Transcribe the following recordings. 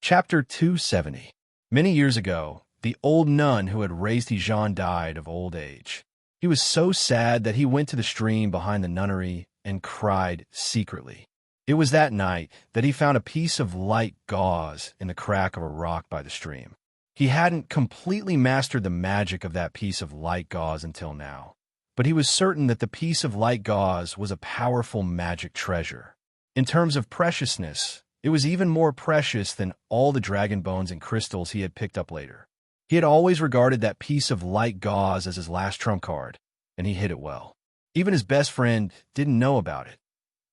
Chapter 270. Many years ago, the old nun who had raised Hejan died of old age. He was so sad that he went to the stream behind the nunnery and cried secretly. It was that night that he found a piece of light gauze in the crack of a rock by the stream. He hadn't completely mastered the magic of that piece of light gauze until now, but he was certain that the piece of light gauze was a powerful magic treasure. In terms of preciousness, it was even more precious than all the dragon bones and crystals he had picked up later. He had always regarded that piece of light gauze as his last trump card, and he hid it well. Even his best friend didn't know about it.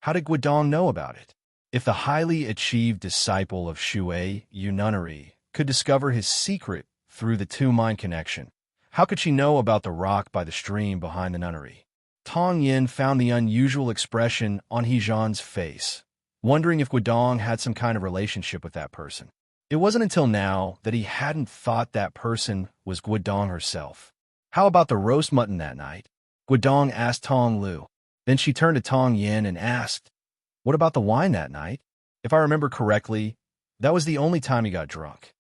How did Guodong know about it? If the highly achieved disciple of Shui Yu Nunnery could discover his secret through the two-mind connection, how could she know about the rock by the stream behind the nunnery? Tong Yin found the unusual expression on Hejan's face, wondering if Guodong had some kind of relationship with that person. It wasn't until now that he hadn't thought that person was Guodong herself. How about the roast mutton that night? Guodong asked Tong Lu. Then she turned to Tong Yin and asked, "What about the wine that night?" If I remember correctly, that was the only time he got drunk.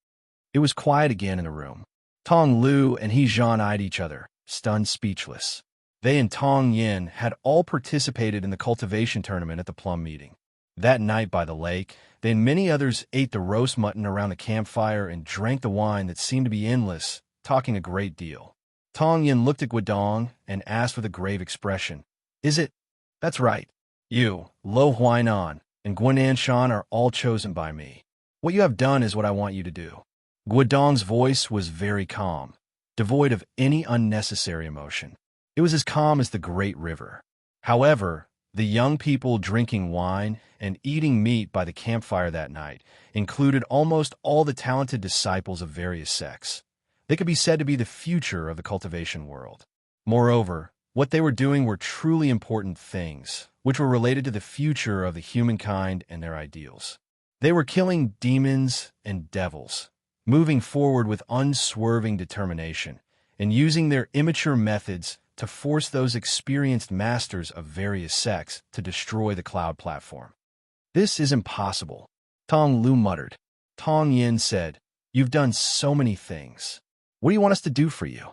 It was quiet again in the room. Tong Lu and Hejan eyed each other, stunned speechless. They and Tong Yin had all participated in the cultivation tournament at the plum meeting. That night by the lake, they and many others ate the roast mutton around the campfire and drank the wine that seemed to be endless, talking a great deal. Tong Yin looked at Guodong and asked with a grave expression, "Is it?" "That's right. You, Lo Huainan, and Guanan Shan are all chosen by me. What you have done is what I want you to do." Guodong's voice was very calm, devoid of any unnecessary emotion. It was as calm as the great river. However, the young people drinking wine and eating meat by the campfire that night included almost all the talented disciples of various sects. They could be said to be the future of the cultivation world. Moreover, what they were doing were truly important things, which were related to the future of the humankind and their ideals. They were killing demons and devils, moving forward with unswerving determination, and using their immature methods to force those experienced masters of various sects to destroy the cloud platform. "This is impossible," Tong Lu muttered. Tong Yin said, "You've done so many things. What do you want us to do for you?"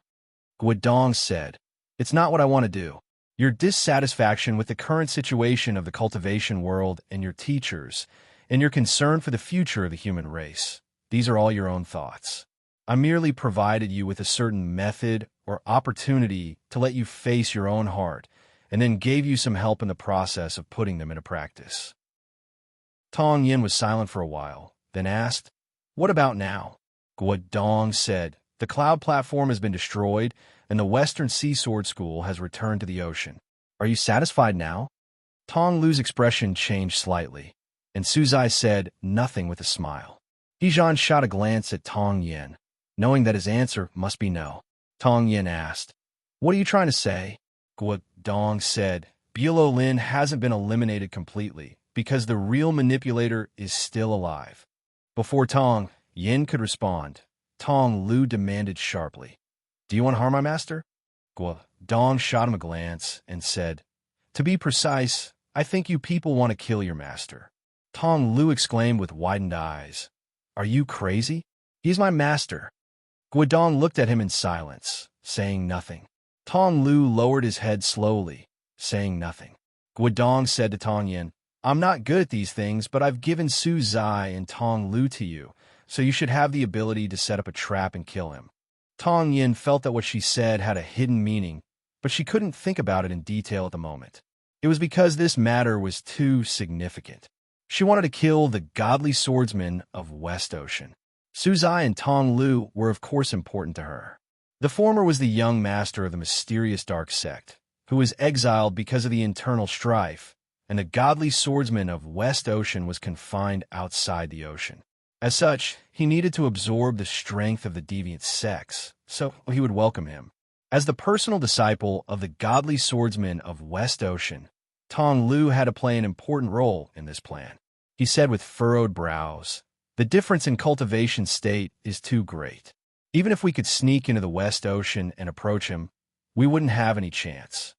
Guodong said, "It's not what I want to do. Your dissatisfaction with the current situation of the cultivation world and your teachers, and your concern for the future of the human race, these are all your own thoughts. I merely provided you with a certain method or opportunity to let you face your own heart, and then gave you some help in the process of putting them into practice." Tong Yin was silent for a while, then asked, "What about now?" Guodong said, "The cloud platform has been destroyed, and the Western Sea Sword School has returned to the ocean. Are you satisfied now?" Tong Lu's expression changed slightly, and Suzai said nothing with a smile. Hejan shot a glance at Tong Yin, knowing that his answer must be no. Tong Yin asked, "What are you trying to say?" Guodong said, "Bulo Lin hasn't been eliminated completely, because the real manipulator is still alive." Before Tong Yin could respond, Tong Lu demanded sharply, "Do you want to harm my master?" Guodong shot him a glance and said, "To be precise, I think you people want to kill your master." Tong Lu exclaimed with widened eyes, "Are you crazy? He's my master." Guodong looked at him in silence, saying nothing. Tong Lu lowered his head slowly, saying nothing. Guodong said to Tong Yin, "I'm not good at these things, but I've given Su Zai and Tong Lu to you, so you should have the ability to set up a trap and kill him." Tong Yin felt that what she said had a hidden meaning, but she couldn't think about it in detail at the moment. It was because this matter was too significant. She wanted to kill the godly swordsman of West Ocean. Su Zai and Tong Lu were of course important to her. The former was the young master of the mysterious dark sect, who was exiled because of the internal strife, and the godly swordsman of West Ocean was confined outside the ocean. As such, he needed to absorb the strength of the deviant sects, so he would welcome him. As the personal disciple of the godly swordsman of West Ocean, Tong Lu had to play an important role in this plan. He said with furrowed brows, "The difference in cultivation state is too great. Even if we could sneak into the West Ocean and approach him, we wouldn't have any chance.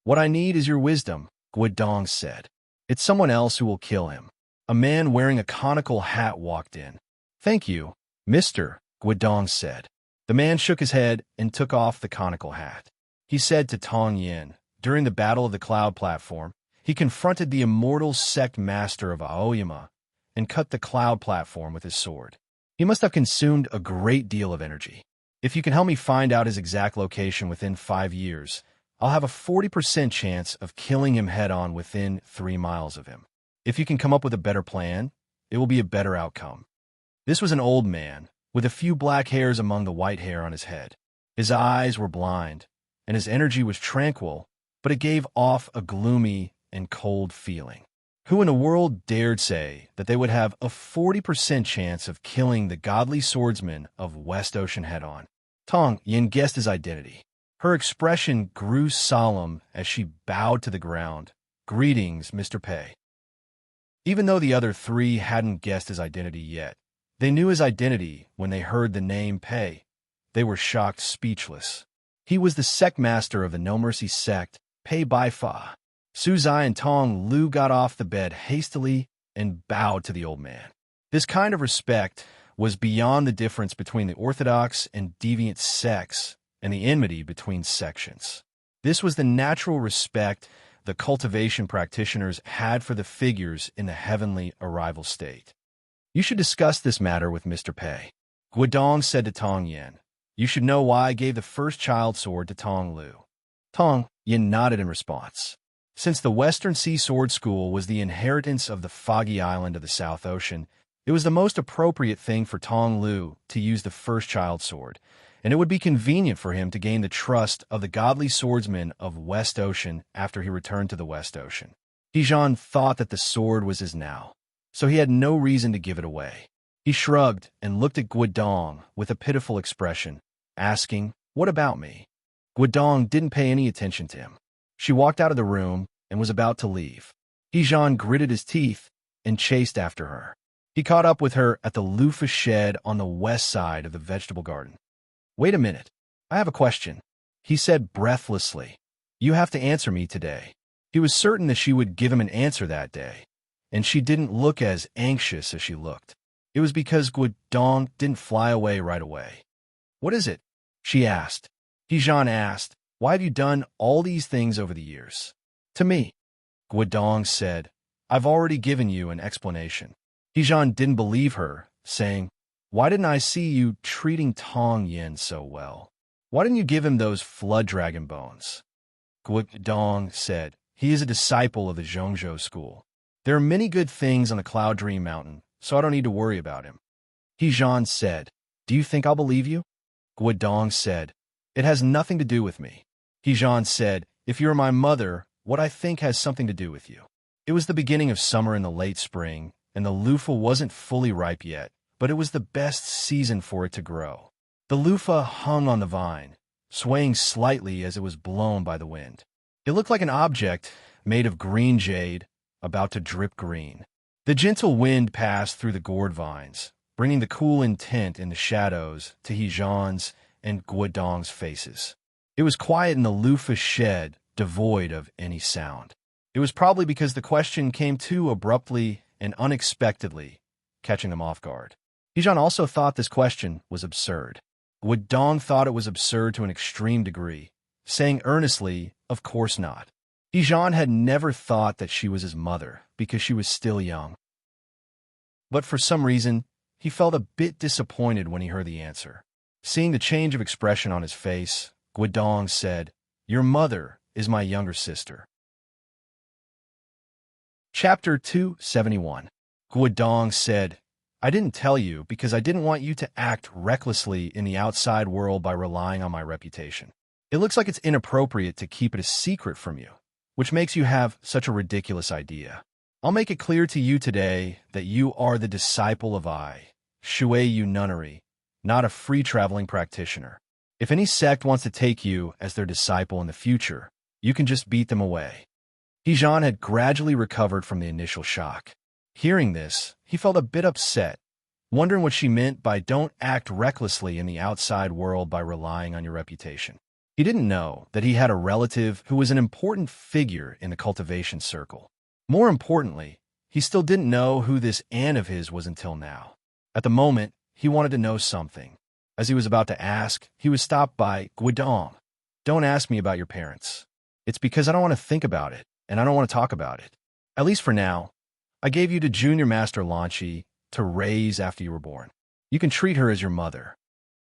What I need is your wisdom," Guodong said. "It's someone else who will kill him." A man wearing a conical hat walked in. Thank you, Mr. Guodong said. The man shook his head and took off the conical hat. He said to Tong Yin, during the Battle of the Cloud platform, he confronted the immortal sect master of Aoyama and cut the cloud platform with his sword. He must have consumed a great deal of energy. If you can help me find out his exact location within 5 years, I'll have a 40% chance of killing him head-on within 3 miles of him. If you can come up with a better plan, it will be a better outcome. This was an old man, with a few black hairs among the white hair on his head. His eyes were blind, and his energy was tranquil, but it gave off a gloomy and cold feeling. Who in the world dared say that they would have a 40% chance of killing the godly swordsman of West Ocean head-on? Tong Yin guessed his identity. Her expression grew solemn as she bowed to the ground. Greetings, Mr. Pei. Even though the other 3 hadn't guessed his identity yet, they knew his identity when they heard the name Pei. They were shocked speechless. He was the sect master of the No Mercy sect, Pei Baifa. Su Zai and Tong Lu got off the bed hastily and bowed to the old man. This kind of respect was beyond the difference between the orthodox and deviant sects and the enmity between sections. This was the natural respect the cultivation practitioners had for the figures in the heavenly arrival state. You should discuss this matter with Mr. Pei. Guodong said to Tong Yin, you should know why I gave the first child sword to Tong Lu. Tong Yin nodded in response. Since the Western Sea Sword School was the inheritance of the foggy island of the South Ocean, it was the most appropriate thing for Tong Lu to use the first child sword, and it would be convenient for him to gain the trust of the godly swordsmen of West Ocean after he returned to the West Ocean. Dijon thought that the sword was his now, so he had no reason to give it away. He shrugged and looked at Guodong with a pitiful expression, asking, what about me? Guodong didn't pay any attention to him. She walked out of the room and was about to leave. Dijon gritted his teeth and chased after her. He caught up with her at the loofah shed on the west side of the vegetable garden. Wait a minute. I have a question, he said breathlessly. You have to answer me today. He was certain that she would give him an answer that day, and she didn't look as anxious as she looked. It was because Guodong didn't fly away right away. What is it? She asked. Dijon asked, why have you done all these things over the years? To me, Guodong said, I've already given you an explanation. Dijon didn't believe her, saying, why didn't I see you treating Tong Yin so well? Why didn't you give him those flood dragon bones? Guodong said, he is a disciple of the Zhongzhou school. There are many good things on the Cloud Dream Mountain, so I don't need to worry about him. Dijon said, do you think I'll believe you? Guodong said, it has nothing to do with me. Dijon said, if you're my mother, what I think has something to do with you. It was the beginning of summer in the late spring, and the loofah wasn't fully ripe yet, but it was the best season for it to grow. The loofah hung on the vine, swaying slightly as it was blown by the wind. It looked like an object made of green jade, about to drip green. The gentle wind passed through the gourd vines, bringing the cool intent in the shadows to Dijon's and Guodong's faces. It was quiet in the loofah shed, devoid of any sound. It was probably because the question came too abruptly and unexpectedly, catching them off guard. Dijon also thought this question was absurd. Guodong thought it was absurd to an extreme degree, saying earnestly, of course not. Dijon had never thought that she was his mother because she was still young. But for some reason, he felt a bit disappointed when he heard the answer. Seeing the change of expression on his face, Guodong said, your mother is my younger sister. Chapter 271. Guodong said, I didn't tell you because I didn't want you to act recklessly in the outside world by relying on my reputation. It looks like it's inappropriate to keep it a secret from you, which makes you have such a ridiculous idea. I'll make it clear to you today that you are the disciple of Shui Yu Nunnery, not a free-traveling practitioner. If any sect wants to take you as their disciple in the future, you can just beat them away. Dijon had gradually recovered from the initial shock. Hearing this, he felt a bit upset, wondering what she meant by don't act recklessly in the outside world by relying on your reputation. He didn't know that he had a relative who was an important figure in the cultivation circle. More importantly, he still didn't know who this aunt of his was until now. At the moment, he wanted to know something. As he was about to ask, he was stopped by Guidong. Don't ask me about your parents. It's because I don't want to think about it, and I don't want to talk about it. At least for now. I gave you to Junior Master Lanchi to raise after you were born. You can treat her as your mother.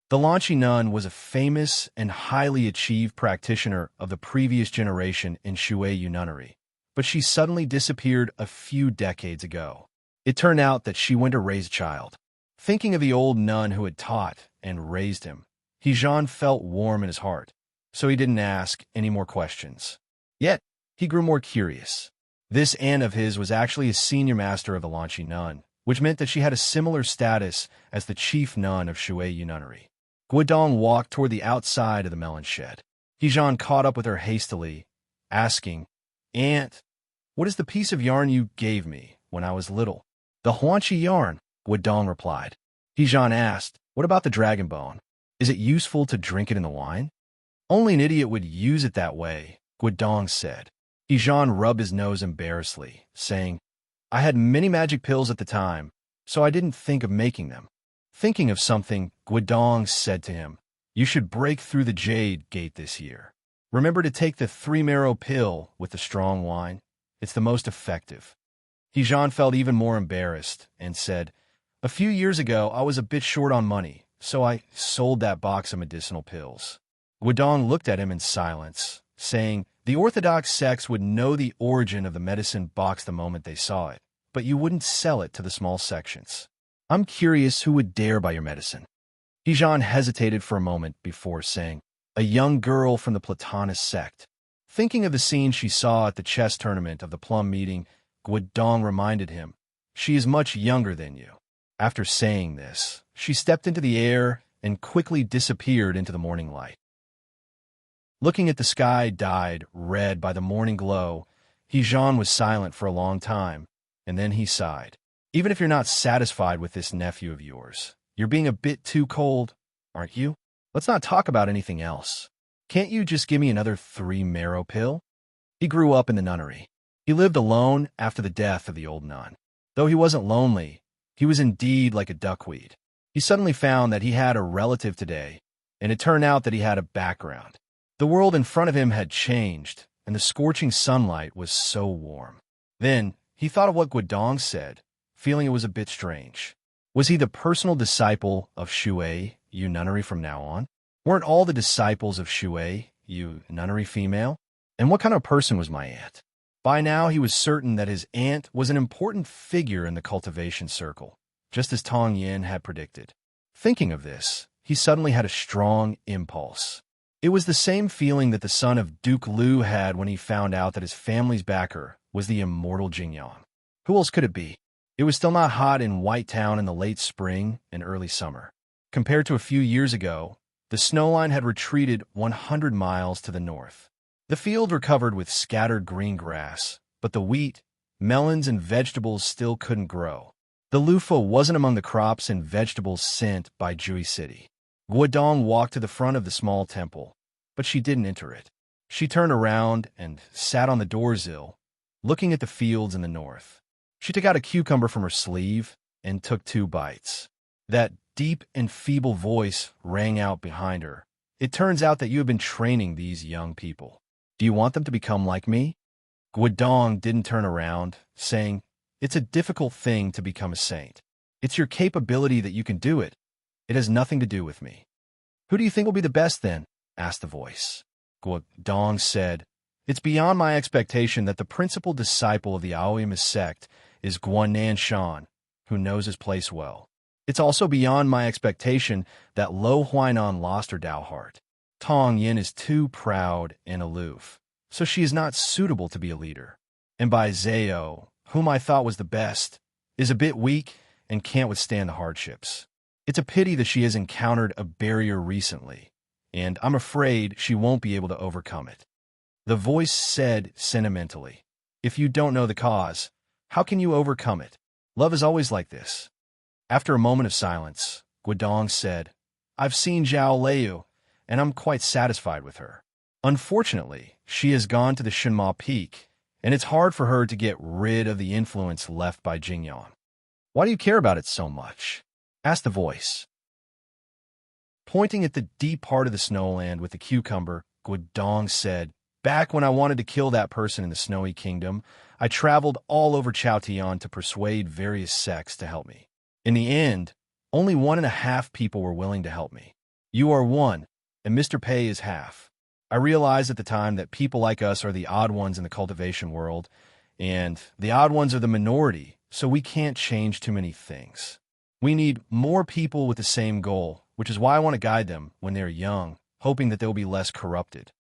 The Lanchi nun was a famous and highly achieved practitioner of the previous generation in Shuai nunnery, but she suddenly disappeared a few decades ago. It turned out that she went to raise a child. Thinking of the old nun who had taught and raised him, Hejan felt warm in his heart, so he didn't ask any more questions. Yet, he grew more curious. This aunt of his was actually a senior master of the Lanchi nun, which meant that she had a similar status as the chief nun of Shuai nunnery. Guidong walked toward the outside of the melon shed. Hejan caught up with her hastily, asking, "Aunt, what is the piece of yarn you gave me when I was little?" "The Huanchi yarn," Guidong replied. Hejan asked, "What about the dragon bone? Is it useful to drink it in the wine?" "Only an idiot would use it that way," Guidong said. Hejan rubbed his nose embarrassedly, saying, "I had many magic pills at the time, so I didn't think of making them." Thinking of something, Guidong said to him, "You should break through the Jade Gate this year. Remember to take the 3-marrow pill with the strong wine. It's the most effective." Hejan felt even more embarrassed and said, "A few years ago, I was a bit short on money, so I sold that box of medicinal pills." Guidong looked at him in silence, saying, "The Orthodox sects would know the origin of the medicine box the moment they saw it, but you wouldn't sell it to the small sections. I'm curious who would dare buy your medicine." Hejan hesitated for a moment before saying, "A young girl from the Platonist sect." Thinking of the scene she saw at the chess tournament of the Plum meeting, Guidong reminded him, "She is much younger than you." After saying this, she stepped into the air and quickly disappeared into the morning light. Looking at the sky dyed red by the morning glow, Hejan was silent for a long time, and then he sighed. "Even if you're not satisfied with this nephew of yours, you're being a bit too cold, aren't you? Let's not talk about anything else. Can't you just give me another 3-marrow pill?" He grew up in the nunnery. He lived alone after the death of the old nun. Though he wasn't lonely, he was indeed like a duckweed. He suddenly found that he had a relative today, and it turned out that he had a background. The world in front of him had changed, and the scorching sunlight was so warm. Then he thought of what Guidong said, feeling it was a bit strange. Was he the personal disciple of Shuai nunnery from now on? Weren't all the disciples of Shuai nunnery female? And what kind of person was my aunt? By now he was certain that his aunt was an important figure in the cultivation circle, just as Tong Yin had predicted. Thinking of this, he suddenly had a strong impulse. It was the same feeling that the son of Duke Liu had when he found out that his family's backer was the immortal Jingyan. Who else could it be? It was still not hot in White Town in the late spring and early summer. Compared to a few years ago, the snow line had retreated 100 miles to the north. The fields were covered with scattered green grass, but the wheat, melons, and vegetables still couldn't grow. The loofah wasn't among the crops and vegetables sent by Jui City. Guidong walked to the front of the small temple, but she didn't enter it. She turned around and sat on the doorsill, looking at the fields in the north. She took out a cucumber from her sleeve and took 2 bites. That deep and feeble voice rang out behind her. "It turns out that you have been training these young people. Do you want them to become like me?" Guidong didn't turn around, saying, "It's a difficult thing to become a saint. It's your capability that you can do it. It has nothing to do with me." "Who do you think will be the best then?" asked the voice. Guidong said, "It's beyond my expectation that the principal disciple of the Aoyama sect is Guanan Shan, who knows his place well. It's also beyond my expectation that Lo Huainan lost her Dao heart. Tong Yin is too proud and aloof, so she is not suitable to be a leader. And Bai Zhao, whom I thought was the best, is a bit weak and can't withstand the hardships. It's a pity that she has encountered a barrier recently, and I'm afraid she won't be able to overcome it." The voice said sentimentally, "If you don't know the cause, how can you overcome it? Love is always like this." After a moment of silence, Guidong said, "I've seen Zhao Liu, and I'm quite satisfied with her. Unfortunately, she has gone to the Shenma Peak, and it's hard for her to get rid of the influence left by Jingyan." "Why do you care about it so much?" asked the voice. Pointing at the deep part of the snowland with the cucumber, Guodong said, "Back when I wanted to kill that person in the Snowy Kingdom, I traveled all over Chaotian to persuade various sects to help me. In the end, only 1.5 people were willing to help me. You are one, and Mr. Pei is half. I realized at the time that people like us are the odd ones in the cultivation world, and the odd ones are the minority, so we can't change too many things. We need more people with the same goal, which is why I want to guide them when they're young, hoping that they'll be less corrupted."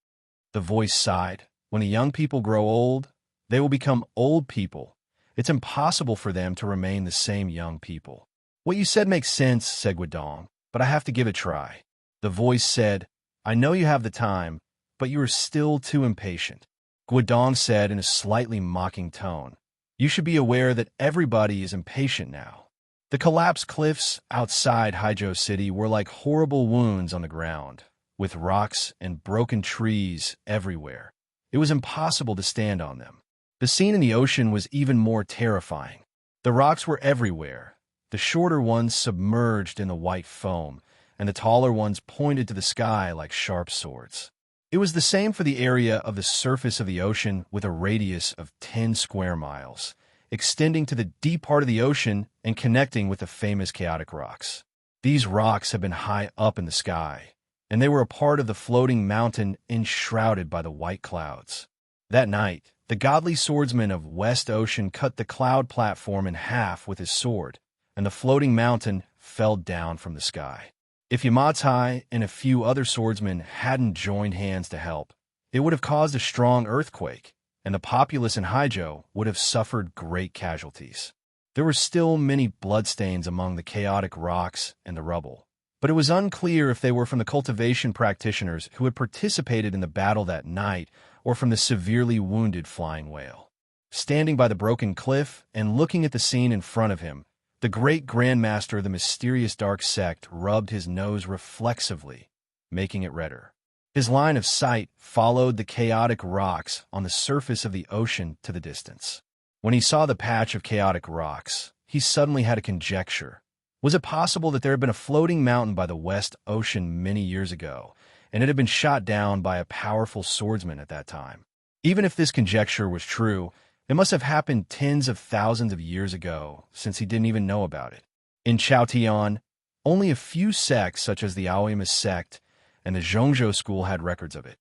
The voice sighed. "When the young people grow old, they will become old people. It's impossible for them to remain the same young people." "What you said makes sense," said Guodong, "but I have to give it a try." The voice said, "I know you have the time, but you are still too impatient." Guodong said in a slightly mocking tone, "You should be aware that everybody is impatient now." The collapsed cliffs outside Haizhou City were like horrible wounds on the ground, with rocks and broken trees everywhere. It was impossible to stand on them. The scene in the ocean was even more terrifying. The rocks were everywhere, the shorter ones submerged in the white foam, and the taller ones pointed to the sky like sharp swords. It was the same for the area of the surface of the ocean with a radius of 10 square miles, extending to the deep part of the ocean and connecting with the famous chaotic rocks. These rocks had been high up in the sky, and they were a part of the floating mountain enshrouded by the white clouds. That night, the godly swordsman of West Ocean cut the cloud platform in half with his sword, and the floating mountain fell down from the sky. If Yamatai and a few other swordsmen hadn't joined hands to help, it would have caused a strong earthquake, and the populace in Haizhou would have suffered great casualties. There were still many bloodstains among the chaotic rocks and the rubble, but it was unclear if they were from the cultivation practitioners who had participated in the battle that night or from the severely wounded flying whale. Standing by the broken cliff and looking at the scene in front of him, the great Grandmaster of the mysterious dark sect rubbed his nose reflexively, making it redder. His line of sight followed the chaotic rocks on the surface of the ocean to the distance. When he saw the patch of chaotic rocks, he suddenly had a conjecture. Was it possible that there had been a floating mountain by the West Ocean many years ago, and it had been shot down by a powerful swordsman at that time? Even if this conjecture was true, it must have happened tens of thousands of years ago, since he didn't even know about it. In Chaotian, only a few sects such as the Aoyama sect and the Zhongzhou school had records of it.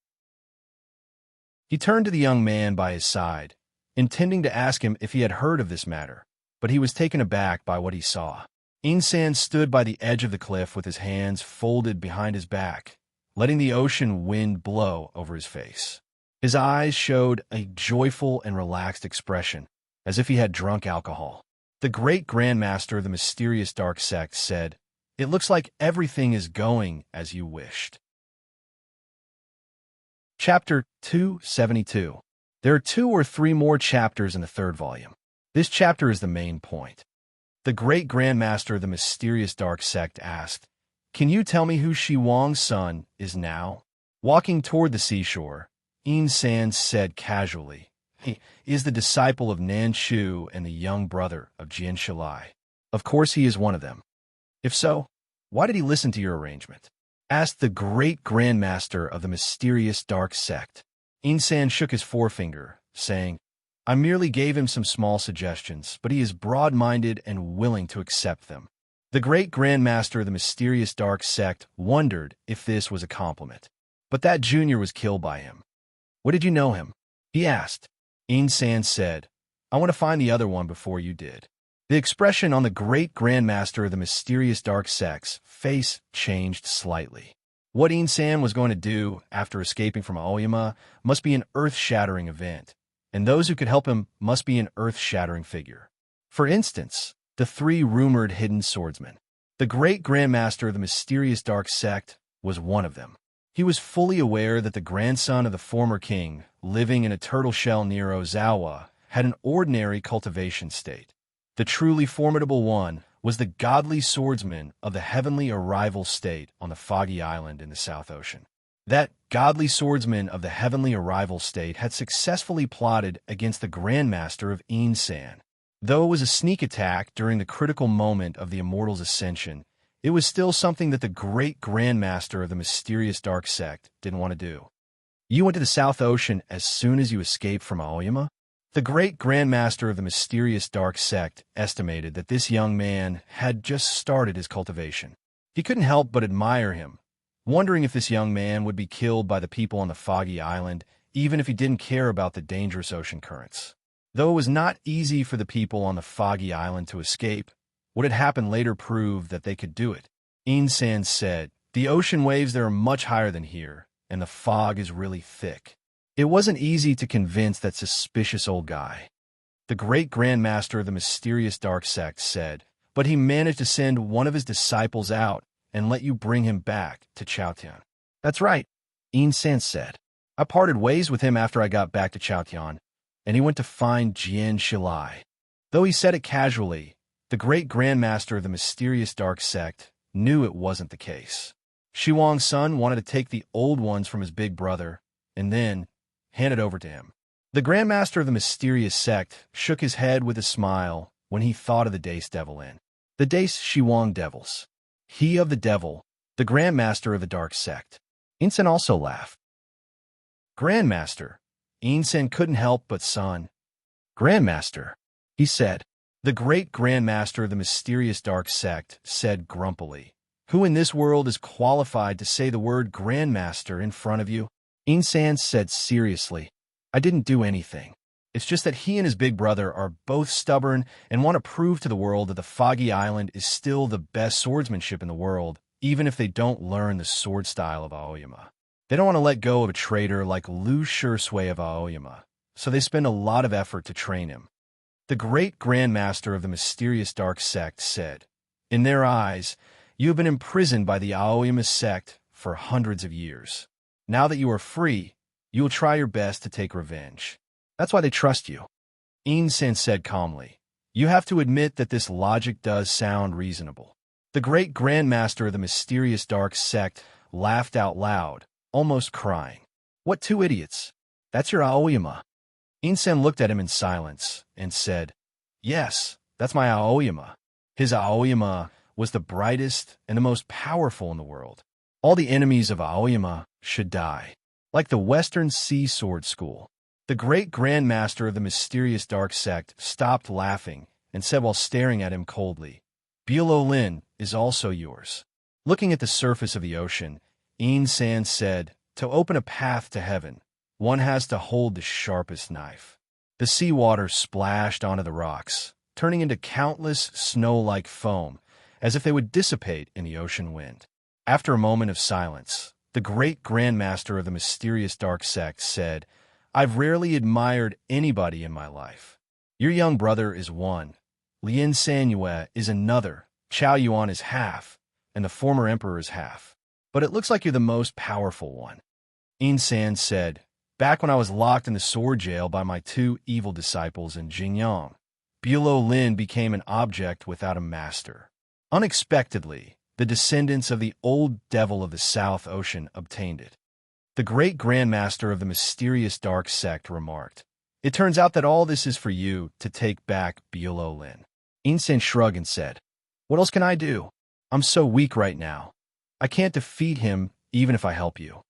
He turned to the young man by his side, intending to ask him if he had heard of this matter, but he was taken aback by what he saw. Insan stood by the edge of the cliff with his hands folded behind his back, letting the ocean wind blow over his face. His eyes showed a joyful and relaxed expression, as if he had drunk alcohol. The great Grandmaster of the mysterious dark sect said, "It looks like everything is going as you wished." Chapter 272. There are 2 or 3 more chapters in the 3rd volume. This chapter is the main point. The great Grandmaster of the mysterious dark sect asked, "Can you tell me who Shi Wang's son is now?" Walking toward the seashore, Insan said casually, "He is the disciple of Nan Shu and the young brother of Jian Shilai. Of course he is one of them. If so, why did he listen to your arrangement?" asked the great Grandmaster of the mysterious dark sect. Insan shook his forefinger, saying, "I merely gave him some small suggestions, but he is broad-minded and willing to accept them." The great Grandmaster of the mysterious dark sect wondered if this was a compliment. But that junior was killed by him. "What did you know him?" he asked. Insan said, "I want to find the other one before you did." The expression on the great Grandmaster of the mysterious dark sect's face changed slightly. What Insan was going to do after escaping from Aoyama must be an earth-shattering event, and those who could help him must be an earth-shattering figure. For instance, the 3 rumored hidden swordsmen. The great Grandmaster of the mysterious dark sect was one of them. He was fully aware that the grandson of the former king, living in a turtle shell near Ozawa, had an ordinary cultivation state. The truly formidable one was the godly swordsman of the heavenly arrival state on the foggy island in the South Ocean. That godly swordsman of the heavenly arrival state had successfully plotted against the Grandmaster of Insan. Though it was a sneak attack during the critical moment of the Immortal's ascension, it was still something that the great grandmaster of the mysterious dark sect didn't want to do. You went to the South Ocean as soon as you escaped from Aoyama? The great grandmaster of the mysterious dark sect estimated that this young man had just started his cultivation. He couldn't help but admire him, wondering if this young man would be killed by the people on the foggy island, even if he didn't care about the dangerous ocean currents. Though it was not easy for the people on the foggy island to escape, what had happened later proved that they could do it. Insan said, "The ocean waves there are much higher than here, and the fog is really thick." It wasn't easy to convince that suspicious old guy. The great grandmaster of the mysterious dark sect said, "But he managed to send one of his disciples out and let you bring him back to Chaotian." "That's right," Insan said. "I parted ways with him after I got back to Chaotian, and he went to find Jian Shilai." Though he said it casually, the great grandmaster of the mysterious dark sect knew it wasn't the case. Shi Wang's son wanted to take the old ones from his big brother, and then hand it over to him. The grandmaster of the mysterious sect shook his head with a smile when he thought of the Dace Devil Inn. The Dace Shi Wang devils. He of the devil, the grandmaster of the dark sect. Insen also laughed. "Grandmaster," Insen couldn't help but son. "Grandmaster," he said. The great grandmaster of the mysterious dark sect said grumpily, "Who in this world is qualified to say the word grandmaster in front of you?" Insan said seriously, "I didn't do anything. It's just that he and his big brother are both stubborn and want to prove to the world that the Foggy Island is still the best swordsmanship in the world, even if they don't learn the sword style of Aoyama. They don't want to let go of a traitor like Lu Shursui of Aoyama, so they spend a lot of effort to train him." The great grandmaster of the mysterious dark sect said, "In their eyes, you have been imprisoned by the Aoyama sect for hundreds of years. Now that you are free, you will try your best to take revenge. That's why they trust you." Insen said calmly, "You have to admit that this logic does sound reasonable." The great grandmaster of the mysterious dark sect laughed out loud, almost crying. "What two idiots? That's your Aoyama." Insen looked at him in silence and said, "Yes, that's my Aoyama." His Aoyama was the brightest and the most powerful in the world. All the enemies of Aoyama should die, like the Western Sea Sword School. The great grandmaster of the mysterious dark sect stopped laughing and said while staring at him coldly, "Bilo Lin is also yours." Looking at the surface of the ocean, Insan said, "To open a path to heaven, one has to hold the sharpest knife." The seawater splashed onto the rocks, turning into countless snow-like foam, as if they would dissipate in the ocean wind. After a moment of silence, the great grandmaster of the mysterious dark sect said, "I've rarely admired anybody in my life. Your young brother is one, Lien Sanyue is another, Chao Yuan is half, and the former emperor is half. But it looks like you're the most powerful one." Insan said, "Back when I was locked in the sword jail by my two evil disciples in Jingyang, Bilo Lin became an object without a master. Unexpectedly, the descendants of the old devil of the South Ocean obtained it." The great grandmaster of the mysterious dark sect remarked, "It turns out that all this is for you to take back Bilo Lin." Insen shrugged and said, "What else can I do? I'm so weak right now. I can't defeat him even if I help you."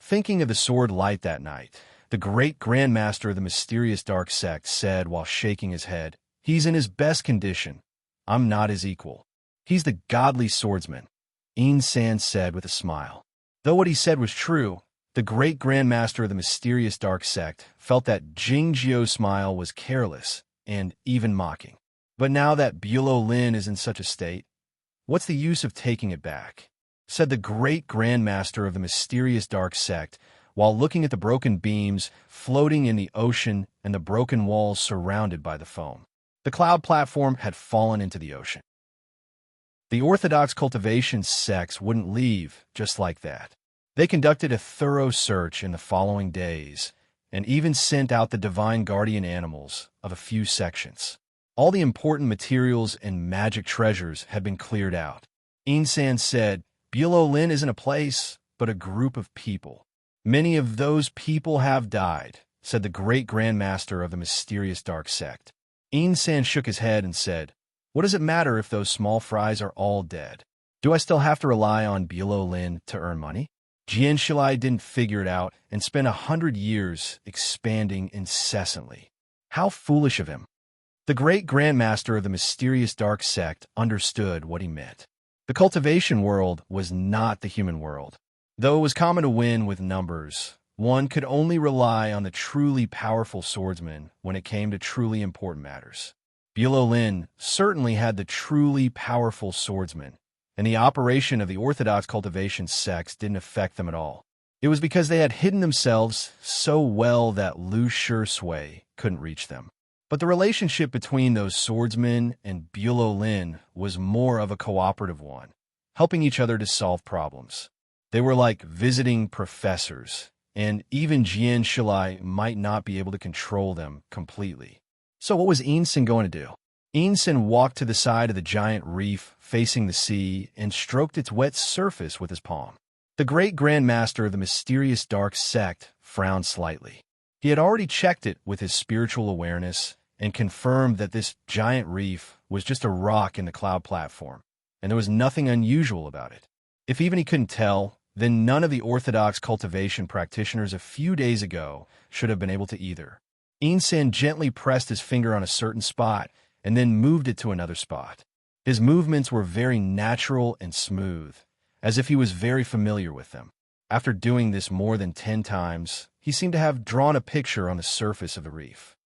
Thinking of the sword light that night, the great grandmaster of the mysterious dark sect said while shaking his head, "He's in his best condition. I'm not his equal. He's the godly swordsman," Insan said with a smile. Though what he said was true, the great grandmaster of the mysterious dark sect felt that Jingjiu's smile was careless and even mocking. "But now that Bilo Lin is in such a state, what's the use of taking it back?" said the great grandmaster of the mysterious dark sect while looking at the broken beams floating in the ocean and the broken walls surrounded by the foam. The cloud platform had fallen into the ocean. The orthodox cultivation sects wouldn't leave just like that. They conducted a thorough search in the following days and even sent out the divine guardian animals of a few sections. All the important materials and magic treasures had been cleared out. Insan said, "Bilo Lin isn't a place, but a group of people. Many of those people have died," said the great grandmaster of the mysterious dark sect. Insan shook his head and said, "What does it matter if those small fries are all dead? Do I still have to rely on Bulow Lin to earn money? Jian Shilai didn't figure it out and spent 100 years expanding incessantly. How foolish of him. The great grandmaster of the mysterious dark sect understood what he meant. The cultivation world was not the human world. Though it was common to win with numbers, one could only rely on the truly powerful swordsman when it came to truly important matters. Bulow Lin certainly had the truly powerful swordsman, and the operation of the orthodox cultivation sects didn't affect them at all. It was because they had hidden themselves so well that Lu Shui couldn't reach them. But the relationship between those swordsmen and Bulow Lin was more of a cooperative one, helping each other to solve problems. They were like visiting professors, and even Jian Shilai might not be able to control them completely. So what was Ensign going to do? Ensign walked to the side of the giant reef facing the sea and stroked its wet surface with his palm. The great grandmaster of the mysterious dark sect frowned slightly. He had already checked it with his spiritual awareness and confirmed that this giant reef was just a rock in the cloud platform, and there was nothing unusual about it. If even he couldn't tell, then none of the orthodox cultivation practitioners a few days ago should have been able to either. Ensign gently pressed his finger on a certain spot and then moved it to another spot. His movements were very natural and smooth, as if he was very familiar with them. After doing this more than 10 times, he seemed to have drawn a picture on the surface of the reef.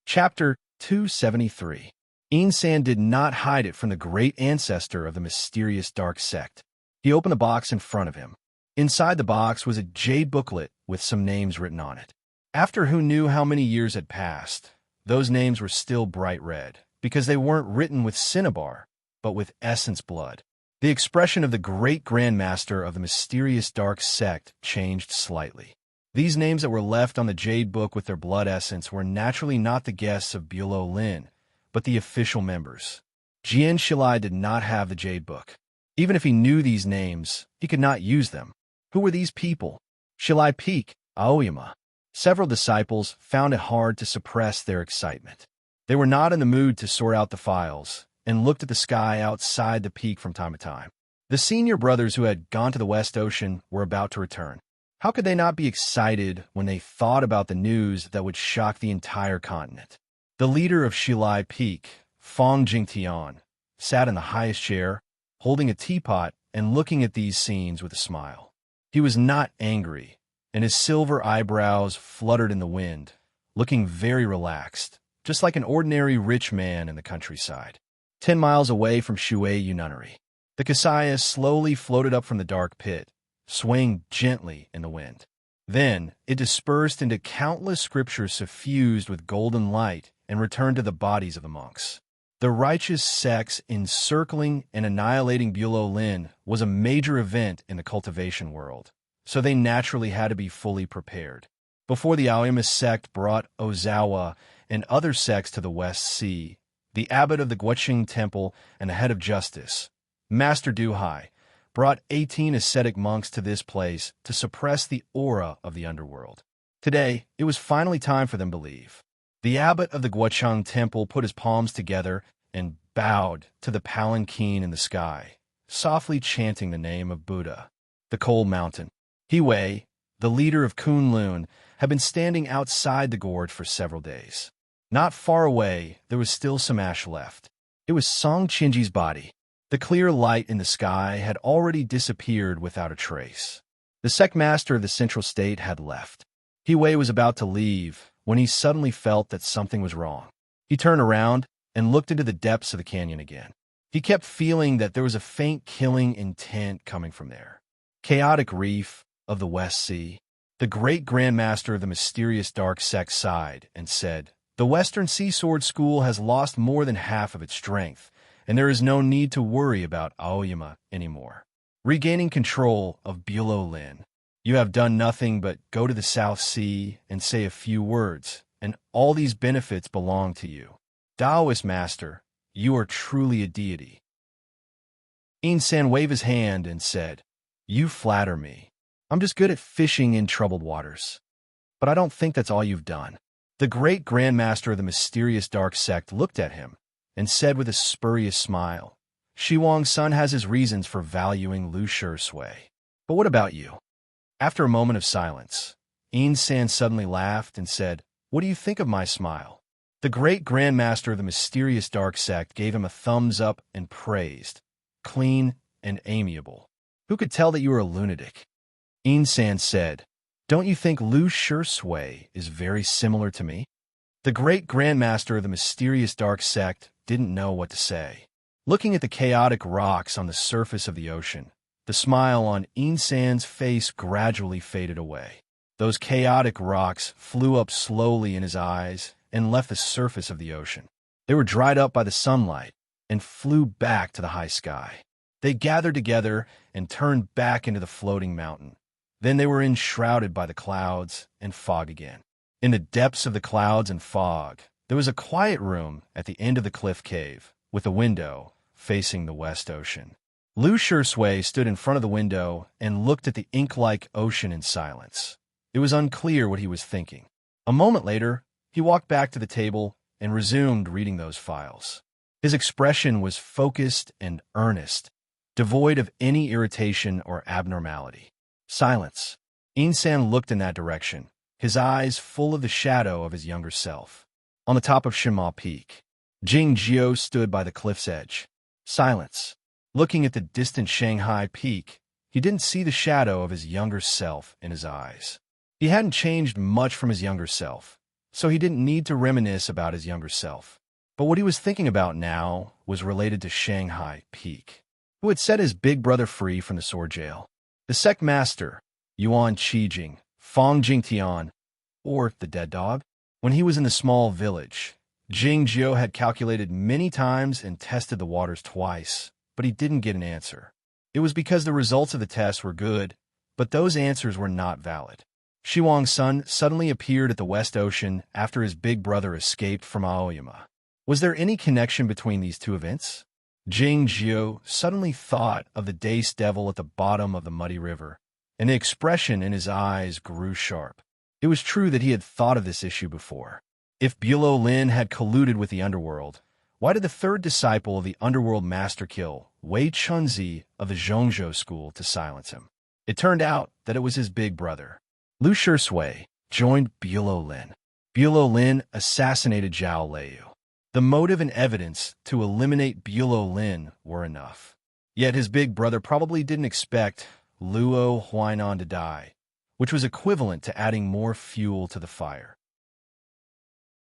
Chapter 273. Ensign did not hide it from the great ancestor of the mysterious dark sect. He opened the box in front of him. Inside the box was a jade booklet with some names written on it. After who knew how many years had passed, those names were still bright red, because they weren't written with cinnabar, but with essence blood. The expression of the great grandmaster of the mysterious dark sect changed slightly. These names that were left on the jade book with their blood essence were naturally not the guests of Bulow Lin, but the official members. Jian Shilai did not have the jade book. Even if he knew these names, he could not use them. Who were these people? Shilai Peak, Aoyama. Several disciples found it hard to suppress their excitement. They were not in the mood to sort out the files, and looked at the sky outside the peak from time to time. The senior brothers who had gone to the West Ocean were about to return. How could they not be excited when they thought about the news that would shock the entire continent? The leader of Shilai Peak, Fong Jingtian, sat in the highest chair, holding a teapot and looking at these scenes with a smile. He was not angry, and his silver eyebrows fluttered in the wind, looking very relaxed, just like an ordinary rich man in the countryside. 10 miles away from Shui Nunnery, the Kasaya slowly floated up from the dark pit, swaying gently in the wind. Then it dispersed into countless scriptures suffused with golden light and returned to the bodies of the monks. The righteous sects encircling and annihilating Bulow Lin was a major event in the cultivation world, so they naturally had to be fully prepared. Before the Aoyama sect brought Ozawa and other sects to the West Sea, the abbot of the Guoqing Temple and the head of justice, Master Duhai, brought 18 ascetic monks to this place to suppress the aura of the underworld. Today, it was finally time for them to leave. The abbot of the Guoqing Temple put his palms together and bowed to the palanquin in the sky, softly chanting the name of Buddha. The cold mountain. Hiwei, the leader of Kunlun, had been standing outside the gorge for several days. Not far away, there was still some ash left. It was Song Qinji's body. The clear light in the sky had already disappeared without a trace. The sect master of the central state had left. Hiwei was about to leave when he suddenly felt that something was wrong. He turned around and looked into the depths of the canyon again. He kept feeling that there was a faint killing intent coming from there. Chaotic reef of the West Sea. The great grandmaster of the mysterious dark sect sighed and said, "The Western Sea Sword School has lost more than half of its strength, and there is no need to worry about Aoyama anymore. Regaining control of Bulow Lin. You have done nothing but go to the South Sea and say a few words, and all these benefits belong to you. Taoist master, you are truly a deity." Ensign waved his hand and said, "You flatter me. I'm just good at fishing in troubled waters. But I don't think that's all you've done." The great grandmaster of the mysterious dark sect looked at him and said with a spurious smile, Shi Sun has his reasons for valuing Lu Shui. But what about you? After a moment of silence, Yin San suddenly laughed and said, "What do you think of my smile?" The great grandmaster of the mysterious dark sect gave him a thumbs up and praised, "Clean and amiable. Who could tell that you were a lunatic?" Yin San said, "Don't you think Lu Shui is very similar to me?" The great grandmaster of the mysterious dark sect didn't know what to say. Looking at the chaotic rocks on the surface of the ocean, the smile on Yin San's face gradually faded away. Those chaotic rocks flew up slowly in his eyes and left the surface of the ocean. They were dried up by the sunlight and flew back to the high sky. They gathered together and turned back into the floating mountain. Then they were enshrouded by the clouds and fog again. In the depths of the clouds and fog, there was a quiet room at the end of the cliff cave, with a window facing the West Ocean. Lu Shui stood in front of the window and looked at the ink-like ocean in silence. It was unclear what he was thinking. A moment later, he walked back to the table and resumed reading those files. His expression was focused and earnest, devoid of any irritation or abnormality. Silence. Yin San looked in that direction, his eyes full of the shadow of his younger self. On the top of Shima Peak, Jing Jiao stood by the cliff's edge. Silence. Looking at the distant Shanghai Peak, he didn't see the shadow of his younger self in his eyes. He hadn't changed much from his younger self, so he didn't need to reminisce about his younger self. But what he was thinking about now was related to Shanghai Peak, who had set his big brother free from the sword jail. The sect master, Yuan Qijing, Fong Jingtian, or the dead dog. When he was in the small village, Jing Jiao had calculated many times and tested the waters twice, but he didn't get an answer. It was because the results of the tests were good, but those answers were not valid. Shi Sun suddenly appeared at the West Ocean after his big brother escaped from Aoyama. Was there any connection between these two events? Jing Jiao suddenly thought of the Dace Devil at the bottom of the muddy river, and the expression in his eyes grew sharp. It was true that he had thought of this issue before. If Bulo Lin had colluded with the underworld, why did the third disciple of the underworld master kill Wei Chunzi of the Zhongzhou school to silence him? It turned out that it was his big brother. Lu Shui joined Bulo Lin. Bulo Lin assassinated Zhao Leiyu. The motive and evidence to eliminate Bulo Lin were enough. Yet his big brother probably didn't expect Luo Huainan to die, which was equivalent to adding more fuel to the fire.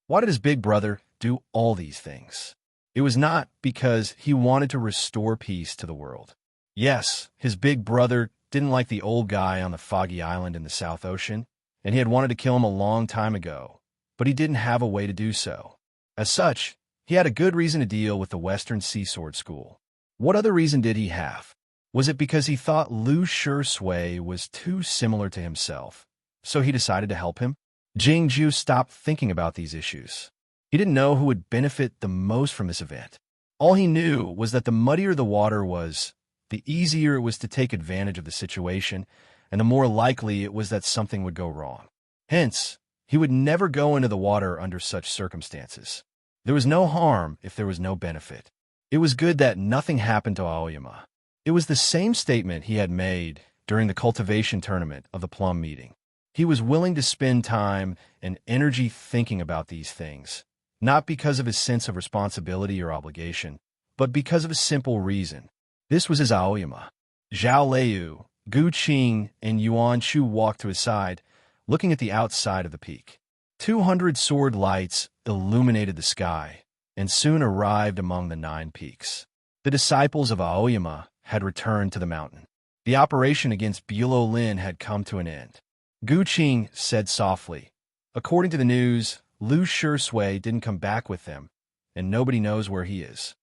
Why did his big brother do all these things? It was not because he wanted to restore peace to the world. Yes, his big brother didn't like the old guy on the foggy island in the South Ocean, and he had wanted to kill him a long time ago, but he didn't have a way to do so. As such, he had a good reason to deal with the Western Sea Sword School. What other reason did he have? Was it because he thought Lu Shui was too similar to himself, so he decided to help him? Jing Jiao stopped thinking about these issues. He didn't know who would benefit the most from this event. All he knew was that the muddier the water was, the easier it was to take advantage of the situation, and the more likely it was that something would go wrong. Hence, he would never go into the water under such circumstances. There was no harm if there was no benefit. It was good that nothing happened to Aoyama. It was the same statement he had made during the cultivation tournament of the Plum meeting. He was willing to spend time and energy thinking about these things, not because of his sense of responsibility or obligation, but because of a simple reason. This was his Aoyama. Zhao Leiyu, Gu Qing, and Yuan Chu walked to his side, looking at the outside of the peak. 200 sword lights illuminated the sky, and soon arrived among the 9 peaks. The disciples of Aoyama had returned to the mountain. The operation against Bulo Lin had come to an end. Gu Qing said softly, "According to the news, Lu Shui didn't come back with them, and nobody knows where he is."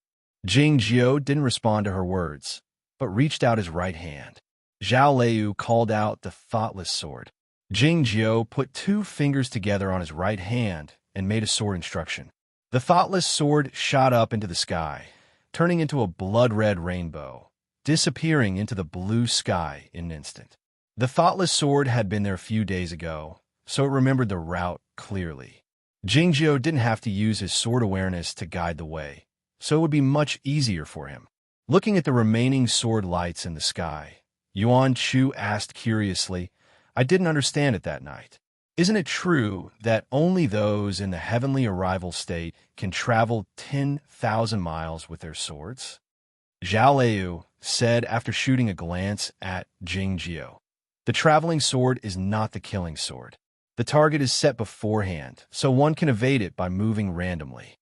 Jing Jiao didn't respond to her words, but reached out his right hand. Zhao Leiyu called out the thoughtless sword. Jing Jiao put 2 fingers together on his right hand and made a sword instruction. The thoughtless sword shot up into the sky, turning into a blood-red rainbow, disappearing into the blue sky in an instant. The thoughtless sword had been there a few days ago, so it remembered the route clearly. Jing Jiao didn't have to use his sword awareness to guide the way, so it would be much easier for him. Looking at the remaining sword lights in the sky, Yuan Chu asked curiously, "I didn't understand it that night. Isn't it true that only those in the heavenly arrival state can travel 10,000 miles with their swords?" Zhao Liu said after shooting a glance at Jing Jiu. "The traveling sword is not the killing sword. The target is set beforehand, so one can evade it by moving randomly."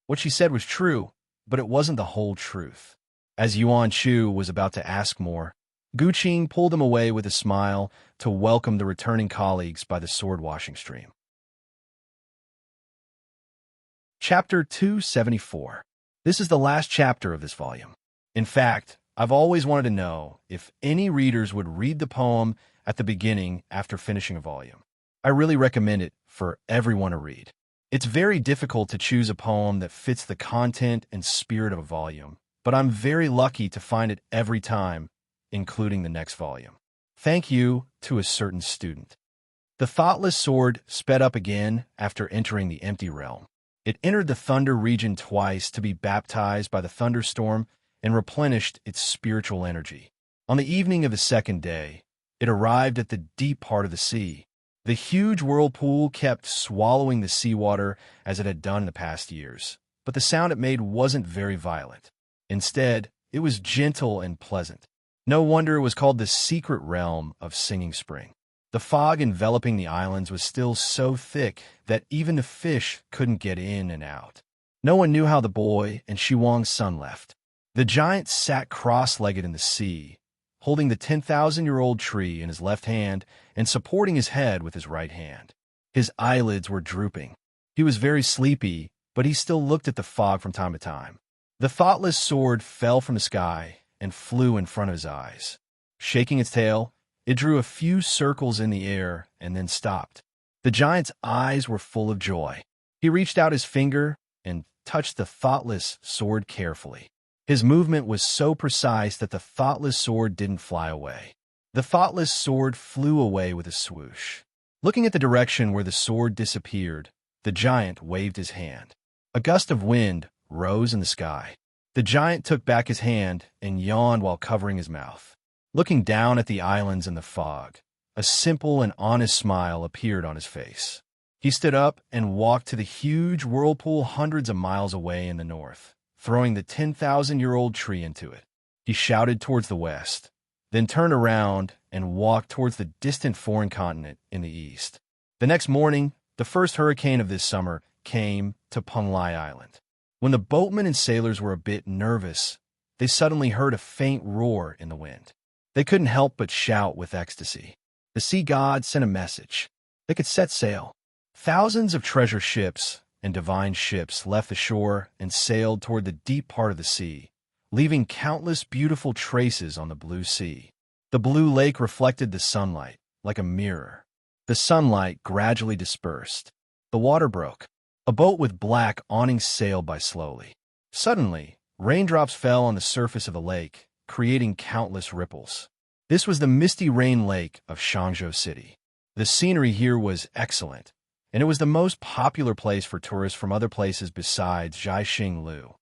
What she said was true, but it wasn't the whole truth. As Yuan Chu was about to ask more, Gu Qing pulled him away with a smile to welcome the returning colleagues by the sword-washing stream. Chapter 274. This is the last chapter of this volume. In fact, I've always wanted to know if any readers would read the poem at the beginning after finishing a volume. I really recommend it for everyone to read. It's very difficult to choose a poem that fits the content and spirit of a volume, but I'm very lucky to find it every time, including the next volume. Thank you to a certain student. The thoughtless sword sped up again after entering the empty realm. It entered the thunder region twice to be baptized by the thunderstorm and replenished its spiritual energy. On the evening of the second day, it arrived at the deep part of the sea. The huge whirlpool kept swallowing the seawater as it had done in the past years, but the sound it made wasn't very violent. Instead, it was gentle and pleasant. No wonder it was called the secret realm of Singing Spring. The fog enveloping the islands was still so thick that even the fish couldn't get in and out. No one knew how the boy and Shi Wang's son left. The giant sat cross-legged in the sea, holding the 10,000-year-old tree in his left hand and supporting his head with his right hand. His eyelids were drooping. He was very sleepy, but he still looked at the fog from time to time. The thoughtless sword fell from the sky and flew in front of his eyes. Shaking its tail, it drew a few circles in the air and then stopped. The giant's eyes were full of joy. He reached out his finger and touched the thoughtless sword carefully. His movement was so precise that the thoughtless sword didn't fly away. The thoughtless sword flew away with a swoosh. Looking at the direction where the sword disappeared, the giant waved his hand. A gust of wind rose in the sky. The giant took back his hand and yawned while covering his mouth. Looking down at the islands in the fog, a simple and honest smile appeared on his face. He stood up and walked to the huge whirlpool hundreds of miles away in the north, throwing the 10,000-year-old tree into it. He shouted towards the west, then turned around and walked towards the distant foreign continent in the east. The next morning, the first hurricane of this summer came to Penglai Island. When the boatmen and sailors were a bit nervous, they suddenly heard a faint roar in the wind. They couldn't help but shout with ecstasy. The sea god sent a message. They could set sail. Thousands of treasure ships and divine ships left the shore and sailed toward the deep part of the sea, leaving countless beautiful traces on the blue sea. The blue lake reflected the sunlight like a mirror. The sunlight gradually dispersed. The water broke. A boat with black awnings sailed by slowly. Suddenly, raindrops fell on the surface of the lake, creating countless ripples. This was the misty rain lake of Shangzhou City. The scenery here was excellent, and it was the most popular place for tourists from other places besides Jiaxing Lu.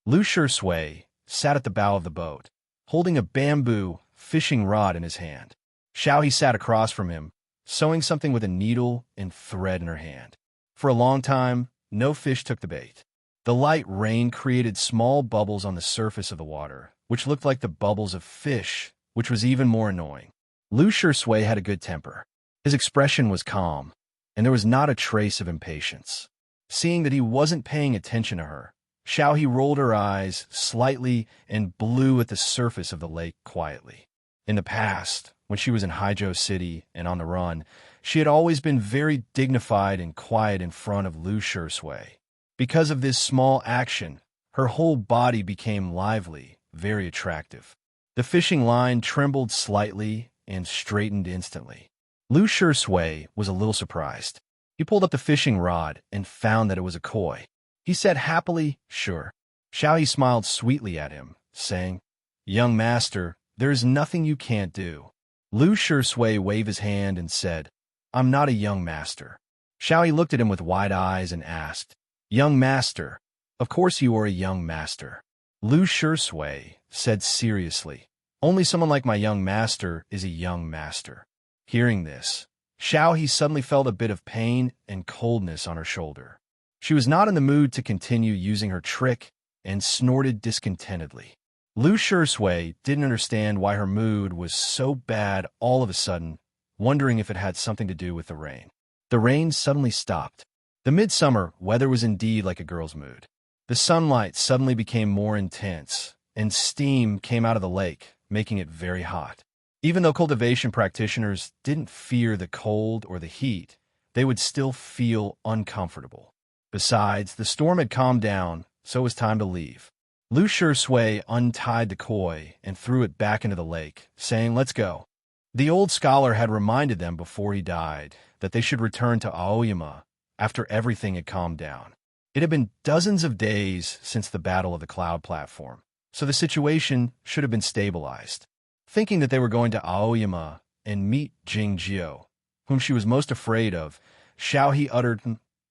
Lu Shui sat at the bow of the boat, holding a bamboo fishing rod in his hand. Xiao He sat across from him, sewing something with a needle and thread in her hand. For a long time, no fish took the bait. The light rain created small bubbles on the surface of the water, which looked like the bubbles of fish, which was even more annoying. Lu Shui had a good temper. His expression was calm, and there was not a trace of impatience. Seeing that he wasn't paying attention to her, Xiao He rolled her eyes slightly and blew at the surface of the lake quietly. In the past, when she was in Haizhou City and on the run, she had always been very dignified and quiet in front of Lu Shui. Because of this small action, her whole body became lively, very attractive. The fishing line trembled slightly and straightened instantly. Lu Shui was a little surprised. He pulled up the fishing rod and found that it was a koi. He said happily, "Sure." Xiao He smiled sweetly at him, saying, "Young master, there is nothing you can't do." Lu Shui waved his hand and said, "I'm not a young master." Xiao He looked at him with wide eyes and asked, "Young master, of course you are a young master." Lu Shui said seriously. Only someone like my young master is a young master. Hearing this, Xiao He suddenly felt a bit of pain and coldness on her shoulder. She was not in the mood to continue using her trick and snorted discontentedly. Lu Shui didn't understand why her mood was so bad all of a sudden, wondering if it had something to do with the rain. The rain suddenly stopped. The midsummer weather was indeed like a girl's mood. The sunlight suddenly became more intense, and steam came out of the lake, making it very hot. Even though cultivation practitioners didn't fear the cold or the heat, they would still feel uncomfortable. Besides, the storm had calmed down, so it was time to leave. Lu Shui untied the koi and threw it back into the lake, saying, "Let's go." The old scholar had reminded them before he died that they should return to Aoyama after everything had calmed down. It had been dozens of days since the Battle of the Cloud Platform, so the situation should have been stabilized. Thinking that they were going to Aoyama and meet Jingjiu, whom she was most afraid of, Xiao He uttered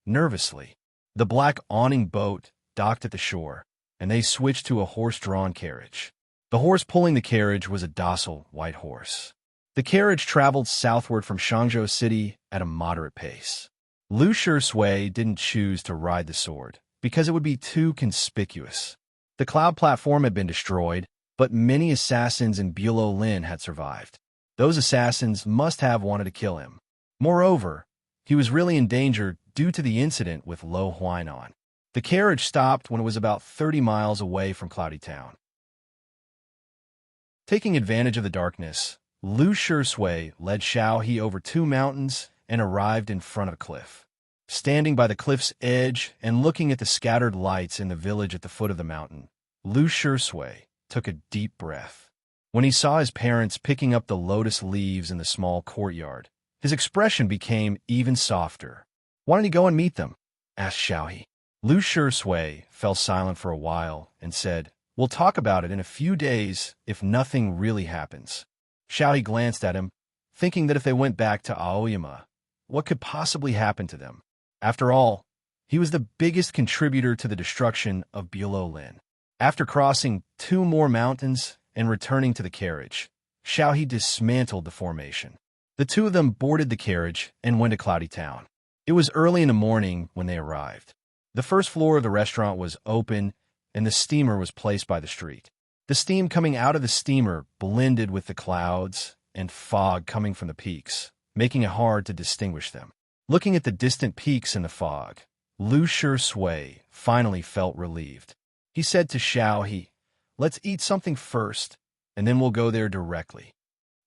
nervously. The black awning boat docked at the shore, and they switched to a horse-drawn carriage. The horse pulling the carriage was a docile white horse. The carriage traveled southward from Shangzhou City at a moderate pace. Lu Shui didn't choose to ride the sword because it would be too conspicuous. The cloud platform had been destroyed, but many assassins in Lin had survived. Those assassins must have wanted to kill him. Moreover, he was really in danger due to the incident with Lo Huainan. The carriage stopped when it was about 30 miles away from Cloudy Town. Taking advantage of the darkness, Lu Shui led Xiao He over 2 mountains and arrived in front of a cliff. Standing by the cliff's edge and looking at the scattered lights in the village at the foot of the mountain, Lu Shui took a deep breath. When he saw his parents picking up the lotus leaves in the small courtyard, his expression became even softer. "Why don't you go and meet them?" asked Xiao He. Lu Shui fell silent for a while and said, "We'll talk about it in a few days if nothing really happens." Xiao He glanced at him, thinking that if they went back to Aoyama, what could possibly happen to them? After all, he was the biggest contributor to the destruction of Lin. After crossing 2 more mountains and returning to the carriage, Xiao He dismantled the formation. The two of them boarded the carriage and went to Cloudy Town. It was early in the morning when they arrived. The first floor of the restaurant was open, and the steamer was placed by the street. The steam coming out of the steamer blended with the clouds and fog coming from the peaks, making it hard to distinguish them. Looking at the distant peaks in the fog, Lu Shui finally felt relieved. He said to Xiao He, "Let's eat something first, and then we'll go there directly."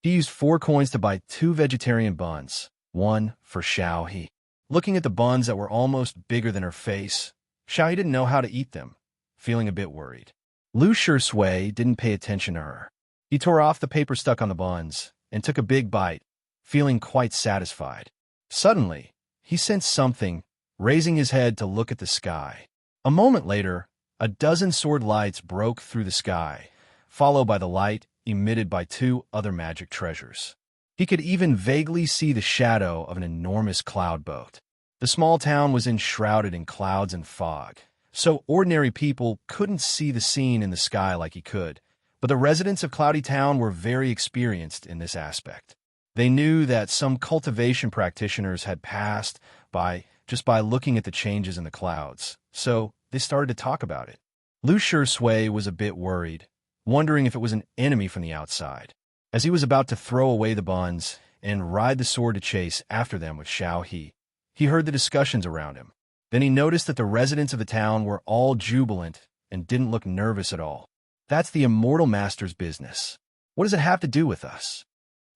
He used 4 coins to buy 2 vegetarian buns, one for Xiao He. Looking at the buns that were almost bigger than her face, Xiao He didn't know how to eat them, feeling a bit worried. Lu Shui didn't pay attention to her. He tore off the paper stuck on the buns and took a big bite, feeling quite satisfied. Suddenly, he sensed something, raising his head to look at the sky. A moment later, a dozen sword lights broke through the sky, followed by the light emitted by 2 other magic treasures. He could even vaguely see the shadow of an enormous cloud boat. The small town was enshrouded in clouds and fog, so ordinary people couldn't see the scene in the sky like he could, but the residents of Cloudy Town were very experienced in this aspect. They knew that some cultivation practitioners had passed by just by looking at the changes in the clouds, so they started to talk about it. Lu Shui was a bit worried, wondering if it was an enemy from the outside. As he was about to throw away the buns and ride the sword to chase after them with Xiao He, he heard the discussions around him. Then he noticed that the residents of the town were all jubilant and didn't look nervous at all. That's the immortal master's business. What does it have to do with us?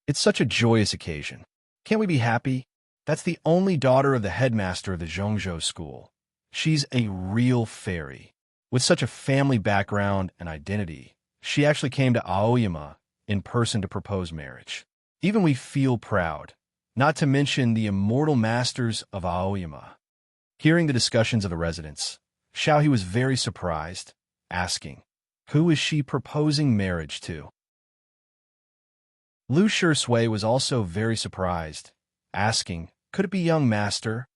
It's such a joyous occasion. Can't we be happy? That's the only daughter of the headmaster of the Zhongzhou school. She's a real fairy. With such a family background and identity, she actually came to Aoyama in person to propose marriage. Even we feel proud, not to mention the immortal masters of Aoyama. Hearing the discussions of the residents, Xiao He was very surprised, asking, "Who is she proposing marriage to?" Lu Shui was also very surprised, asking, "Could it be young master?"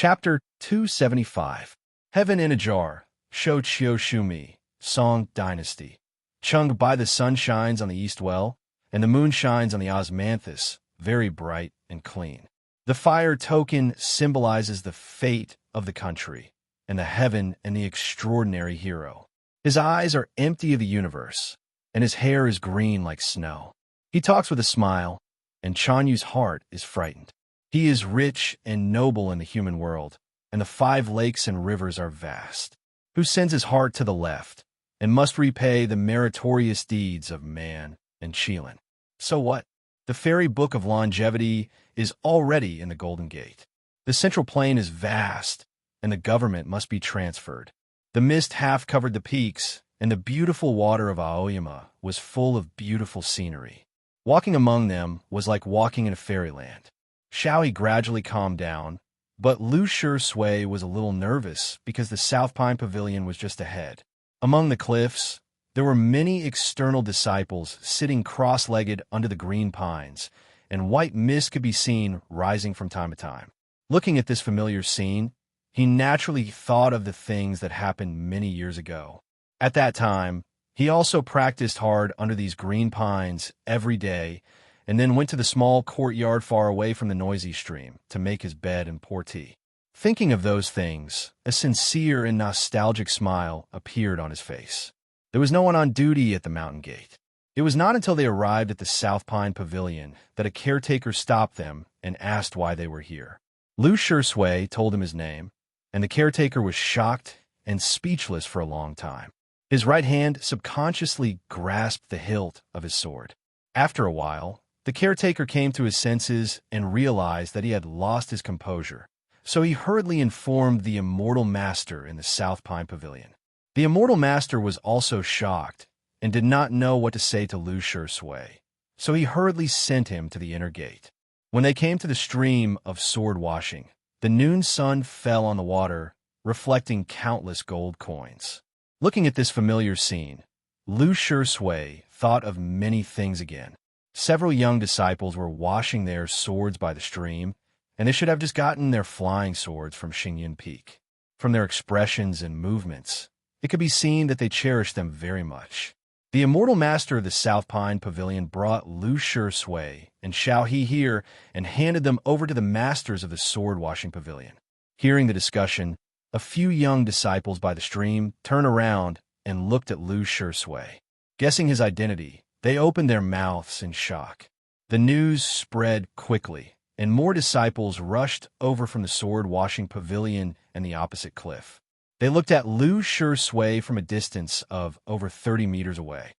Chapter 275. Heaven in a Jar, Shou Qiu Shu Mi, Song Dynasty. Chung by the sun shines on the east well, and the moon shines on the osmanthus, very bright and clean. The fire token symbolizes the fate of the country, and the heaven and the extraordinary hero. His eyes are empty of the universe, and his hair is green like snow. He talks with a smile, and Chanyu's heart is frightened. He is rich and noble in the human world, and the 5 lakes and rivers are vast. Who sends his heart to the left, and must repay the meritorious deeds of man and Qilin. So what? The fairy book of longevity is already in the Golden Gate. The central plain is vast, and the government must be transferred. The mist half covered the peaks, and the beautiful water of Aoyama was full of beautiful scenery. Walking among them was like walking in a fairyland. Xiaoyi gradually calmed down, but Lu Shui was a little nervous because the South Pine Pavilion was just ahead. Among the cliffs, there were many external disciples sitting cross-legged under the green pines, and white mist could be seen rising from time to time. Looking at this familiar scene, he naturally thought of the things that happened many years ago. At that time, he also practiced hard under these green pines every day, and then went to the small courtyard far away from the noisy stream to make his bed and pour tea. Thinking of those things, a sincere and nostalgic smile appeared on his face. There was no one on duty at the mountain gate. It was not until they arrived at the South Pine Pavilion that a caretaker stopped them and asked why they were here. Lu Shui told him his name, and the caretaker was shocked and speechless for a long time. His right hand subconsciously grasped the hilt of his sword. After a while, the caretaker came to his senses and realized that he had lost his composure, so he hurriedly informed the immortal master in the South Pine Pavilion. The immortal master was also shocked and did not know what to say to Lu Shui, so he hurriedly sent him to the inner gate. When they came to the stream of sword washing, the noon sun fell on the water, reflecting countless gold coins. Looking at this familiar scene, Lu Shui thought of many things again. Several young disciples were washing their swords by the stream, and they should have just gotten their flying swords from Xingyan Peak. From their expressions and movements, it could be seen that they cherished them very much. The immortal master of the South Pine Pavilion brought Lu Shui and Xiao He here and handed them over to the masters of the sword-washing pavilion. Hearing the discussion, a few young disciples by the stream turned around and looked at Lu Shui. Guessing his identity, they opened their mouths in shock. The news spread quickly, and more disciples rushed over from the sword-washing pavilion and the opposite cliff. They looked at Lu Shui from a distance of over 30 meters away.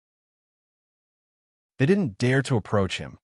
They didn't dare to approach him,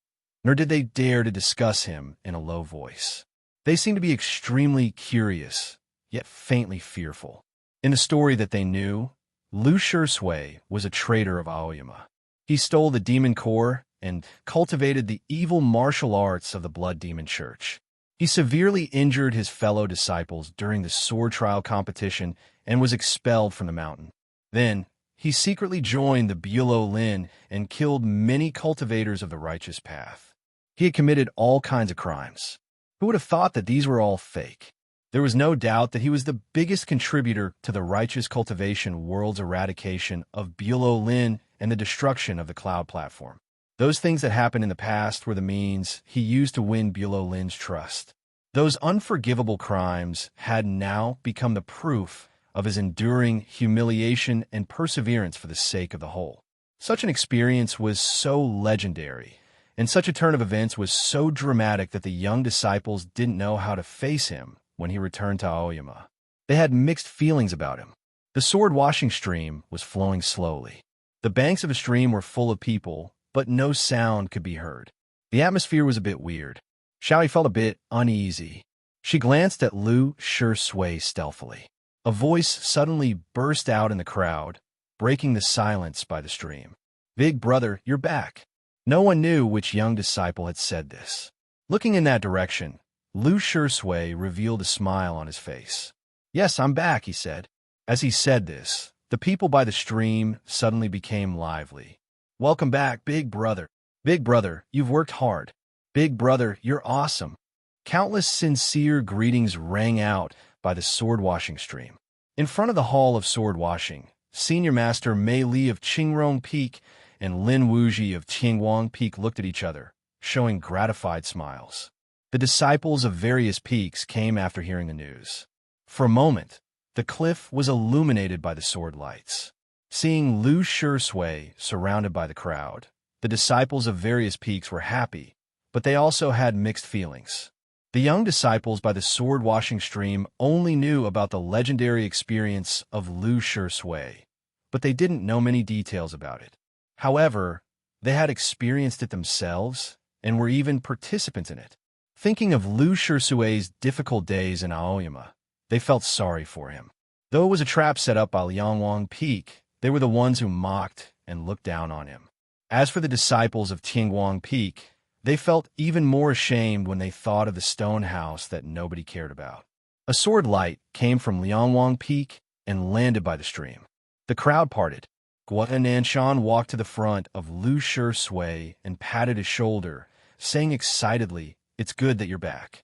nor did they dare to discuss him in a low voice. They seemed to be extremely curious, yet faintly fearful. In the story that they knew, Lu Shui was a traitor of Aoyama. He stole the demon core and cultivated the evil martial arts of the Blood Demon Church. He severely injured his fellow disciples during the sword trial competition and was expelled from the mountain. Then, he secretly joined the Bulo Lin and killed many cultivators of the righteous path. He had committed all kinds of crimes. Who would have thought that these were all fake? There was no doubt that he was the biggest contributor to the righteous cultivation world's eradication of Bulo Lin and the destruction of the cloud platform. Those things that happened in the past were the means he used to win Bulo Lin's trust. Those unforgivable crimes had now become the proof of his enduring humiliation and perseverance for the sake of the whole. Such an experience was so legendary, and such a turn of events was so dramatic that the young disciples didn't know how to face him when he returned to Aoyama. They had mixed feelings about him. The sword-washing stream was flowing slowly. The banks of the stream were full of people, but no sound could be heard. The atmosphere was a bit weird. Xiaoyi felt a bit uneasy. She glanced at Lu Shui stealthily. A voice suddenly burst out in the crowd, breaking the silence by the stream. "Big brother, you're back." No one knew which young disciple had said this. Looking in that direction, Lu Shui revealed a smile on his face. "Yes, I'm back," he said. As he said this, the people by the stream suddenly became lively. "Welcome back, big brother. Big brother, you've worked hard. Big brother, you're awesome. Countless sincere greetings rang out by the sword-washing stream. In front of the Hall of Sword-Washing, Senior Master Mei Li of Qingrong Peak and Lin Wuji of Qingguang Peak looked at each other, showing gratified smiles. The disciples of various peaks came after hearing the news. For a moment, the cliff was illuminated by the sword lights. Seeing Lu Shui surrounded by the crowd, the disciples of various peaks were happy, but they also had mixed feelings. The young disciples by the sword-washing stream only knew about the legendary experience of Lu Shui, but they didn't know many details about it. However, they had experienced it themselves and were even participants in it. Thinking of Lu Shui's difficult days in Aoyama, they felt sorry for him. Though it was a trap set up by Liangwang Peak, they were the ones who mocked and looked down on him. As for the disciples of Qingguang Peak, they felt even more ashamed when they thought of the stone house that nobody cared about. A sword light came from Liangwang Peak and landed by the stream. The crowd parted. Guananshan walked to the front of Lu Shui and patted his shoulder, saying excitedly, "It's good that you're back."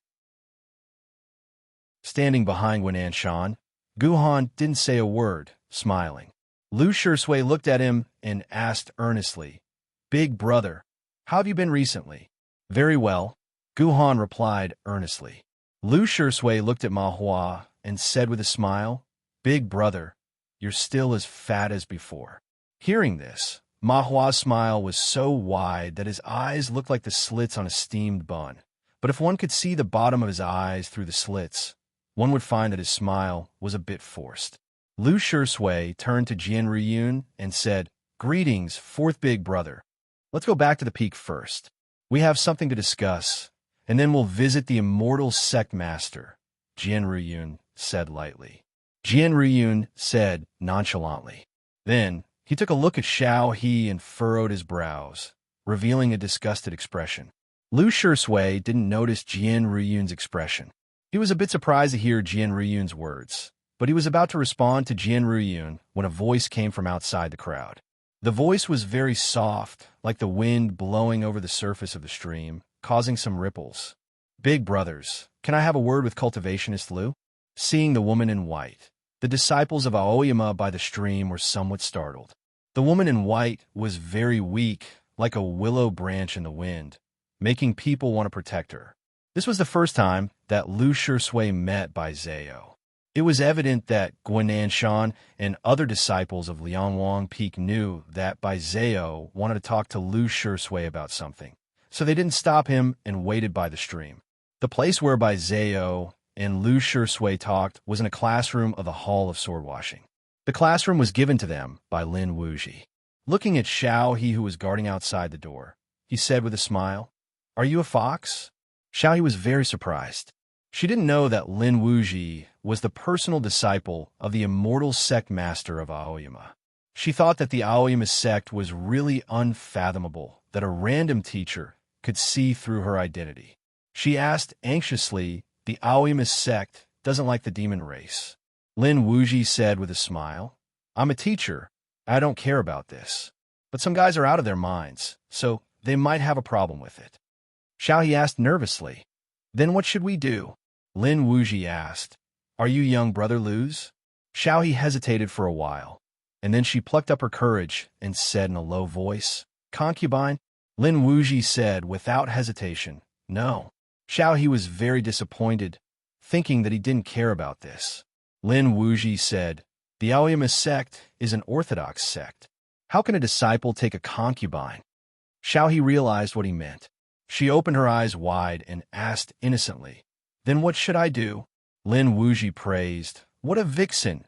Standing behind Guananshan, Guhan didn't say a word, smiling. Lu Shui looked at him and asked earnestly, "Big brother, how have you been recently?" "Very well," Guhan replied earnestly. Lu Shui looked at Ma Hua and said with a smile, "Big brother, you're still as fat as before." Hearing this, Ma Hua's smile was so wide that his eyes looked like the slits on a steamed bun. But if one could see the bottom of his eyes through the slits, one would find that his smile was a bit forced. Lu Shui turned to Jian Ruyun and said, "Greetings, fourth big brother. Let's go back to the peak first. We have something to discuss, and then we'll visit the immortal sect master," Jian Ruyun said lightly. Jian Ruyun said nonchalantly. Then he took a look at Xiao He and furrowed his brows, revealing a disgusted expression. Lu Shui didn't notice Jian Ruyun's expression. He was a bit surprised to hear Jian Ruyun's words, but he was about to respond to Jian Ruyun when a voice came from outside the crowd. The voice was very soft, like the wind blowing over the surface of the stream, causing some ripples. "Big brothers, can I have a word with cultivationist Lu?" Seeing the woman in white, the disciples of Aoyama by the stream were somewhat startled. The woman in white was very weak, like a willow branch in the wind, making people want to protect her. This was the first time that Lu Shui met Bai Zhao. It was evident that Guananshan and other disciples of Liangwang Peak knew that Bai Zhao wanted to talk to Lu Shui about something, so they didn't stop him and waited by the stream. The place where Bai Zhao and Lu Shui talked was in a classroom of the Hall of Sword-Washing. The classroom was given to them by Lin Wuji. Looking at Xiao He, who was guarding outside the door, he said with a smile, "Are you a fox?" Xiao He was very surprised. She didn't know that Lin Wuji was the personal disciple of the immortal sect master of Aoyama. She thought that the Aoyama sect was really unfathomable, that a random teacher could see through her identity. She asked anxiously, "The Aoyama sect doesn't like the demon race." Lin Wuji said with a smile, "I'm a teacher. I don't care about this. But some guys are out of their minds, so they might have a problem with it." Xiao He asked nervously, "Then what should we do?" Lin Wuji asked, "Are you young brother Lu's?" Xiao He hesitated for a while, and then she plucked up her courage and said in a low voice, "Concubine?" Lin Wuji said without hesitation, "No." Xiao He was very disappointed, thinking that he didn't care about this. Lin Wuji said, "The Aoyama sect is an orthodox sect. How can a disciple take a concubine?" Xiao He realized what he meant. She opened her eyes wide and asked innocently, "Then what should I do?" Lin Wuji praised, "What a vixen!"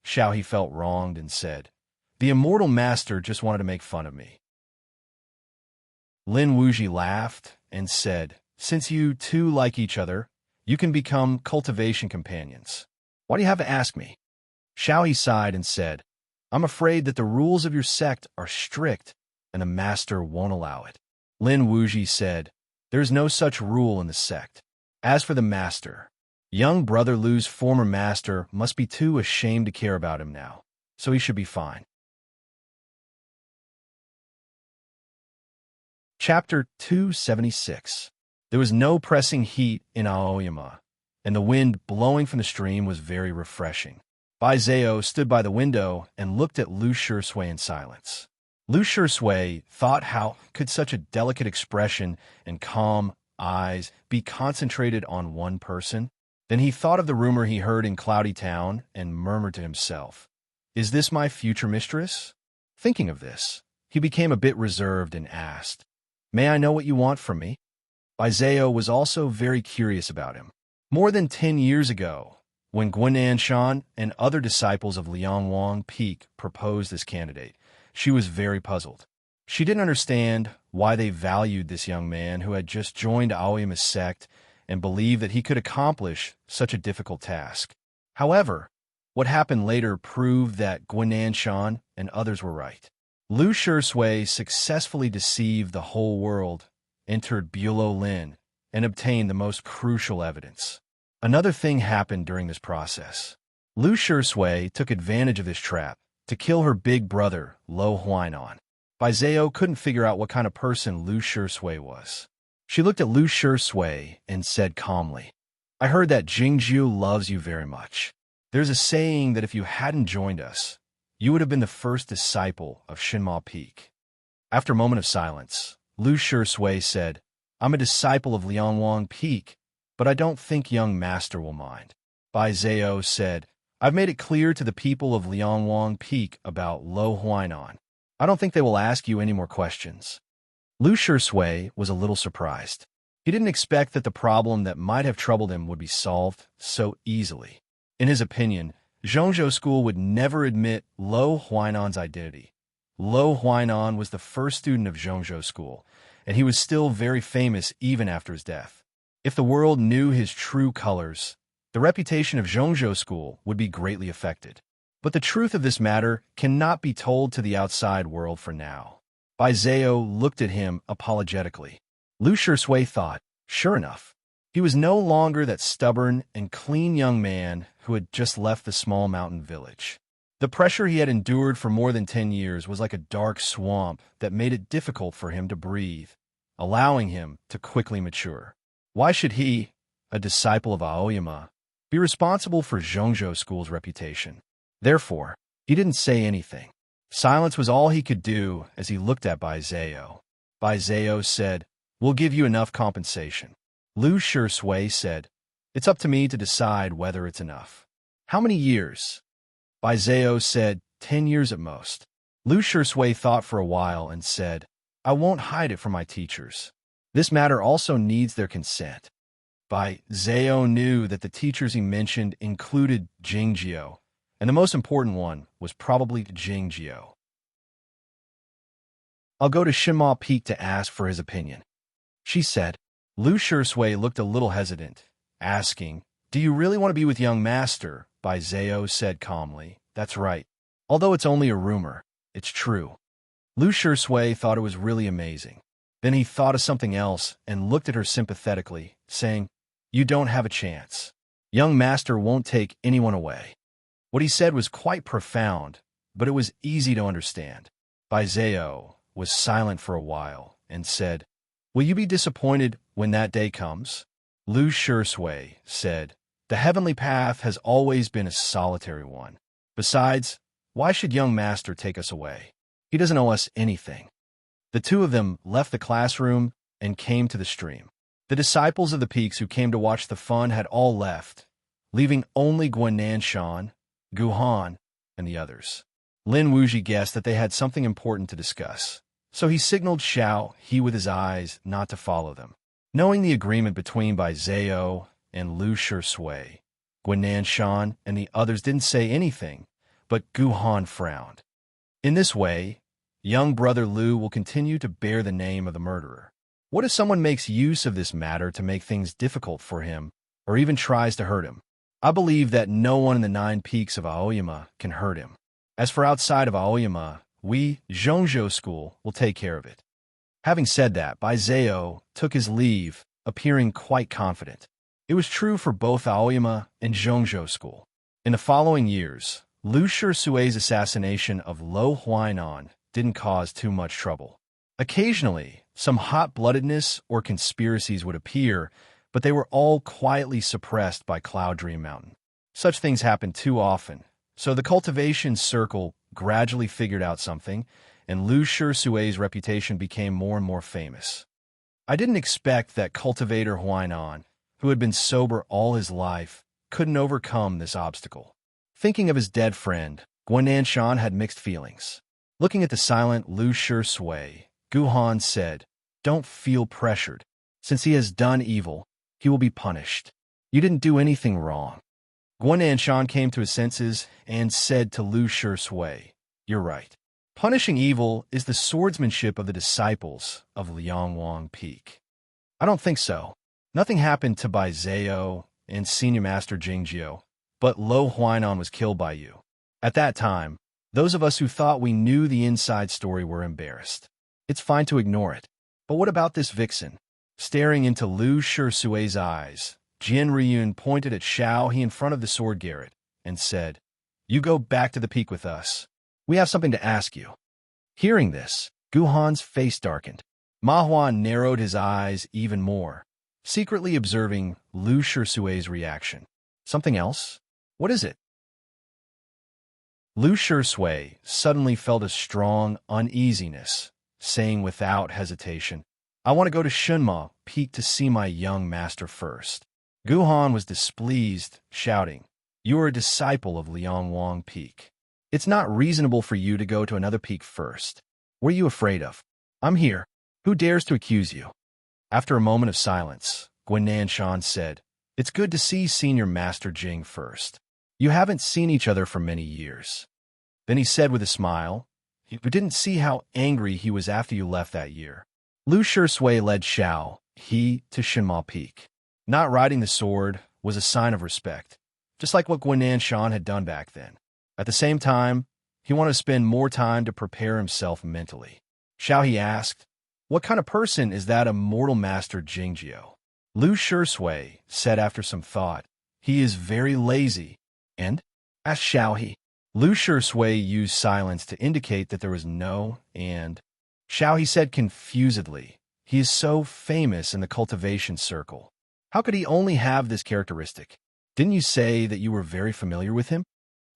Xiao He felt wronged and said, "The immortal master just wanted to make fun of me." Lin Wuji laughed and said, "Since you two like each other, you can become cultivation companions. Why do you have to ask me?" Xiao He sighed and said, "I'm afraid that the rules of your sect are strict, and the master won't allow it." Lin Wuji said, "There is no such rule in the sect. As for the master, young brother Lu's former master must be too ashamed to care about him now, so he should be fine." Chapter 276. There was no pressing heat in Aoyama, and the wind blowing from the stream was very refreshing. Bai Zhao stood by the window and looked at Lu Shui in silence. Lu Shui thought, how could such a delicate expression and calm eyes be concentrated on one person? Then he thought of the rumor he heard in Cloudy Town and murmured to himself, "Is this my future mistress?" Thinking of this, he became a bit reserved and asked, "May I know what you want from me?" Bai Zhao was also very curious about him. More than 10 years ago, when Guinan Shan and other disciples of Liangwang Peak proposed this candidate, she was very puzzled. She didn't understand why they valued this young man who had just joined Aoyama's sect and believed that he could accomplish such a difficult task. However, what happened later proved that Guinan Shan and others were right. Lu Shui successfully deceived the whole world, entered Bulo Lin, and obtained the most crucial evidence. Another thing happened during this process. Lu Shui took advantage of this trap to kill her big brother, Lo Huainan. Bai Zhao couldn't figure out what kind of person Lu Shui was. She looked at Lu Shui and said calmly, "I heard that Jingjiu loves you very much. There's a saying that if you hadn't joined us, you would have been the first disciple of Shinma Peak." After a moment of silence, Lu Shui said, "I'm a disciple of Liangwang Peak, but I don't think young master will mind." Bai Zhao said, "I've made it clear to the people of Liangwang Peak about Lo Huainan. I don't think they will ask you any more questions." Lu Shui was a little surprised. He didn't expect that the problem that might have troubled him would be solved so easily. In his opinion, Zhongzhou School would never admit Lo Huainan's identity. Lo Huainan was the first student of Zhongzhou School, and he was still very famous even after his death. If the world knew his true colors, the reputation of Zhongzhou School would be greatly affected. But the truth of this matter cannot be told to the outside world for now. Bai Zhao looked at him apologetically. Lu Shui thought, sure enough, he was no longer that stubborn and clean young man who had just left the small mountain village. The pressure he had endured for more than 10 years was like a dark swamp that made it difficult for him to breathe, allowing him to quickly mature. Why should he, a disciple of Aoyama, be responsible for Zhongzhou School's reputation? Therefore, he didn't say anything. Silence was all he could do as he looked at Bai Zhao. Bai Zhao said, "We'll give you enough compensation." Lu Shui said, "It's up to me to decide whether it's enough." "How many years?" Bai Zhao said, 10 years at most. Lu Shui thought for a while and said, "I won't hide it from my teachers. This matter also needs their consent." Bai Zhao knew that the teachers he mentioned included Jingjiu, and the most important one was probably Jingjiu. "I'll go to Shinma Peak to ask for his opinion," she said. Lu Shui looked a little hesitant, asking, "Do you really want to be with young master?" Bai Zhao said calmly, "That's right. Although it's only a rumor, it's true." Lu Shui thought it was really amazing. Then he thought of something else and looked at her sympathetically, saying, "You don't have a chance. Young master won't take anyone away." What he said was quite profound, but it was easy to understand. Bai Zhao was silent for a while and said, "Will you be disappointed when that day comes?" Lu Shui said, "The heavenly path has always been a solitary one. Besides, why should young master take us away? He doesn't owe us anything." The two of them left the classroom and came to the stream. The disciples of the peaks who came to watch the fun had all left, leaving only Guinan Shan, Guhan, and the others. Lin Wuji guessed that they had something important to discuss, so he signaled Xiao He with his eyes not to follow them. Knowing the agreement between Bai Zhao and Lu Shui, Guinan Shan and the others didn't say anything, but Guhan frowned. In this way, young brother Lu will continue to bear the name of the murderer. What if someone makes use of this matter to make things difficult for him, or even tries to hurt him? I believe that no one in the 9 peaks of Aoyama can hurt him. As for outside of Aoyama, we, Zhongzhou School, will take care of it. Having said that, Bai Zhao took his leave, appearing quite confident. It was true for both Aoyama and Zhongzhou School. In the following years, Lu Shui's assassination of Lo Huainan didn't cause too much trouble. Occasionally, Some hot-bloodedness or conspiracies would appear, but they were all quietly suppressed by Cloud Dream Mountain. Such things happen too often, so the cultivation circle gradually figured out something, and Lu Shui's reputation became more and more famous. I didn't expect that cultivator Huainan, who had been sober all his life, couldn't overcome this obstacle. Thinking of his dead friend, Guananshan had mixed feelings. Looking at the silent Lu Shui, Guhan said, "Don't feel pressured. Since he has done evil, he will be punished. You didn't do anything wrong." Guananshan came to his senses and said to Lu Shui, "You're right. Punishing evil is the swordsmanship of the disciples of Liangwang Peak." "I don't think so. Nothing happened to Bai Zhao and Senior Master Jingjiu, but Lo Huainan was killed by you. At that time, those of us who thought we knew the inside story were embarrassed. It's fine to ignore it. But what about this vixen?" Staring into Lu Shui's eyes, Jian Riyun pointed at Xiao He in front of the sword garret and said, "You go back to the peak with us. We have something to ask you." Hearing this, Guhan's face darkened. Ma Huan narrowed his eyes even more, secretly observing Lu Shui's reaction. "Something else? What is it?" Lu Shui suddenly felt a strong uneasiness, saying without hesitation, "I want to go to Shunma Peak to see my young master first." Guhan was displeased, shouting, "You are a disciple of Liangwang Peak. It's not reasonable for you to go to another peak first. What are you afraid of? I'm here. Who dares to accuse you?" After a moment of silence, Guananshan said, "It's good to see Senior Master Jing first. You haven't seen each other for many years." Then he said with a smile, "You didn't see how angry he was after you left that year." Lu Shui led Xiao He to Shinma Peak. Not riding the sword was a sign of respect, just like what Guananshan had done back then. At the same time, he wanted to spend more time to prepare himself mentally. Xiao He asked, "What kind of person is that immortal master Jingjiu?" Lu Shui said after some thought, "He is very lazy." "And?" asked Xiao He. Lu Shui used silence to indicate that there was no and. Xiao He said confusedly, "He is so famous in the cultivation circle. How could he only have this characteristic? Didn't you say that you were very familiar with him?"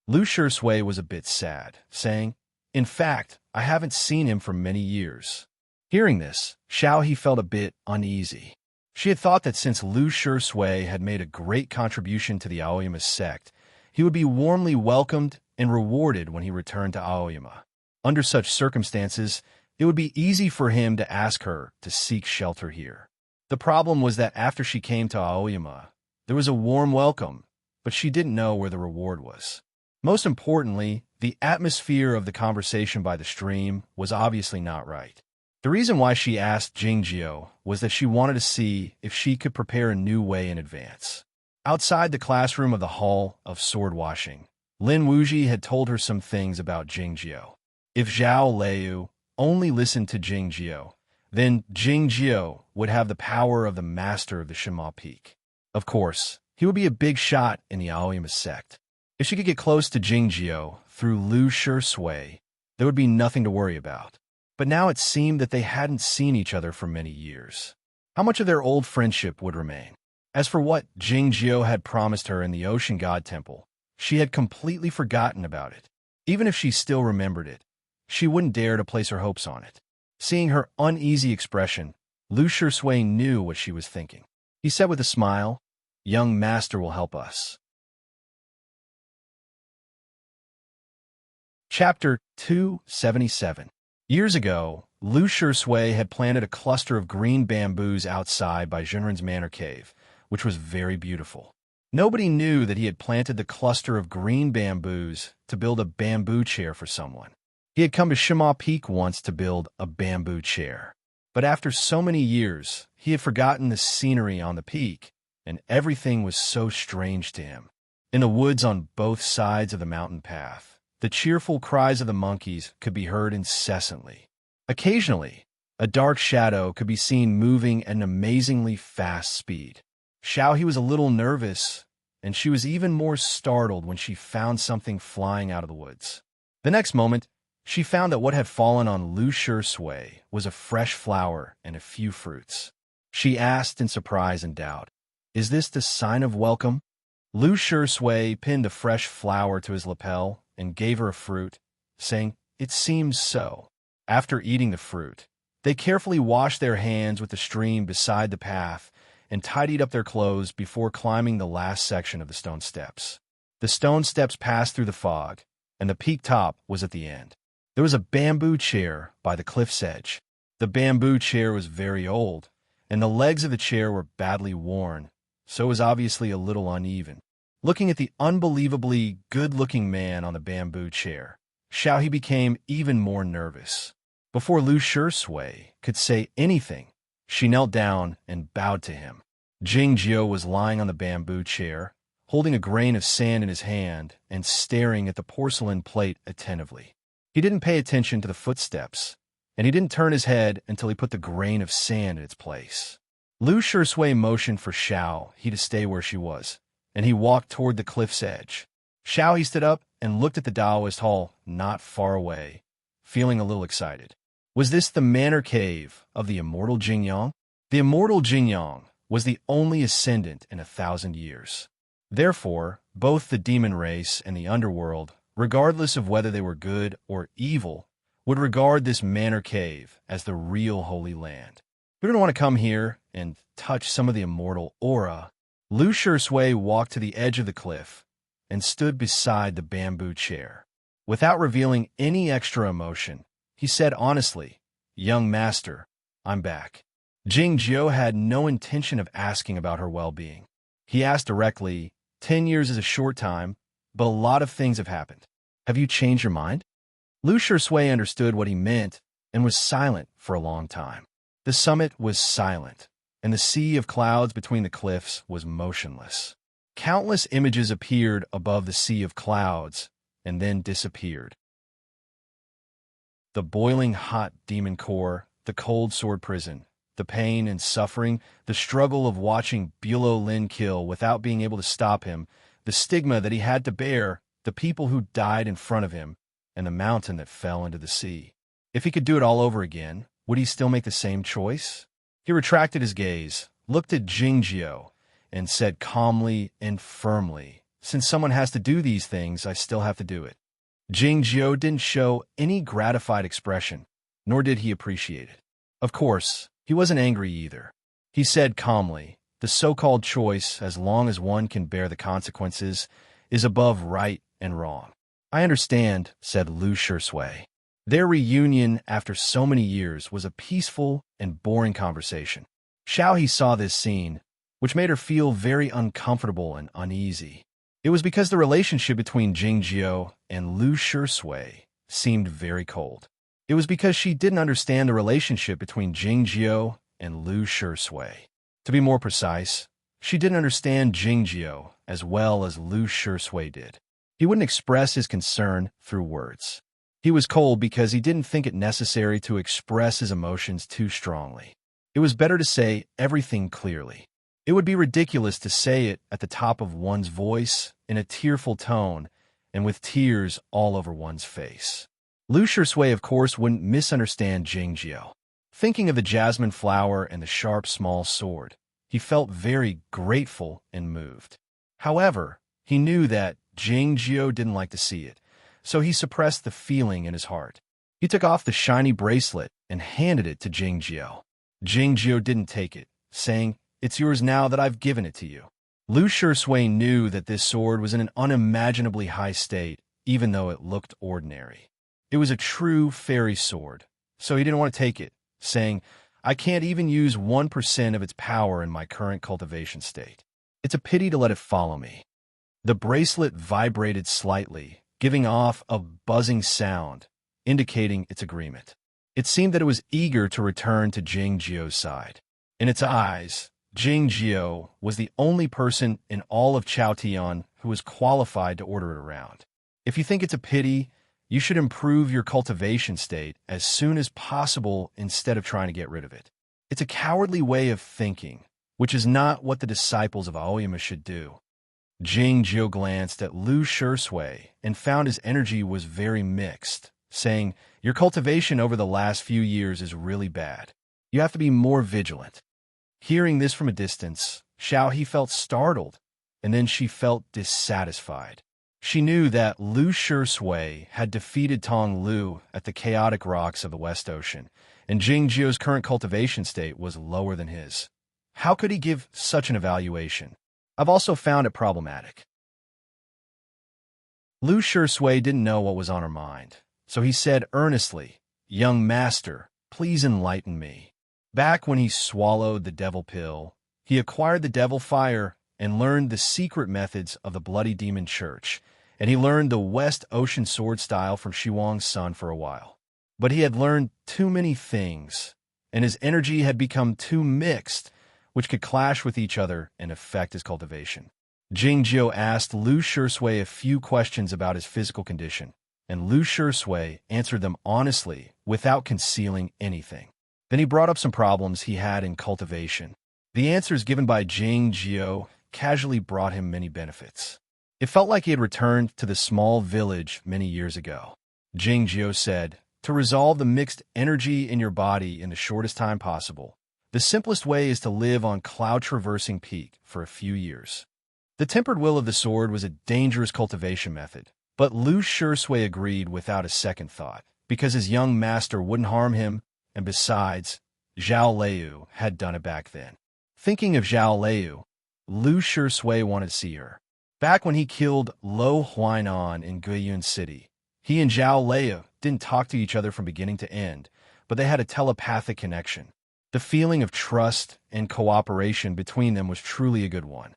Lu Shui was a bit sad, saying, "In fact, I haven't seen him for many years." Hearing this, Xiao He felt a bit uneasy. She had thought that since Lu Shui had made a great contribution to the Aoyama sect, he would be warmly welcomed and rewarded when he returned to Aoyama. Under such circumstances, it would be easy for him to ask her to seek shelter here. The problem was that after she came to Aoyama, there was a warm welcome, but she didn't know where the reward was. Most importantly, the atmosphere of the conversation by the stream was obviously not right. The reason why she asked Jingjiu was that she wanted to see if she could prepare a new way in advance. Outside the classroom of the Hall of Sword Washing, Lin Wuji had told her some things about Jingjiu. If Zhao Liu only listened to Jingjiu, then Jingjiu would have the power of the master of the Shinma Peak. Of course, he would be a big shot in the Aoyama sect. If she could get close to Jingjiu through Lu Shui, there would be nothing to worry about. But now it seemed that they hadn't seen each other for many years. How much of their old friendship would remain? As for what Jingjiu had promised her in the Ocean God Temple, she had completely forgotten about it. Even if she still remembered it, she wouldn't dare to place her hopes on it. Seeing her uneasy expression, Lu Shui knew what she was thinking. He said with a smile, "Young master will help us." Chapter 277. Years ago, Lu Shui had planted a cluster of green bamboos outside by Junren's Manor Cave, which was very beautiful. Nobody knew that he had planted the cluster of green bamboos to build a bamboo chair for someone. He had come to Shima Peak once to build a bamboo chair. But after so many years, he had forgotten the scenery on the peak, and everything was so strange to him. In the woods on both sides of the mountain path, the cheerful cries of the monkeys could be heard incessantly. Occasionally, a dark shadow could be seen moving at an amazingly fast speed. Xiao He was a little nervous, and she was even more startled when she found something flying out of the woods. The next moment, She found that what had fallen on Lu Shui was a fresh flower and a few fruits. She asked in surprise and doubt, "Is this the sign of welcome?" Lu Shui pinned a fresh flower to his lapel and gave her a fruit, saying, "It seems so." After eating the fruit, they carefully washed their hands with the stream beside the path and tidied up their clothes before climbing the last section of the stone steps. The stone steps passed through the fog, and the peak top was at the end. There was a bamboo chair by the cliff's edge. The bamboo chair was very old, and the legs of the chair were badly worn, so it was obviously a little uneven. Looking at the unbelievably good-looking man on the bamboo chair, Xiaohe became even more nervous. Before Lu Shui could say anything, she knelt down and bowed to him. Jingjiu was lying on the bamboo chair, holding a grain of sand in his hand and staring at the porcelain plate attentively. He didn't pay attention to the footsteps, and he didn't turn his head until he put the grain of sand in its place. Lu Shui motioned for Xiaohe to stay where she was, and he walked toward the cliff's edge. Xiaohe stood up and looked at the Taoist hall not far away, feeling a little excited. Was this the manor cave of the immortal Jingyang? The immortal Jingyang was the only ascendant in 1,000 years. Therefore, both the demon race and the underworld, regardless of whether they were good or evil, would regard this manor cave as the real Holy Land. You're going to want to come here and touch some of the immortal aura. Lu Shui walked to the edge of the cliff and stood beside the bamboo chair. Without revealing any extra emotion, he said honestly, "Young master, I'm back." Jingjiu had no intention of asking about her well-being. He asked directly, 10 years is a short time, but a lot of things have happened. Have you changed your mind?" Lu Shui understood what he meant and was silent for a long time. The summit was silent, and the sea of clouds between the cliffs was motionless. Countless images appeared above the sea of clouds and then disappeared. The boiling hot demon core, the cold sword prison, the pain and suffering, the struggle of watching Bulow Lin kill without being able to stop him, the stigma that he had to bear, the people who died in front of him, and the mountain that fell into the sea. If he could do it all over again, would he still make the same choice? He retracted his gaze, looked at Jingjiu, and said calmly and firmly, "Since someone has to do these things, I still have to do it." Jingjiu didn't show any gratified expression, nor did he appreciate it. Of course, he wasn't angry either. He said calmly, "The so-called choice, as long as one can bear the consequences, is above right and wrong." "I understand," said Lu Shui. Their reunion after so many years was a peaceful and boring conversation. Xiaohe saw this scene, which made her feel very uncomfortable and uneasy. It was because the relationship between Jingjiu and Lu Shui seemed very cold. It was because she didn't understand the relationship between Jingjiu and Lu Shui. To be more precise, she didn't understand Jingjiu as well as Lu Shui did. He wouldn't express his concern through words. He was cold because he didn't think it necessary to express his emotions too strongly. It was better to say everything clearly. It would be ridiculous to say it at the top of one's voice, in a tearful tone, and with tears all over one's face. Lu Shui, of course, wouldn't misunderstand Jingjiu. Thinking of the jasmine flower and the sharp small sword, he felt very grateful and moved. However, he knew that Jingjiu didn't like to see it, so he suppressed the feeling in his heart. He took off the shiny bracelet and handed it to Jingjiu. Jingjiu didn't take it, saying, "It's yours now that I've given it to you." Lu Shui knew that this sword was in an unimaginably high state, even though it looked ordinary. It was a true fairy sword, so he didn't want to take it, saying, "I can't even use 1% of its power in my current cultivation state. It's a pity to let it follow me." The bracelet vibrated slightly, giving off a buzzing sound, indicating its agreement. It seemed that it was eager to return to Jingjiu's side. In its eyes, Jingjiu was the only person in all of Chaotian who was qualified to order it around. If you think it's a pity, you should improve your cultivation state as soon as possible instead of trying to get rid of it. It's a cowardly way of thinking, which is not what the disciples of Aoyama should do. Jingjiu glanced at Lu Shui and found his energy was very mixed, saying, "Your cultivation over the last few years is really bad. You have to be more vigilant." Hearing this from a distance, Xiaohe felt startled, and then she felt dissatisfied. She knew that Lu Shui had defeated Tong Lu at the chaotic rocks of the West Ocean, and Jingjiu's current cultivation state was lower than his. How could he give such an evaluation? I've also found it problematic. Lu Shui didn't know what was on her mind, so he said earnestly, "Young master, please enlighten me." Back when he swallowed the devil pill, he acquired the devil fire and learned the secret methods of the Bloody Demon Church, and he learned the West Ocean sword style from Shiwang's son for a while. But he had learned too many things, and his energy had become too mixed, which could clash with each other and affect his cultivation. Jingjiu asked Lu Shui a few questions about his physical condition, and Lu Shui answered them honestly without concealing anything. Then he brought up some problems he had in cultivation. The answers given by Jingjiu casually brought him many benefits. It felt like he had returned to the small village many years ago. Jingjiu said, "To resolve the mixed energy in your body in the shortest time possible, the simplest way is to live on cloud-traversing peak for a few years." The tempered will of the sword was a dangerous cultivation method, but Lu Shui agreed without a second thought, because his young master wouldn't harm him, and besides, Zhao Liu had done it back then. Thinking of Zhao Liu, Lu Shui wanted to see her. Back when he killed Lo Huainan in Guiyun City, he and Zhao Liu didn't talk to each other from beginning to end, but they had a telepathic connection. The feeling of trust and cooperation between them was truly a good one.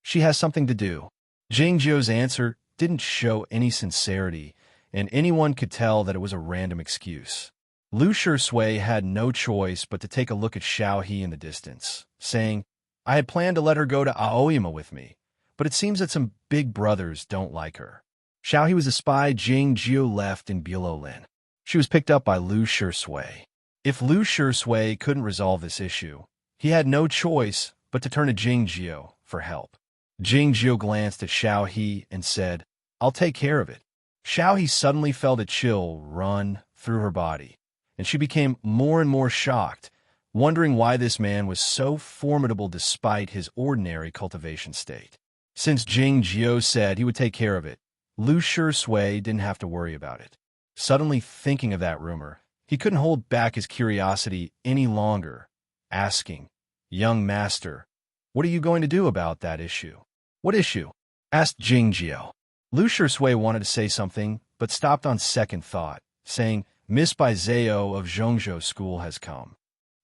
"She has something to do." Jingjiu's answer didn't show any sincerity, and anyone could tell that it was a random excuse. Lu Shui had no choice but to take a look at Xiaohe in the distance, saying, "I had planned to let her go to Aoyama with me, but it seems that some big brothers don't like her." Xiaohe was a spy Jingjiu left in Bulolin. She was picked up by Lu Shui. If Lu Shui couldn't resolve this issue, he had no choice but to turn to Jingjiu for help. Jingjiu glanced at Xiaohe and said, "I'll take care of it." Xiaohe suddenly felt a chill run through her body, and she became more and more shocked, wondering why this man was so formidable despite his ordinary cultivation state. Since Jingjiu said he would take care of it, Lu Shui didn't have to worry about it. Suddenly thinking of that rumor, he couldn't hold back his curiosity any longer, asking, "Young master, what are you going to do about that issue?" "What issue?" asked Jingjiu. Lu Shui wanted to say something, but stopped on second thought, saying, "Miss Baizeo of Zhongzhou School has come."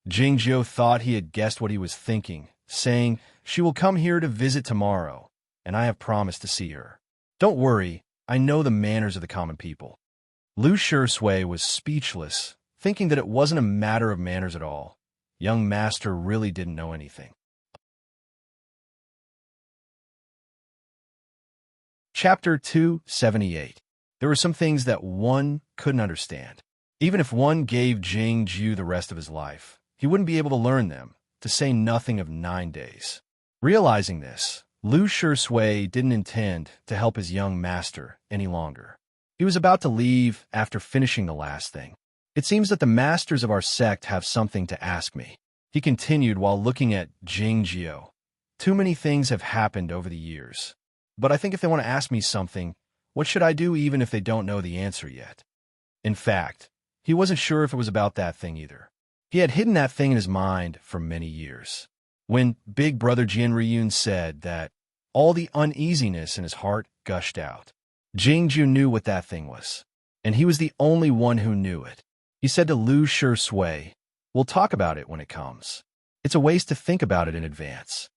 Jingjiu thought he had guessed what he was thinking, saying, "She will come here to visit tomorrow, and I have promised to see her. Don't worry, I know the manners of the common people." Lu Shui was speechless, thinking that it wasn't a matter of manners at all. Young master really didn't know anything. Chapter 278. There were some things that one couldn't understand. Even if one gave Jingjiu the rest of his life, he wouldn't be able to learn them, to say nothing of 9 days. Realizing this, Lu Shui didn't intend to help his young master any longer. He was about to leave after finishing the last thing. "It seems that the masters of our sect have something to ask me," he continued while looking at Jingjiu. "Too many things have happened over the years. But I think if they want to ask me something, what should I do even if they don't know the answer yet?" In fact, he wasn't sure if it was about that thing either. He had hidden that thing in his mind for many years. When Big Brother Jianriyun said that, all the uneasiness in his heart gushed out. Jingjiu knew what that thing was, and he was the only one who knew it. He said to Lu Shui, "We'll talk about it when it comes. It's a waste to think about it in advance."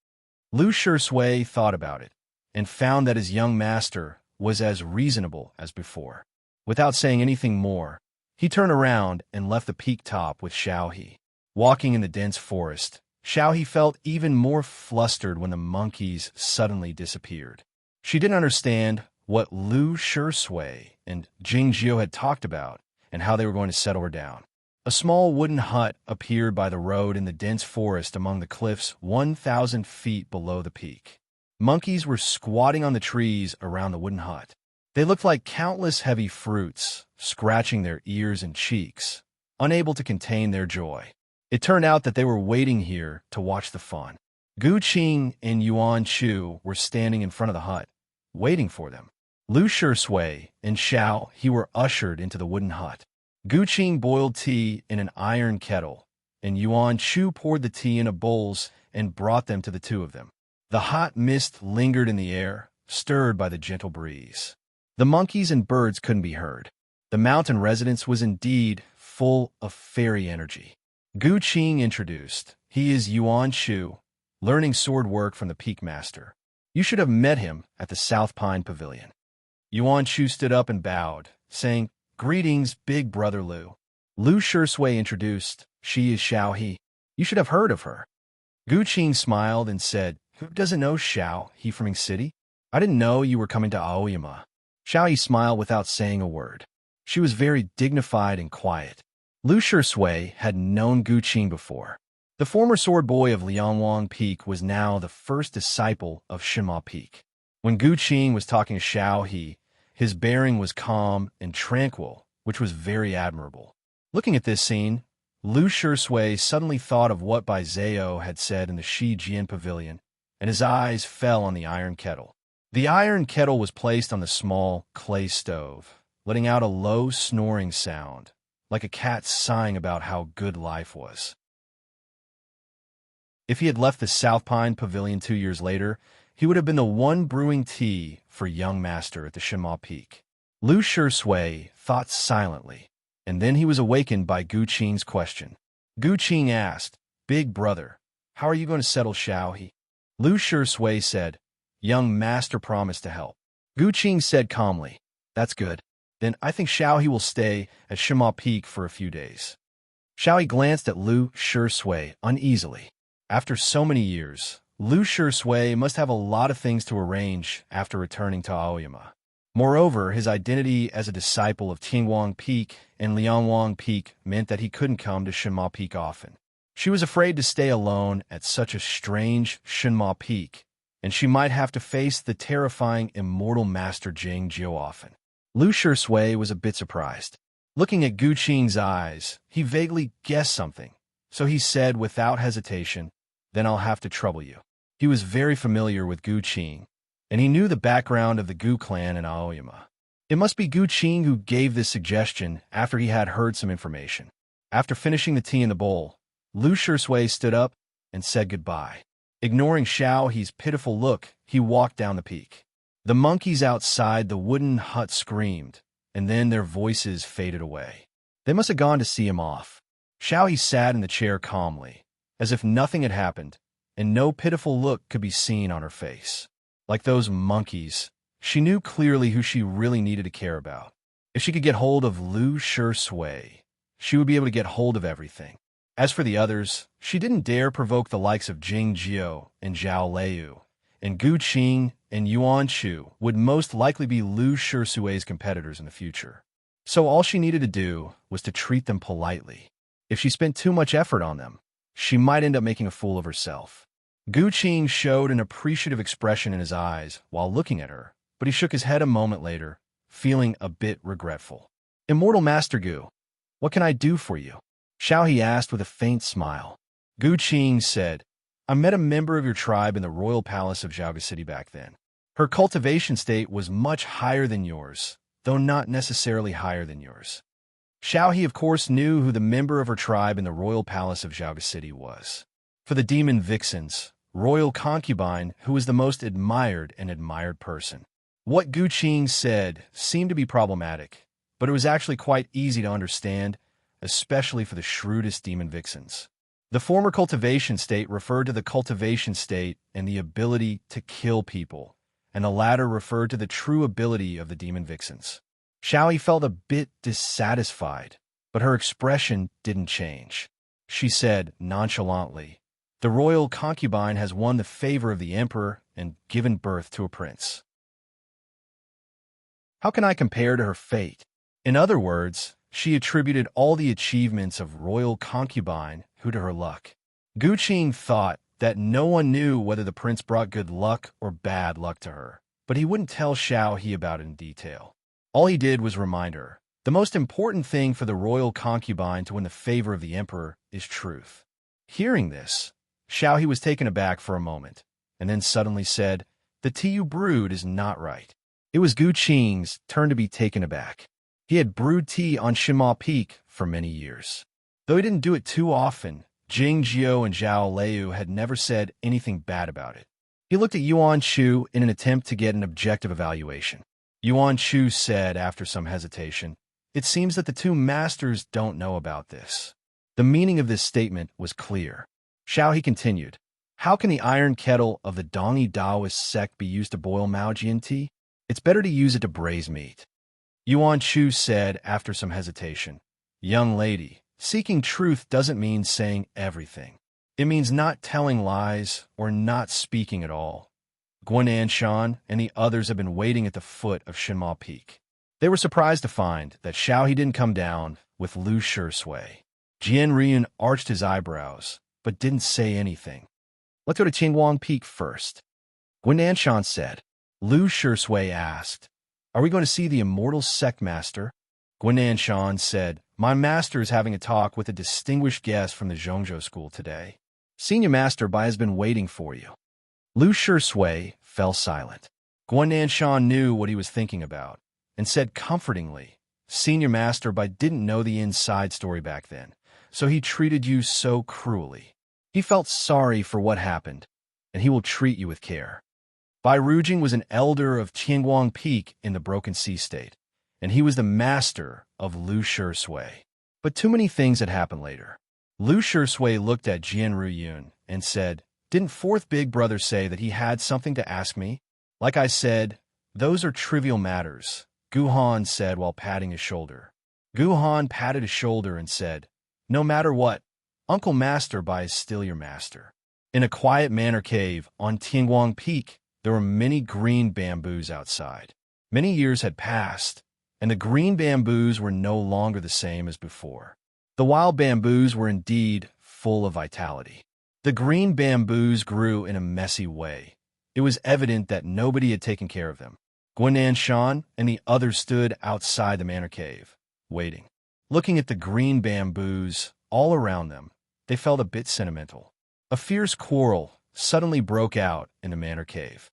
Lu Shui thought about it, and found that his young master was as reasonable as before. Without saying anything more, he turned around and left the peak top with Xiaohe. Walking in the dense forest, Xiaohe felt even more flustered when the monkeys suddenly disappeared. She didn't understand what Lu Shui and Jingjiu had talked about and how they were going to settle her down. A small wooden hut appeared by the road in the dense forest among the cliffs 1,000 feet below the peak. Monkeys were squatting on the trees around the wooden hut. They looked like countless heavy fruits, scratching their ears and cheeks, unable to contain their joy. It turned out that they were waiting here to watch the fun. Gu Qing and Yuan Chu were standing in front of the hut, waiting for them. Lu Shui and Xiao He were ushered into the wooden hut. Gu Qing boiled tea in an iron kettle, and Yuan Chu poured the tea into bowls and brought them to the two of them. The hot mist lingered in the air, stirred by the gentle breeze. The monkeys and birds couldn't be heard. The mountain residence was indeed full of fairy energy. Gu Qing introduced. He is Yuan Chu, learning sword work from the Peak Master. You should have met him at the South Pine Pavilion. Yuan Chu stood up and bowed, saying, "Greetings, big brother Lu." Lu Shui introduced. She is Xiao He. You should have heard of her. Gu Qing smiled and said, "Who doesn't know Xiao He from Ming City? I didn't know you were coming to Aoyama." Xiao He smiled without saying a word. She was very dignified and quiet. Lu Shui had known Gu Qing before. The former sword boy of Liangwang Peak was now the first disciple of Shima Peak. When Gu Qing was talking to Xiao He, his bearing was calm and tranquil, which was very admirable. Looking at this scene, Lu Shui suddenly thought of what Bai Zhao had said in the Shi Jian Pavilion, and his eyes fell on the iron kettle. The iron kettle was placed on the small clay stove, letting out a low snoring sound, like a cat sighing about how good life was. If he had left the South Pine Pavilion 2 years later, he would have been the one brewing tea for young master at the Shima Peak. Lu Shui thought silently, and then he was awakened by Gu Qing's question. Gu Qing asked, "Big brother, how are you going to settle Xiao He?" Lu Shui said, "Young master promised to help." Gu Qing said calmly, "That's good. Then I think Xiao He will stay at Shima Peak for a few days." Xiao He glanced at Lu Shui uneasily. After so many years, Lu Shui must have a lot of things to arrange after returning to Aoyama. Moreover, his identity as a disciple of Tianguang Peak and Liangwang Peak meant that he couldn't come to Shima Peak often. She was afraid to stay alone at such a strange Shima Peak, and she might have to face the terrifying immortal master Jing Jiu often. Lu Shui was a bit surprised. Looking at Gu Qing's eyes, he vaguely guessed something, so he said without hesitation, "Then I'll have to trouble you." He was very familiar with Gu Qing, and he knew the background of the Gu clan in Aoyama. It must be Gu Qing who gave this suggestion after he had heard some information. After finishing the tea in the bowl, Lu Shui stood up and said goodbye. Ignoring Xiao He's pitiful look, he walked down the peak. The monkeys outside the wooden hut screamed, and then their voices faded away. They must have gone to see him off. Xiao He sat in the chair calmly, as if nothing had happened, and no pitiful look could be seen on her face. Like those monkeys, she knew clearly who she really needed to care about. If she could get hold of Lu Shui, she would be able to get hold of everything. As for the others, she didn't dare provoke the likes of Jing Jiu and Zhao Liu, and Gu Qing and Yuan Chu would most likely be Lu Shui's competitors in the future. So all she needed to do was to treat them politely. If she spent too much effort on them, she might end up making a fool of herself. Gu Qing showed an appreciative expression in his eyes while looking at her, but he shook his head a moment later, feeling a bit regretful. "Immortal Master Gu, what can I do for you?" Xiao He asked with a faint smile. Gu Qing said, "I met a member of your tribe in the royal palace of Zhaoga City back then. Her cultivation state was much higher than yours, though not necessarily higher than yours." Xiao He, of course, knew who the member of her tribe in the royal palace of Zhaoga City was. For the demon vixens, royal concubine who was the most admired person. What Gu Qing said seemed to be problematic, but it was actually quite easy to understand, especially for the shrewdest demon vixens. The former cultivation state referred to the cultivation state and the ability to kill people, and the latter referred to the true ability of the demon vixens. Xiao He felt a bit dissatisfied, but her expression didn't change. She said nonchalantly, "The royal concubine has won the favor of the emperor and given birth to a prince. How can I compare to her fate?" In other words, she attributed all the achievements of royal concubine to her luck. Gu Qing thought that no one knew whether the prince brought good luck or bad luck to her, but he wouldn't tell Xiao He about it in detail. All he did was remind her, the most important thing for the royal concubine to win the favor of the emperor is truth. Hearing this, Xiao He was taken aback for a moment, and then suddenly said, "The tea you brewed is not right." It was Gu Qing's turn to be taken aback. He had brewed tea on Xinma Peak for many years. Though he didn't do it too often, Jing Jiao and Zhao Liu had never said anything bad about it. He looked at Yuan Shu in an attempt to get an objective evaluation. Yuan Shu said after some hesitation, "It seems that the two masters don't know about this." The meaning of this statement was clear. Xiao He continued, "How can the iron kettle of the Dongyi Taoist sect be used to boil Maojian tea? It's better to use it to braise meat." Yuan Shu said after some hesitation, "Young lady, seeking truth doesn't mean saying everything. It means not telling lies or not speaking at all." Guan Anshan and the others had been waiting at the foot of Xinma Peak. They were surprised to find that Xiao He didn't come down with Lu Shui. Jian Rian arched his eyebrows, but didn't say anything. "Let's go to Qingguang Peak first," Guan Anshan said. Lu Shui asked, "Are we going to see the immortal sect master?" Guan Anshan said, "My master is having a talk with a distinguished guest from the Zhongzhou school today. Senior Master Bai has been waiting for you." Lu Shui fell silent. Guan Anshan knew what he was thinking about, and said comfortingly, "Senior Master Bai didn't know the inside story back then, so he treated you so cruelly. He felt sorry for what happened, and he will treat you with care." Bai Rujing was an elder of Qingguang Peak in the Broken Sea State, and he was the master of Lu Shui. But too many things had happened later. Lu Shui looked at Jian Ruyun and said, "Didn't fourth big brother say that he had something to ask me?" "Like I said, those are trivial matters," Gu Han said while patting his shoulder. Gu Han patted his shoulder and said, "No matter what, Uncle Master Bai is still your master." In a quiet manor cave on Qingguang Peak, there were many green bamboos outside. Many years had passed, and the green bamboos were no longer the same as before. The wild bamboos were indeed full of vitality. The green bamboos grew in a messy way. It was evident that nobody had taken care of them. Guan Anshan and the others stood outside the manor cave, waiting. Looking at the green bamboos all around them, they felt a bit sentimental. A fierce quarrel suddenly broke out in the manor cave.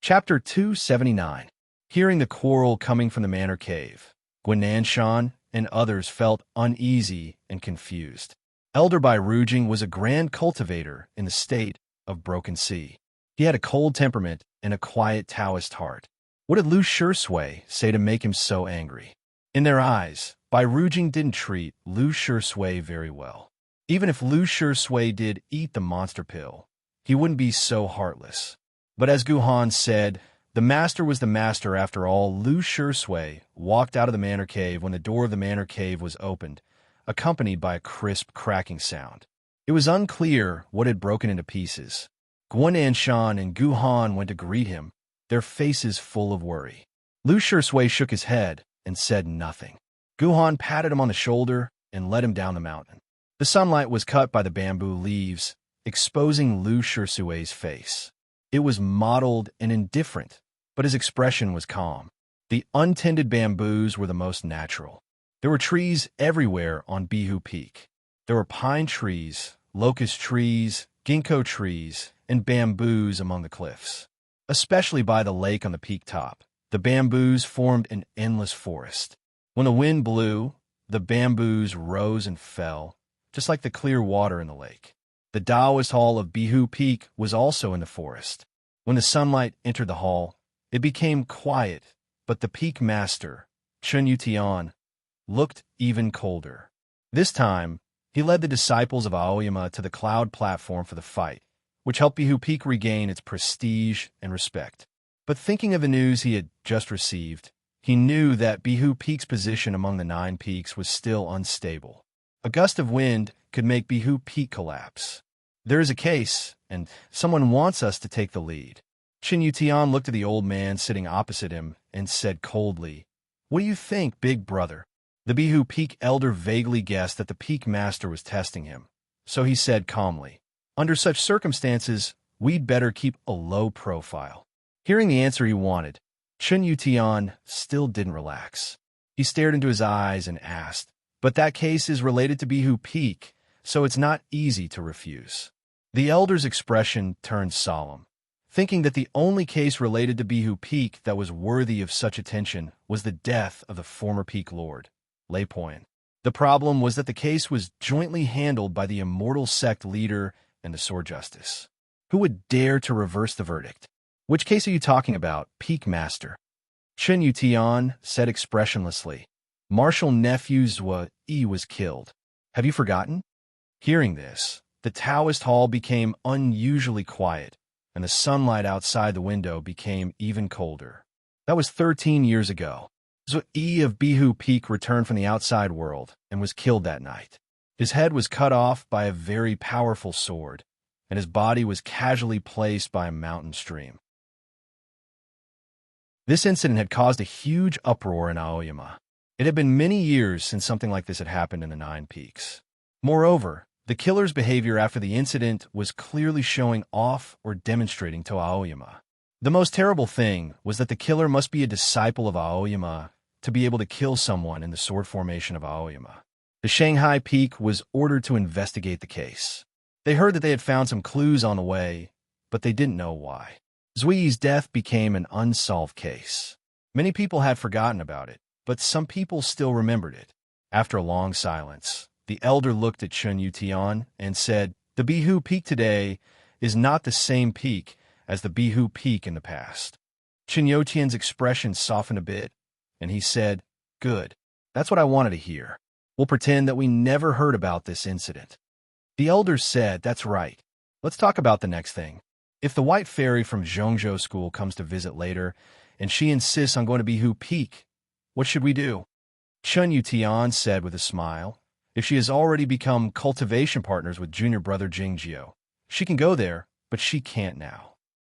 Chapter 279. Hearing the quarrel coming from the manor cave, Guan Anshan and others felt uneasy and confused. Elder Bai Rujing was a grand cultivator in the state of Broken Sea. He had a cold temperament and a quiet Taoist heart. What did Lu Shui say to make him so angry? In their eyes, Bai Rujing didn't treat Lu Shui very well. Even if Lu Shui did eat the monster pill, he wouldn't be so heartless. But as Gu Han said, the master was the master after all. Lu Shui walked out of the manor cave when the door of the manor cave was opened, accompanied by a crisp cracking sound. It was unclear what had broken into pieces. Guan Anshan and Gu Han went to greet him, their faces full of worry. Lu Shui shook his head and said nothing. Gu Han patted him on the shoulder and led him down the mountain. The sunlight was cut by the bamboo leaves, exposing Lu Shui's face. It was mottled and indifferent, but his expression was calm. The untended bamboos were the most natural. There were trees everywhere on Bihu Peak. There were pine trees, locust trees, ginkgo trees, and bamboos among the cliffs. Especially by the lake on the peak top, the bamboos formed an endless forest. When the wind blew, the bamboos rose and fell, just like the clear water in the lake. The Taoist hall of Bihu Peak was also in the forest. When the sunlight entered the hall, it became quiet, but the peak master, Chen Yutian, looked even colder. This time, he led the disciples of Aoyama to the cloud platform for the fight, which helped Bihu Peak regain its prestige and respect. But thinking of the news he had just received, he knew that Bihu Peak's position among the 9 peaks was still unstable. A gust of wind could make Bihu Peak collapse. There is a case, and someone wants us to take the lead. Chen Yutian looked at the old man sitting opposite him and said coldly, "What do you think, big brother?" The Bihu Peak elder vaguely guessed that the peak master was testing him, so he said calmly, Under such circumstances, we'd better keep a low profile. Hearing the answer he wanted, Chun Yu-tian still didn't relax. He stared into his eyes and asked, "But that case is related to Bihu Peak, so it's not easy to refuse." The elder's expression turned solemn, thinking that the only case related to Bihu Peak that was worthy of such attention was the death of the former Peak Lord, Lei Poyan. The problem was that the case was jointly handled by the immortal sect leader and the Sword Justice. Who would dare to reverse the verdict? "Which case are you talking about, Peak Master?" Chun Yu-tian said expressionlessly. "Marshal nephew Zhua Yi was killed. Have you forgotten?" Hearing this, the Taoist hall became unusually quiet, and the sunlight outside the window became even colder. That was 13 years ago. Zhua Yi of Bihu Peak returned from the outside world and was killed that night. His head was cut off by a very powerful sword, and his body was casually placed by a mountain stream. This incident had caused a huge uproar in Aoyama. It had been many years since something like this had happened in the Nine Peaks. Moreover, the killer's behavior after the incident was clearly showing off or demonstrating to Aoyama. The most terrible thing was that the killer must be a disciple of Aoyama to be able to kill someone in the sword formation of Aoyama. The Shanghai Peak was ordered to investigate the case. They heard that they had found some clues on the way, but they didn't know why. Zui's death became an unsolved case. Many people had forgotten about it, but some people still remembered it. After a long silence, the elder looked at Chun Yu-tian and said, "The Bihu Peak today is not the same peak as the Bihu Peak in the past." Chun Yu-tian's expression softened a bit, and he said, "Good. That's what I wanted to hear. We'll pretend that we never heard about this incident." The elders said, "That's right. Let's talk about the next thing. If the white fairy from Zhongzhou School comes to visit later, and she insists on going to Bihu Peak, what should we do?" Chun Yu-tian said with a smile, "If she has already become cultivation partners with junior brother Jingjio, she can go there, but she can't now."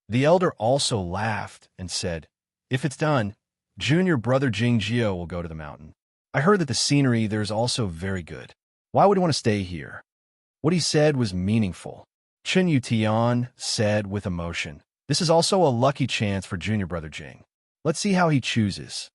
The elder also laughed and said, "If it's done, junior brother Jingjio will go to the mountain. I heard that the scenery there is also very good. Why would he want to stay here?" What he said was meaningful. Chun Yu-tian said with emotion, "This is also a lucky chance for junior brother Jing. Let's see how he chooses."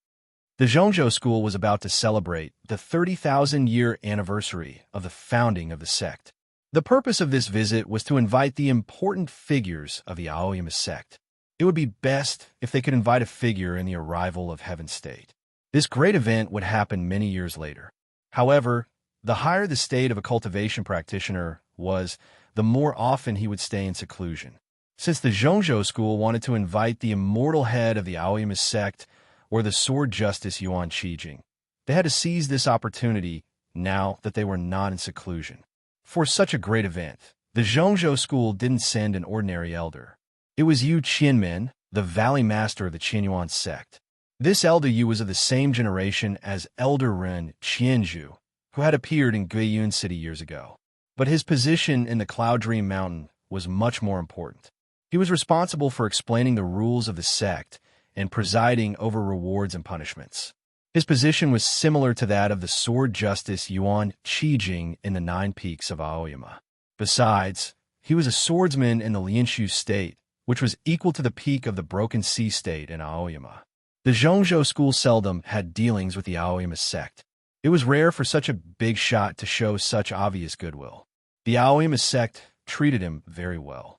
The Zhongzhou School was about to celebrate the 30,000-year anniversary of the founding of the sect. The purpose of this visit was to invite the important figures of the Aoyama sect. It would be best if they could invite a figure in the arrival of Heaven State. This great event would happen many years later. However, the higher the state of a cultivation practitioner was, the more often he would stay in seclusion. Since the Zhongzhou School wanted to invite the immortal head of the Aoyama sect, or the Sword Justice Yuan Qijing, they had to seize this opportunity now that they were not in seclusion. For such a great event, the Zhongzhou School didn't send an ordinary elder. It was Yu Qianmen, the Valley Master of the Qianyuan sect. This elder Yu was of the same generation as Elder Ren Qianzhu, who had appeared in Guiyun City years ago. But his position in the Cloud Dream Mountain was much more important. He was responsible for explaining the rules of the sect and presiding over rewards and punishments. His position was similar to that of the Sword Justice Yuan Qijing in the Nine Peaks of Aoyama. Besides, he was a swordsman in the Lianshu state, which was equal to the peak of the Broken Sea state in Aoyama. The Zhongzhou School seldom had dealings with the Aoyama sect. It was rare for such a big shot to show such obvious goodwill. The Aoyama sect treated him very well.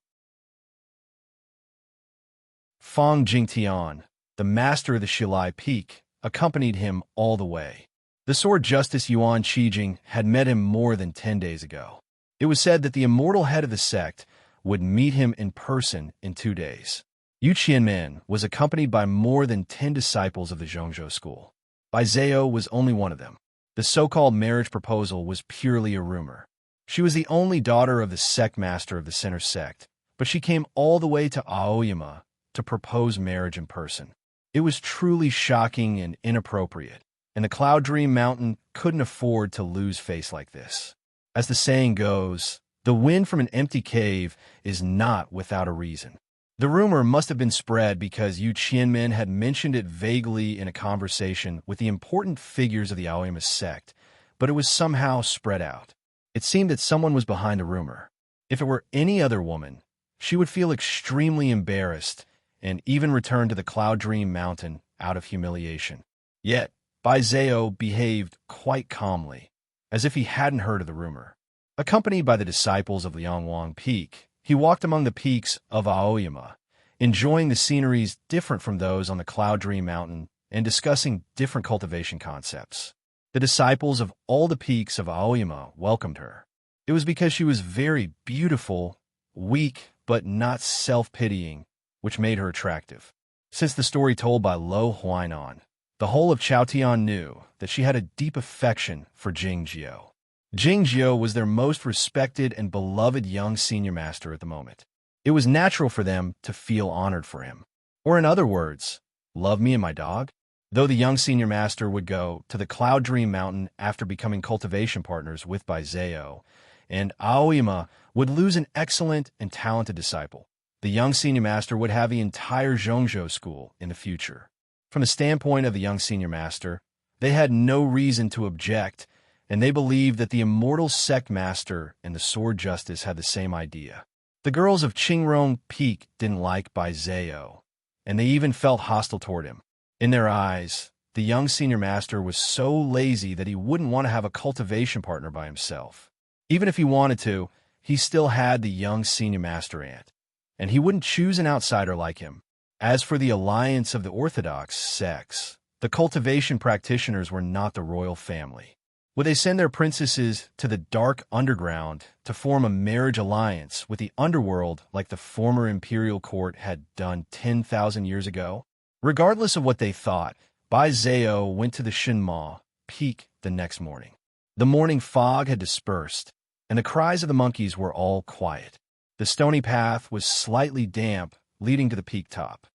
Fang Jingtian, the master of the Shilai Peak, accompanied him all the way. The Sword Justice Yuan Qijing had met him more than 10 days ago. It was said that the immortal head of the sect would meet him in person in 2 days. Yu Qianmen was accompanied by more than 10 disciples of the Zhongzhou School. Bai Zhao was only one of them. The so-called marriage proposal was purely a rumor. She was the only daughter of the sect master of the Center sect, but she came all the way to Aoyama to propose marriage in person. It was truly shocking and inappropriate, and the Cloud Dream Mountain couldn't afford to lose face like this. As the saying goes, the wind from an empty cave is not without a reason. The rumor must have been spread because Yu Qianmen had mentioned it vaguely in a conversation with the important figures of the Aoyama sect, but it was somehow spread out. It seemed that someone was behind the rumor. If it were any other woman, she would feel extremely embarrassed and even return to the Cloud Dream Mountain out of humiliation. Yet, Bai Zhao behaved quite calmly, as if he hadn't heard of the rumor. Accompanied by the disciples of Liangwang Peak, he walked among the peaks of Aoyama, enjoying the sceneries different from those on the Cloud Dream Mountain and discussing different cultivation concepts. The disciples of all the peaks of Aoyama welcomed her. It was because she was very beautiful, weak, but not self-pitying, which made her attractive. Since the story told by Lo Huainan, the whole of Chaotian knew that she had a deep affection for Jingjiu. Jingjiu was their most respected and beloved young senior master at the moment. It was natural for them to feel honored for him. Or in other words, love me and my dog? Though the young senior master would go to the Cloud Dream Mountain after becoming cultivation partners with Bai Zhao, and Aoyama would lose an excellent and talented disciple, the young senior master would have the entire Zhongzhou school in the future. From the standpoint of the young senior master, they had no reason to object, and they believed that the immortal sect master and the sword justice had the same idea. The girls of Qingrong Peak didn't like Bai Zhao, and they even felt hostile toward him. In their eyes, the young senior master was so lazy that he wouldn't want to have a cultivation partner by himself. Even if he wanted to, he still had the young senior master aunt, and he wouldn't choose an outsider like him. As for the alliance of the orthodox sects, the cultivation practitioners were not the royal family. Would they send their princesses to the dark underground to form a marriage alliance with the underworld like the former imperial court had done 10,000 years ago? Regardless of what they thought, Bai Zhao went to the Shinma Peak the next morning. The morning fog had dispersed, and the cries of the monkeys were all quiet. The stony path was slightly damp, leading to the peak top.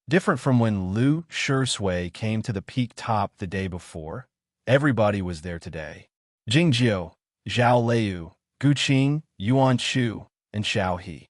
Different from when Lu Shui came to the peak top the day before, everybody was there today. Jingjiu, Zhao Leiyu, Gu Qing, Yuan Chu, and Xiao He.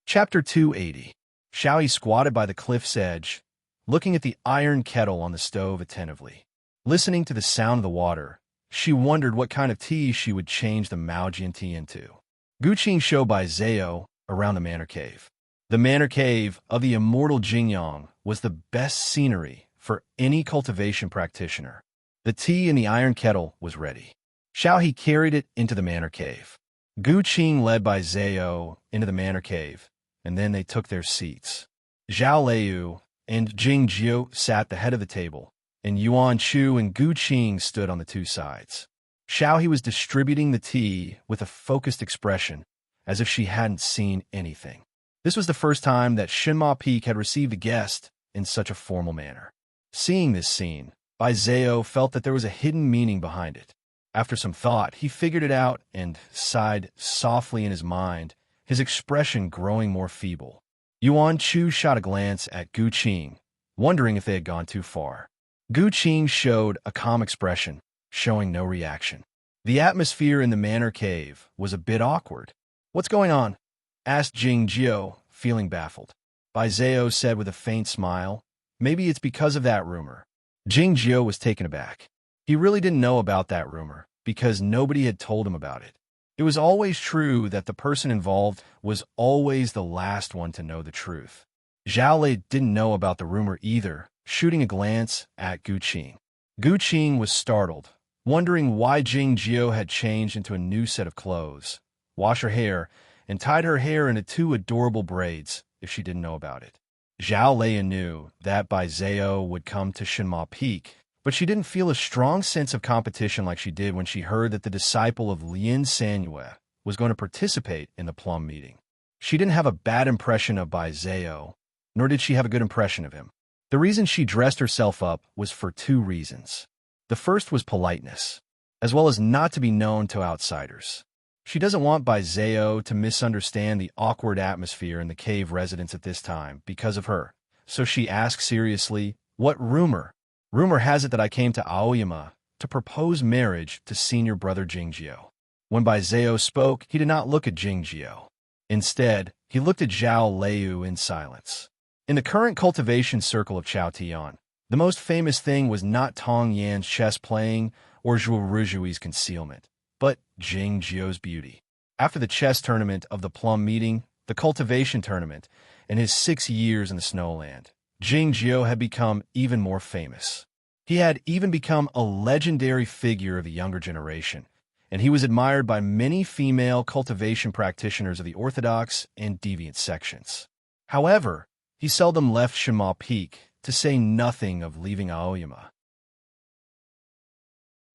Chapter 280. Xiao He squatted by the cliff's edge, looking at the iron kettle on the stove attentively. Listening to the sound of the water, she wondered what kind of tea she would change the Maojian tea into. Gu Qing showed Bai Zhao around the manor cave. The manor cave of the immortal Jingyang was the best scenery for any cultivation practitioner. The tea in the iron kettle was ready. Xiao He carried it into the manor cave. Gu Qing led Bai Zhao into the manor cave, and then they took their seats. Zhao Leiyu and Jingjiu sat at the head of the table, and Yuan Chu and Gu Qing stood on the two sides. Xiao He was distributing the tea with a focused expression, as if she hadn't seen anything. This was the first time that Shinma Peak had received a guest in such a formal manner. Seeing this scene, Bai Zhao felt that there was a hidden meaning behind it. After some thought, he figured it out and sighed softly in his mind, his expression growing more feeble. Yuan Chu shot a glance at Gu Qing, wondering if they had gone too far. Gu Qing showed a calm expression, showing no reaction. The atmosphere in the manor cave was a bit awkward. "What's going on?" asked Jingjiu, feeling baffled. Bai Zhao said with a faint smile, "Maybe it's because of that rumor." Jingjiu was taken aback. He really didn't know about that rumor, because nobody had told him about it. It was always true that the person involved was always the last one to know the truth. Zhao Lei didn't know about the rumor either, shooting a glance at Gu Qing. Gu Qing was startled, wondering why Jingjiu had changed into a new set of clothes, washed her hair, and tied her hair into two adorable braids if she didn't know about it. Zhao Lei knew that Bai Zhao would come to Shinma Peak, but she didn't feel a strong sense of competition like she did when she heard that the disciple of Lin Sanyue was going to participate in the plum meeting. She didn't have a bad impression of Bai Zhao, nor did she have a good impression of him. The reason she dressed herself up was for two reasons. The first was politeness, as well as not to be known to outsiders. She doesn't want Bai Zhao to misunderstand the awkward atmosphere in the cave residence at this time because of her. So she asked seriously, "What rumor?" "Rumor has it that I came to Aoyama to propose marriage to senior brother Jingjiu." When Bai Zhao spoke, he did not look at Jingjiu. Instead, he looked at Zhao Leiyu in silence. In the current cultivation circle of Chaotian, The most famous thing was not Tong Yan's chess playing or Zhou Rujui's concealment, but Jing Jiu's beauty. After the chess tournament of the Plum Meeting, the cultivation tournament, and his 6 years in the Snowland, Jing Jiu had become even more famous. He had even become a legendary figure of the younger generation, and he was admired by many female cultivation practitioners of the orthodox and deviant sections. However, he seldom left Shinma Peak, to say nothing of leaving Aoyama.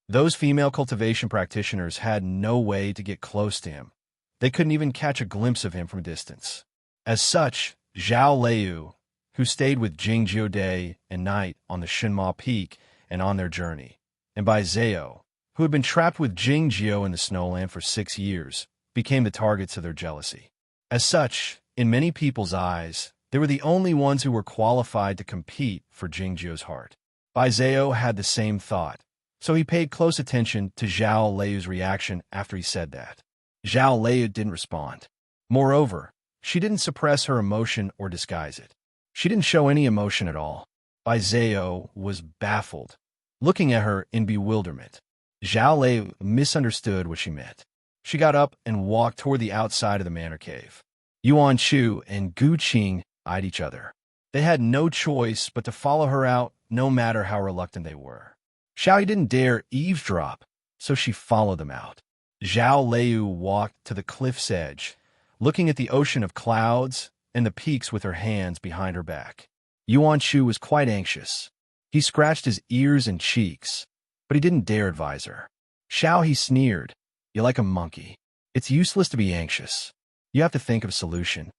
Those female cultivation practitioners had no way to get close to him. They couldn't even catch a glimpse of him from a distance. As such, Zhao Liu, who stayed with Jing Jiu day and night on the Shinma Peak and on their journey, and Bai Zhao, who had been trapped with Jing Jiu in the Snowland for 6 years, became the targets of their jealousy. As such, in many people's eyes, they were the only ones who were qualified to compete for Jing Jiu's heart. Bai Zhao had the same thought, so he paid close attention to Zhao Liu's reaction after he said that. Zhao Liu didn't respond. Moreover, she didn't suppress her emotion or disguise it. She didn't show any emotion at all. Bai Zhao was baffled, looking at her in bewilderment. Zhao Liu misunderstood what she meant. She got up and walked toward the outside of the manor cave. Yuan Chu and Gu Qing eyed each other. They had no choice but to follow her out, no matter how reluctant they were. Xiaoyi didn't dare eavesdrop, so she followed them out. Zhao Liu walked to the cliff's edge, looking at the ocean of clouds and the peaks with her hands behind her back. Yuan Chu was quite anxious. He scratched his ears and cheeks, but he didn't dare advise her. Xiao, he sneered, "You're like a monkey. It's useless to be anxious. You have to think of a solution."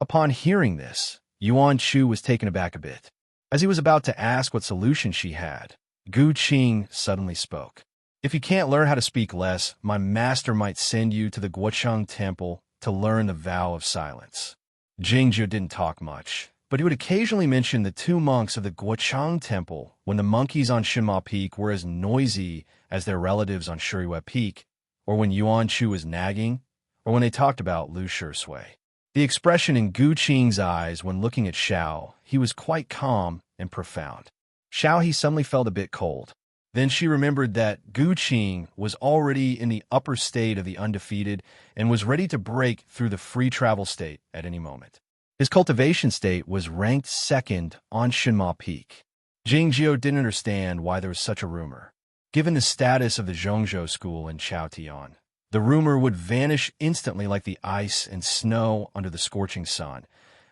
Upon hearing this, Yuan Chu was taken aback a bit. As he was about to ask what solution she had, Gu Qing suddenly spoke. "If you can't learn how to speak less, my master might send you to the Guocheng Temple to learn the vow of silence." Jingzhu didn't talk much, but he would occasionally mention the 2 monks of the Guocheng Temple when the monkeys on Shinma Peak were as noisy as their relatives on Shuriwei Peak, or when Yuan Chu was nagging, or when they talked about Lu Shui. The expression in Gu Qing's eyes when looking at Xiao, he was quite calm and profound. Xiao, he suddenly felt a bit cold. Then she remembered that Gu Qing was already in the upper state of the undefeated and was ready to break through the free travel state at any moment. His cultivation state was ranked 2nd on Shinma Peak. Jing Jiu didn't understand why there was such a rumor. Given the status of the Zhongzhou school in Chaotian, the rumor would vanish instantly like the ice and snow under the scorching sun,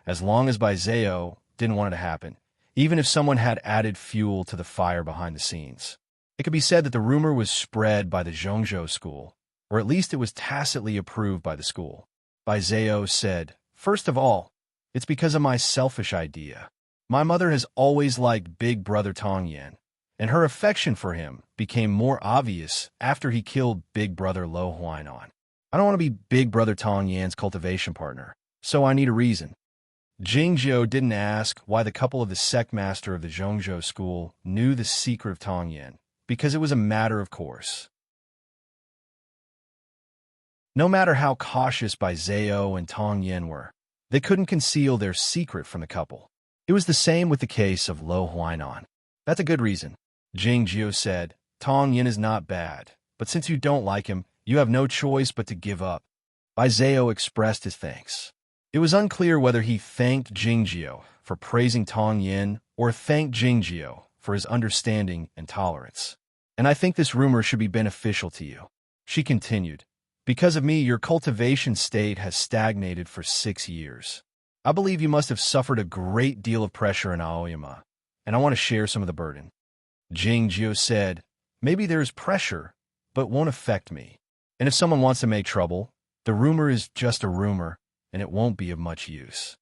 as long as Bai Zhao didn't want it to happen, even if someone had added fuel to the fire behind the scenes. It could be said that the rumor was spread by the Zhongzhou school, or at least it was tacitly approved by the school. Bai Zhao said, "First of all, it's because of my selfish idea. My mother has always liked Big Brother Tong Yan, and her affection for him became more obvious after he killed Big Brother Lo Huainan. I don't want to be Big Brother Tong Yan's cultivation partner, so I need a reason." Jing Jiu didn't ask why the couple of the sect master of the Zhongzhou school knew the secret of Tong Yan, because it was a matter of course. No matter how cautious Bai Zhao and Tong Yan were, they couldn't conceal their secret from the couple. It was the same with the case of Lo Huainan. "That's a good reason," Jing Jiu said. "Tong Yan is not bad, but since you don't like him, you have no choice but to give up." Bai Zhao expressed his thanks. It was unclear whether he thanked Jing Jiu for praising Tong Yan or thanked Jing Jiu for his understanding and tolerance. "And I think this rumor should be beneficial to you," she continued. "Because of me, your cultivation state has stagnated for 6 years. I believe you must have suffered a great deal of pressure in Aoyama, and I want to share some of the burden." Jing Jiu said, "Maybe there's pressure, but it won't affect me. And if someone wants to make trouble, the rumor is just a rumor, and it won't be of much use.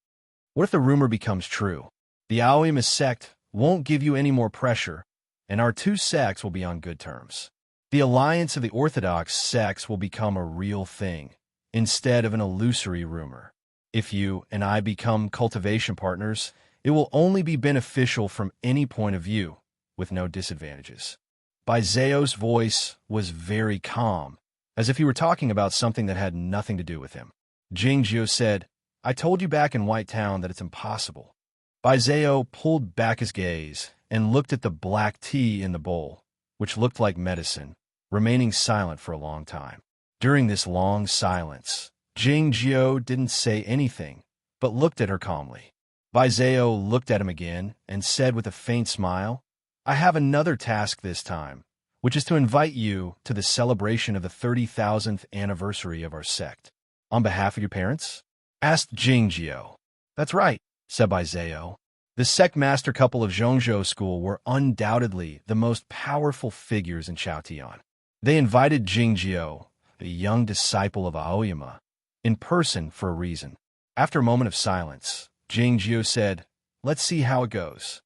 What if the rumor becomes true? The Aoyama sect won't give you any more pressure, and our 2 sects will be on good terms. The alliance of the orthodox sects will become a real thing, instead of an illusory rumor. If you and I become cultivation partners, it will only be beneficial from any point of view, with no disadvantages." Bai Zhao's voice was very calm, as if he were talking about something that had nothing to do with him. Jing Jiu said, "I told you back in White Town that it's impossible." Bai Zhao pulled back his gaze and looked at the black tea in the bowl, which looked like medicine, remaining silent for a long time. During this long silence, Jingjiu didn't say anything, but looked at her calmly. Bai Zhao looked at him again and said with a faint smile, "I have another task this time, which is to invite you to the celebration of the 30,000th anniversary of our sect." "On behalf of your parents?" asked Jingjiu. "That's right," said Bai Zhao. The sect master couple of Zhongzhou School were undoubtedly the most powerful figures in Chaotian. They invited Jingjiu, a young disciple of Aoyama, in person for a reason. After a moment of silence, Jingjiu said, "Let's see how it goes."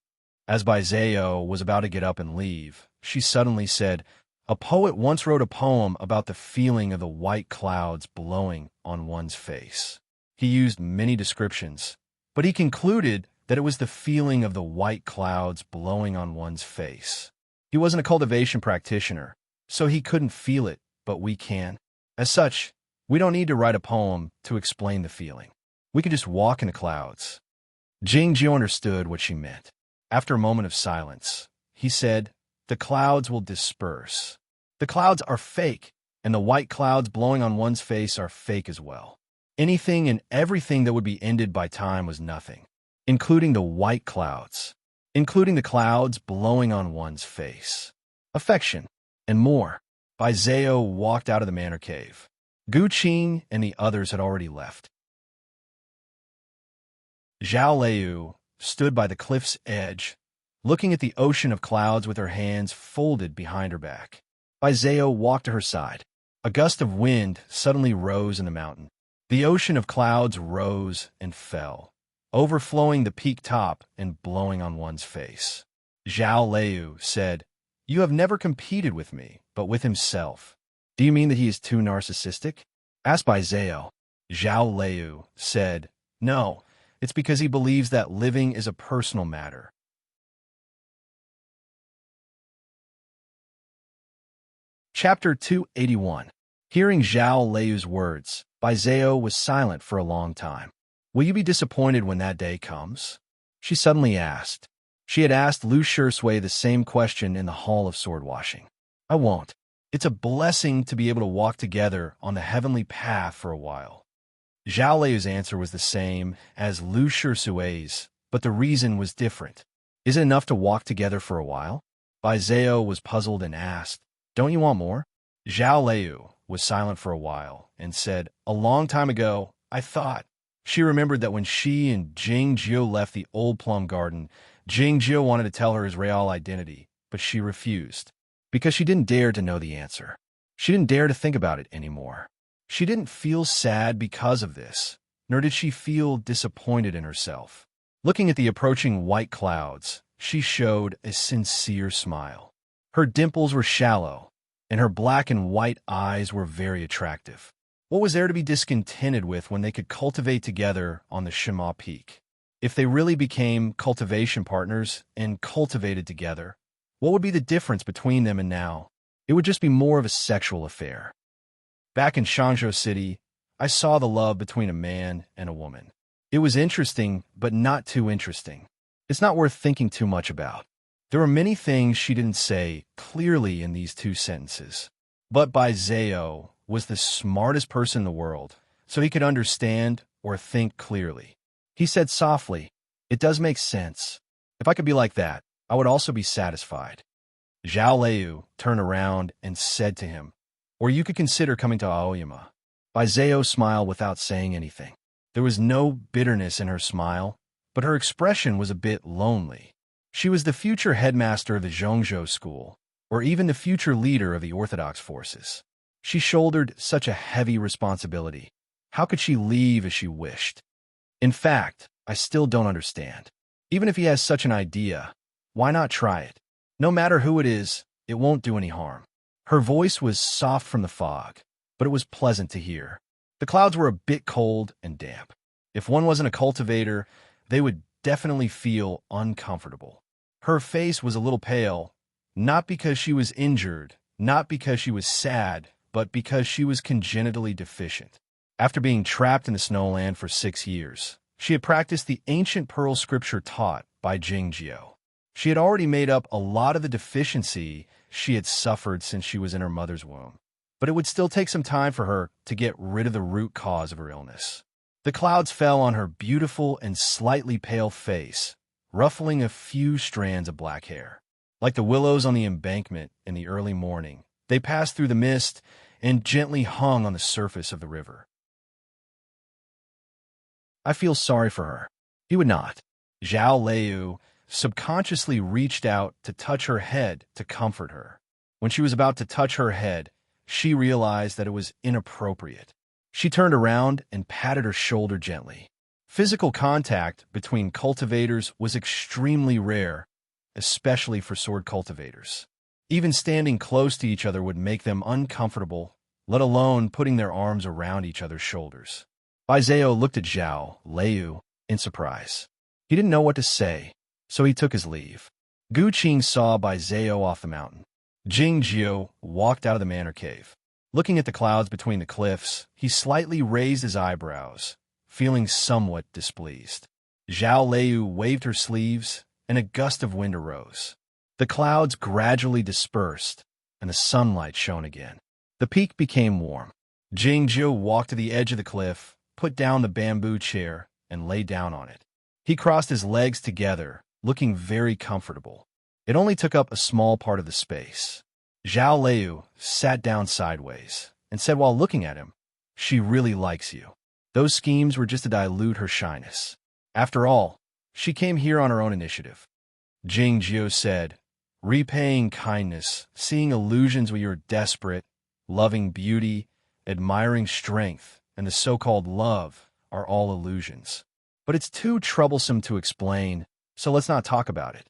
As Bai Zhao was about to get up and leave, she suddenly said, "A poet once wrote a poem about the feeling of the white clouds blowing on one's face. He used many descriptions, but he concluded that it was the feeling of the white clouds blowing on one's face. He wasn't a cultivation practitioner, so he couldn't feel it, but we can. As such, we don't need to write a poem to explain the feeling. We can just walk in the clouds." Jingjiu understood what she meant. After a moment of silence, he said, "The clouds will disperse. The clouds are fake, and the white clouds blowing on one's face are fake as well. Anything and everything that would be ended by time was nothing, including the white clouds, including the clouds blowing on one's face. Affection, and more." Bai Zhao walked out of the manor cave. Gu Qing and the others had already left. Zhao Liu stood by the cliff's edge, looking at the ocean of clouds with her hands folded behind her back. Bai Zhao walked to her side. A gust of wind suddenly rose in the mountain. The ocean of clouds rose and fell, overflowing the peak top and blowing on one's face. Zhao Liu said, "You have never competed with me, but with himself. Do you mean that he is too narcissistic?" asked Bai Zhao. Zhao Liu said, "No, it's because he believes that living is a personal matter." Chapter 281. Hearing Zhao Liu's words, Bai Zhao was silent for a long time. "Will you be disappointed when that day comes?" she suddenly asked. She had asked Lu Shisui the same question in the Hall of Sword Washing. "I won't. It's a blessing to be able to walk together on the heavenly path for a while." Zhao Liu's answer was the same as Lu Shisui's, but the reason was different. "Is it enough to walk together for a while?" Bai Zhao was puzzled and asked, "Don't you want more?" Zhao Liu was silent for a while and said, "A long time ago, I thought." She remembered that when she and Jingjiu left the old plum garden, Jingjiu wanted to tell her his real identity, but she refused, because she didn't dare to know the answer. She didn't dare to think about it anymore. She didn't feel sad because of this, nor did she feel disappointed in herself. Looking at the approaching white clouds, she showed a sincere smile. Her dimples were shallow, and her black and white eyes were very attractive. What was there to be discontented with when they could cultivate together on the Shima Peak? If they really became cultivation partners and cultivated together, what would be the difference between them and now? It would just be more of a sexual affair. Back in Shangzhou City, I saw the love between a man and a woman. It was interesting, but not too interesting. It's not worth thinking too much about. There were many things she didn't say clearly in these 2 sentences. But Bai Zhao was the smartest person in the world, so he could understand or think clearly. He said softly, "It does make sense. If I could be like that, I would also be satisfied." Zhao Liu turned around and said to him, "Or you could consider coming to Aoyama." Bai Zhao smiled without saying anything. There was no bitterness in her smile, but her expression was a bit lonely. She was the future headmaster of the Zhongzhou School, or even the future leader of the Orthodox forces. She shouldered such a heavy responsibility. How could she leave as she wished? In fact, I still don't understand. Even if he has such an idea, why not try it? No matter who it is, it won't do any harm. Her voice was soft from the fog, but it was pleasant to hear. The clouds were a bit cold and damp. If one wasn't a cultivator, they would definitely feel uncomfortable. Her face was a little pale, not because she was injured, not because she was sad, but because she was congenitally deficient. After being trapped in the snowland for 6 years, she had practiced the ancient pearl scripture taught by Jingjiu. She had already made up a lot of the deficiency she had suffered since she was in her mother's womb, but it would still take some time for her to get rid of the root cause of her illness. The clouds fell on her beautiful and slightly pale face, ruffling a few strands of black hair. Like the willows on the embankment in the early morning, they passed through the mist and gently hung on the surface of the river. I feel sorry for her. He would not. Zhao Liu subconsciously reached out to touch her head to comfort her. When she was about to touch her head, she realized that it was inappropriate. She turned around and patted her shoulder gently. Physical contact between cultivators was extremely rare, especially for sword cultivators. Even standing close to each other would make them uncomfortable, let alone putting their arms around each other's shoulders. Bai Zhao looked at Zhao Liu in surprise. He didn't know what to say, so he took his leave. Gu Qing saw Bai Zhao off the mountain. Jing Jiu walked out of the manor cave. Looking at the clouds between the cliffs, he slightly raised his eyebrows, feeling somewhat displeased. Zhao Liu waved her sleeves, and a gust of wind arose. The clouds gradually dispersed, and the sunlight shone again. The peak became warm. Jing Jiu walked to the edge of the cliff, put down the bamboo chair, and lay down on it. He crossed his legs together, looking very comfortable. It only took up a small part of the space. Zhao Liu sat down sideways and said while looking at him, "She really likes you." Those schemes were just to dilute her shyness. After all, she came here on her own initiative. Jing Jiu said, "Repaying kindness, seeing illusions when you're desperate, loving beauty, admiring strength, and the so-called love are all illusions. But it's too troublesome to explain, so let's not talk about it."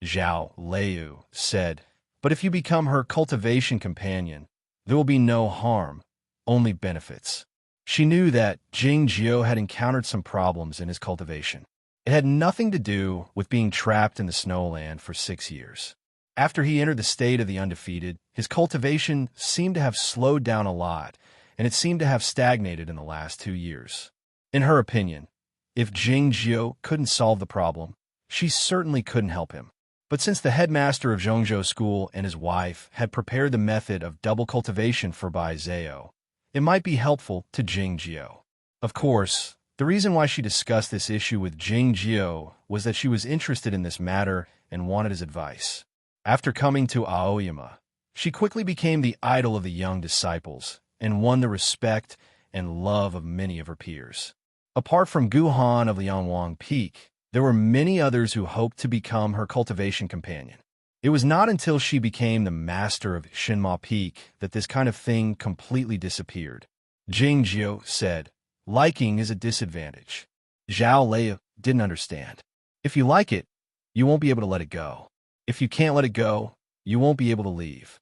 Zhao Liu said, "But if you become her cultivation companion, there will be no harm, only benefits." She knew that Jing Jiu had encountered some problems in his cultivation. It had nothing to do with being trapped in the snowland for 6 years. After he entered the state of the undefeated, his cultivation seemed to have slowed down a lot, and it seemed to have stagnated in the last 2 years. In her opinion, if Jing Jiu couldn't solve the problem, she certainly couldn't help him. But since the headmaster of Zhongzhou School and his wife had prepared the method of double cultivation for Bai Zhao, it might be helpful to Jing Jiu. Of course, the reason why she discussed this issue with Jing Jiu was that she was interested in this matter and wanted his advice. After coming to Aoyama, she quickly became the idol of the young disciples and won the respect and love of many of her peers. Apart from Gu Han of Liangwang Peak, there were many others who hoped to become her cultivation companion. It was not until she became the master of Shinma Peak that this kind of thing completely disappeared. Jing Jiu said, "Liking is a disadvantage." Zhao Liu didn't understand. If you like it, you won't be able to let it go. If you can't let it go, you won't be able to leave.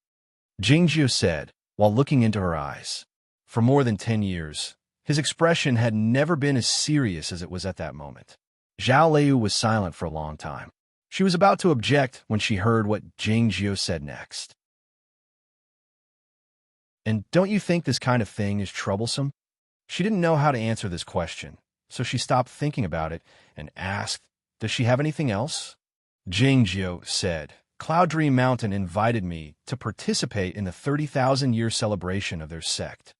Jing Jiu said, while looking into her eyes. For more than 10 years, his expression had never been as serious as it was at that moment. Zhao Liu was silent for a long time. She was about to object when she heard what Jing Jiu said next. "And don't you think this kind of thing is troublesome?" She didn't know how to answer this question, so she stopped thinking about it and asked, "Does she have anything else?" Jing Jiu said, "Cloud Dream Mountain invited me to participate in the 30,000-year celebration of their sect."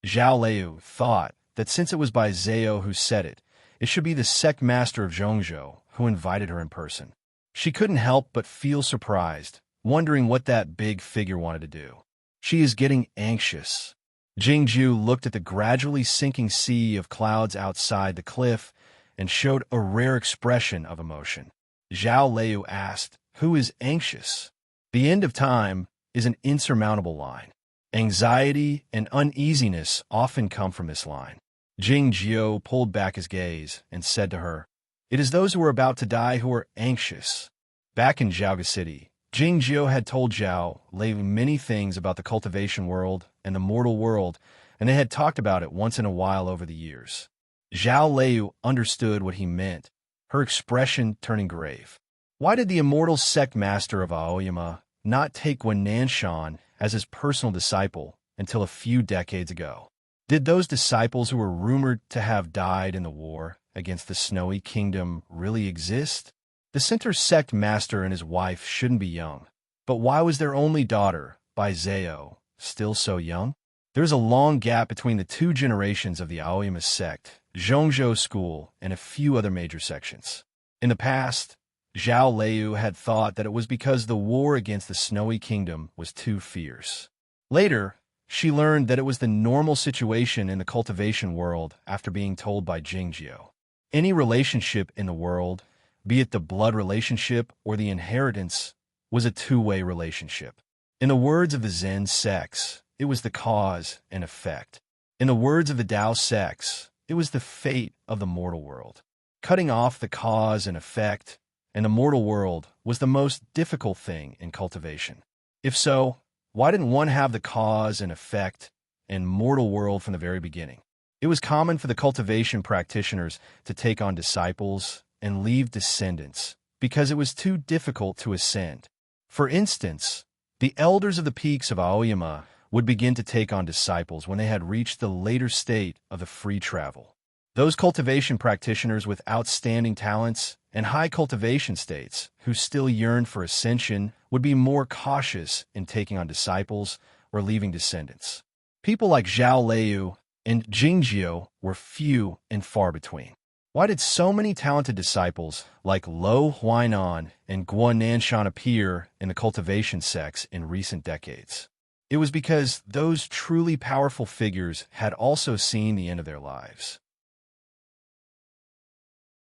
Zhao Liu thought that since it was Bai Zhao who said it, it should be the sect master of Zhongzhou who invited her in person. She couldn't help but feel surprised, wondering what that big figure wanted to do. She is getting anxious. Jing Jiu looked at the gradually sinking sea of clouds outside the cliff and showed a rare expression of emotion. Zhao Liu asked, "Who is anxious?" The end of time is an insurmountable line. Anxiety and uneasiness often come from this line. Jing Jiu pulled back his gaze and said to her, "It is those who are about to die who are anxious." Back in Zhaoga City, Jing Jiu had told Zhao Liu many things about the cultivation world and the mortal world, and they had talked about it once in a while over the years. Zhao Liu understood what he meant, her expression turning grave. Why did the immortal sect master of Aoyama not take Wen Nanshan as his personal disciple until a few decades ago? Did those disciples who were rumored to have died in the war against the Snowy Kingdom really exist? The The center sect master and his wife shouldn't be young. But why was their only daughter, Baizeo, still so young? There's a long gap between the two generations of the Aoyama sect, Zhongzhou school, and a few other major sections. In the past, Zhao Liu had thought that it was because the war against the Snowy Kingdom was too fierce. Later, she learned that it was the normal situation in the cultivation world after being told by Jingjiu. Any relationship in the world, be it the blood relationship or the inheritance, was a two-way relationship. In the words of the Zen sects, it was the cause and effect. In the words of the Tao sects, it was the fate of the mortal world. Cutting off the cause and effect and the mortal world was the most difficult thing in cultivation. If so, why didn't one have the cause and effect and mortal world from the very beginning? It was common for the cultivation practitioners to take on disciples and leave descendants because it was too difficult to ascend. For instance, the elders of the peaks of Aoyama would begin to take on disciples when they had reached the later state of the free travel. Those cultivation practitioners with outstanding talents and high cultivation states who still yearned for ascension would be more cautious in taking on disciples or leaving descendants. People like Zhao Liu and Jingjiu were few and far between. Why did so many talented disciples like Lo Huainan and Guo Nanshan appear in the cultivation sects in recent decades? It was because those truly powerful figures had also seen the end of their lives.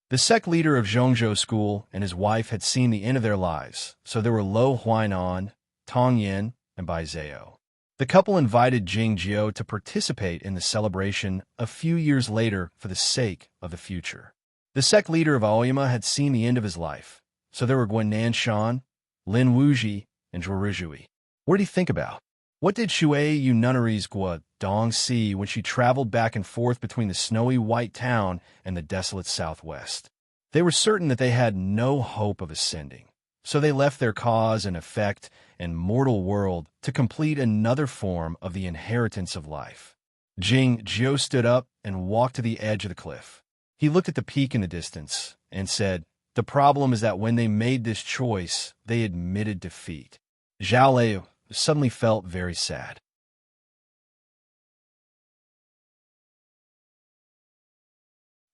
The sect leader of Zhongzhou school and his wife had seen the end of their lives, so there were Lo Huainan, Tong Yin, and Baizeo. The couple invited Jingjiu to participate in the celebration a few years later for the sake of the future. The sect leader of Aoyama had seen the end of his life, so there were Guan Nanshan, Lin Wuji, and Zhuo Rizhui. What did he think about? What did Shui Yu nunnery's Gua Dong see when she traveled back and forth between the snowy white town and the desolate southwest? They were certain that they had no hope of ascending, so they left their cause and effect and mortal world to complete another form of the inheritance of life. Jingjiu stood up and walked to the edge of the cliff. He looked at the peak in the distance and said, "The problem is that when they made this choice, they admitted defeat." Zhao Liu suddenly felt very sad.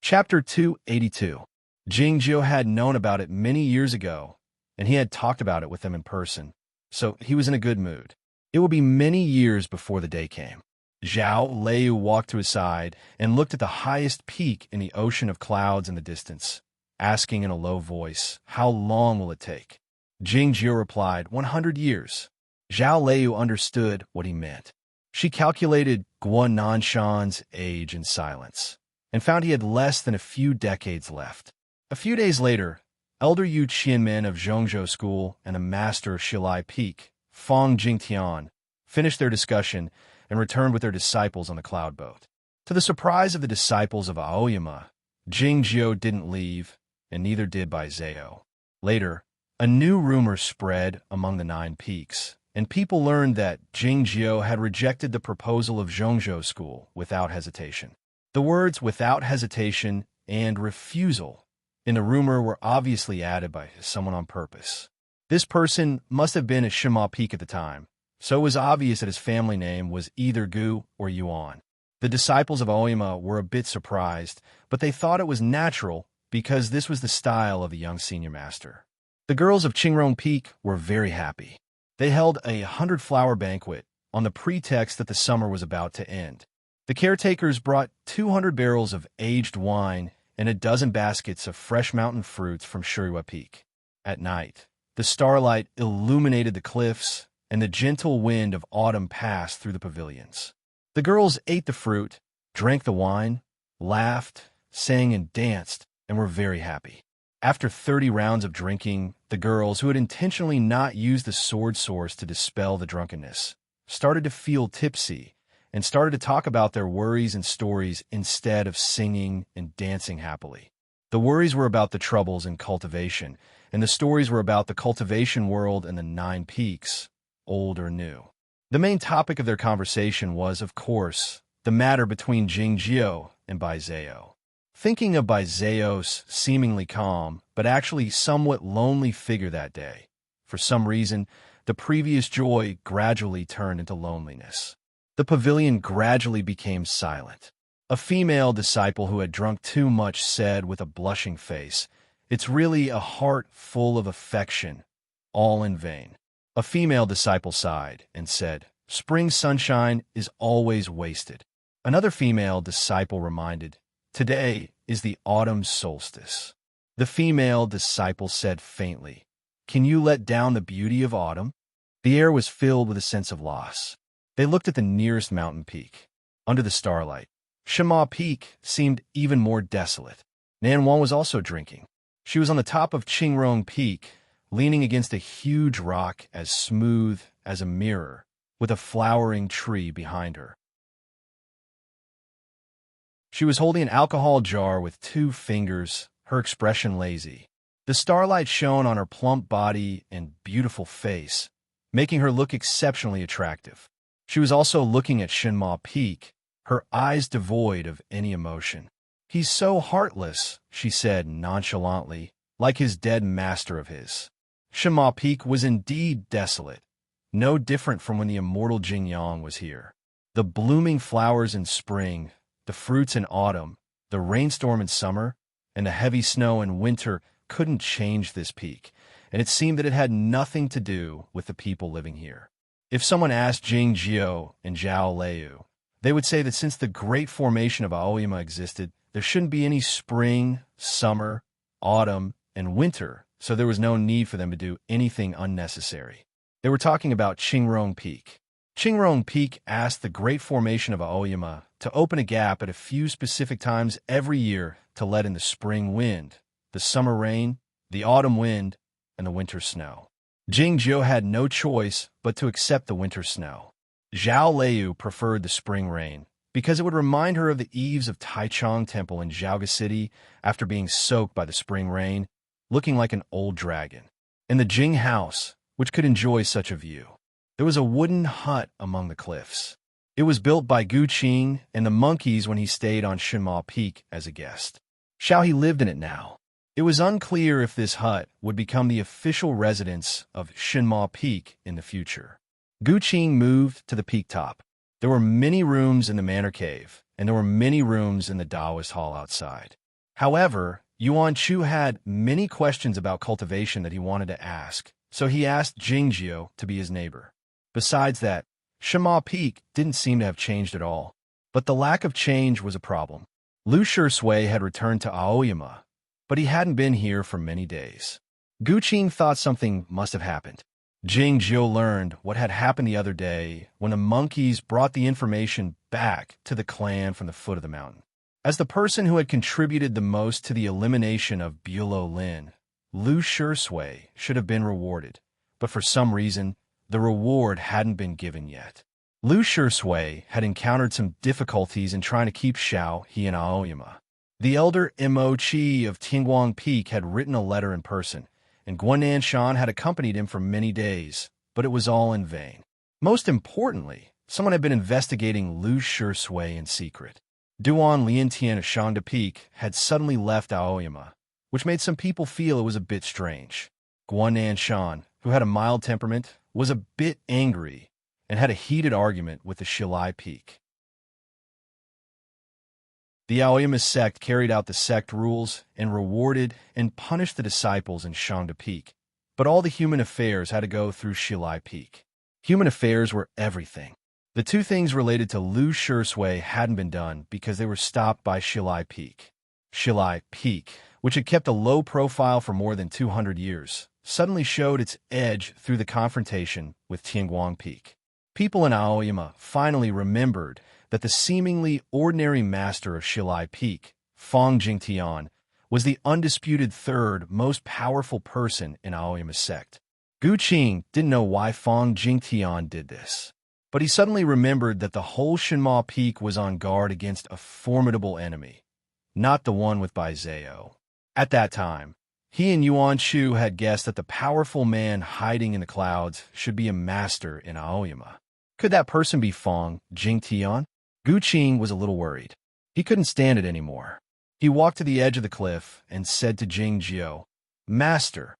Chapter 282. Jingjiu had known about it many years ago, and he had talked about it with them in person, so he was in a good mood. It would be many years before the day came. Zhao Liu walked to his side and looked at the highest peak in the ocean of clouds in the distance, asking in a low voice, "How long will it take?" Jingjiu replied, 100 years. Zhao Liu understood what he meant. She calculated Guan Nanshan's age in silence and found he had less than a few decades left. A few days later, Elder Yu Qianmen of Zhongzhou School and the master of Shilai Peak, Fang Jingtian, finished their discussion and returned with their disciples on the cloud boat. To the surprise of the disciples of Aoyama, Jingjiu didn't leave, and neither did Baizeo. Later, a new rumor spread among the 9 peaks, and people learned that Jingjiu had rejected the proposal of Zhongzhou School without hesitation. The words "without hesitation" and "refusal" in the rumor were obviously added by someone on purpose. This person must have been at Shima Peak at the time, so it was obvious that his family name was either Gu or Yuan. The disciples of Aoyama were a bit surprised, but they thought it was natural because this was the style of the young senior master. The girls of Qingrong Peak were very happy. They held a 100-flower banquet on the pretext that the summer was about to end. The caretakers brought 200 barrels of aged wine and a dozen baskets of fresh mountain fruits from Shuriwa Peak. At night, the starlight illuminated the cliffs, and the gentle wind of autumn passed through the pavilions. The girls ate the fruit, drank the wine, laughed, sang and danced, and were very happy. After 30 rounds of drinking, the girls, who had intentionally not used the sword source to dispel the drunkenness, started to feel tipsy and started to talk about their worries and stories instead of singing and dancing happily. The worries were about the troubles in cultivation, and the stories were about the cultivation world and the 9 peaks, old or new. The main topic of their conversation was, of course, the matter between Jingjiu and Baizeo. thinking of Baizeo's seemingly calm, but actually somewhat lonely figure that day. For some reason, the previous joy gradually turned into loneliness. The pavilion gradually became silent. A female disciple who had drunk too much said with a blushing face, "It's really a heart full of affection, all in vain." A female disciple sighed and said, "Spring sunshine is always wasted." Another female disciple reminded, "Today is the autumn solstice." The female disciple said faintly, "Can you let down the beauty of autumn?" The air was filled with a sense of loss. They looked at the nearest mountain peak. Under the starlight, Shima Peak seemed even more desolate. Nan Wan was also drinking. She was on the top of Qingrong Peak, leaning against a huge rock as smooth as a mirror, with a flowering tree behind her. She was holding an alcohol jar with 2 fingers, her expression lazy. The starlight shone on her plump body and beautiful face, making her look exceptionally attractive. She was also looking at Shinma Peak, her eyes devoid of any emotion. "He's so heartless," she said nonchalantly, like his dead master of his. Shinma Peak was indeed desolate, no different from when the immortal Jingyang was here. The blooming flowers in spring, the fruits in autumn, the rainstorm in summer, and the heavy snow in winter couldn't change this peak, and it seemed that it had nothing to do with the people living here. If someone asked Jing Jiao and Zhao Liu, they would say that since the great formation of Aoyama existed, there shouldn't be any spring, summer, autumn, and winter, so there was no need for them to do anything unnecessary. They were talking about Qingrong Peak. Qingrong Peak asked the great formation of Aoyama to open a gap at a few specific times every year to let in the spring wind, the summer rain, the autumn wind, and the winter snow. Jingzhou had no choice but to accept the winter snow. Zhao Liu preferred the spring rain because it would remind her of the eaves of Taichung Temple in Zhaoga City after being soaked by the spring rain, looking like an old dragon. In the Jing house, which could enjoy such a view, there was a wooden hut among the cliffs. It was built by Gu Qing and the monkeys when he stayed on Shinma Peak as a guest. Xiaohe lived in it now. It was unclear if this hut would become the official residence of Shinma Peak in the future. Gu Qing moved to the peak top. There were many rooms in the Manor Cave, and there were many rooms in the Taoist Hall outside. However, Yuan Chu had many questions about cultivation that he wanted to ask, so he asked Jingzhou to be his neighbor. Besides that, Shinma Peak didn't seem to have changed at all, but the lack of change was a problem. Lu Shui had returned to Aoyama, but he hadn't been here for many days. Gu Qing thought something must have happened. Jingzhou learned what had happened the other day when the monkeys brought the information back to the clan from the foot of the mountain. As the person who had contributed the most to the elimination of Bulo Lin, Lu Shui should have been rewarded, but for some reason, the reward hadn't been given yet. Lu Shui had encountered some difficulties in trying to keep Xiaohe in Aoyama. The elder Mo Qi of Tingguang Peak had written a letter in person, and Guanan Shan had accompanied him for many days, but it was all in vain. Most importantly, someone had been investigating Lu Shui in secret. Duan Liantian of Shangda Peak had suddenly left Aoyama, which made some people feel it was a bit strange. Guanan Shan, who had a mild temperament, was a bit angry and had a heated argument with the Shilai Peak. The Aoyama sect carried out the sect rules and rewarded and punished the disciples in Shangda Peak, but all the human affairs had to go through Shilai Peak. Human affairs were everything. The 2 things related to Lu Shui hadn't been done because they were stopped by Shilai Peak. Shilai Peak, which had kept a low profile for more than 200 years, suddenly showed its edge through the confrontation with Tianguang Peak. People in Aoyama finally remembered that the seemingly ordinary master of Shilai Peak, Fang Jingtian, was the undisputed 3rd most powerful person in Aoyama's sect. Gu Qing didn't know why Fang Jingtian did this, but he suddenly remembered that the whole Shinma Peak was on guard against a formidable enemy, not the one with Baizeo. At that time, he and Yuan Chu had guessed that the powerful man hiding in the clouds should be a master in Aoyama. Could that person be Fang Jingtian? Gu Qing was a little worried. He couldn't stand it anymore. He walked to the edge of the cliff and said to Jingjiu, "Master,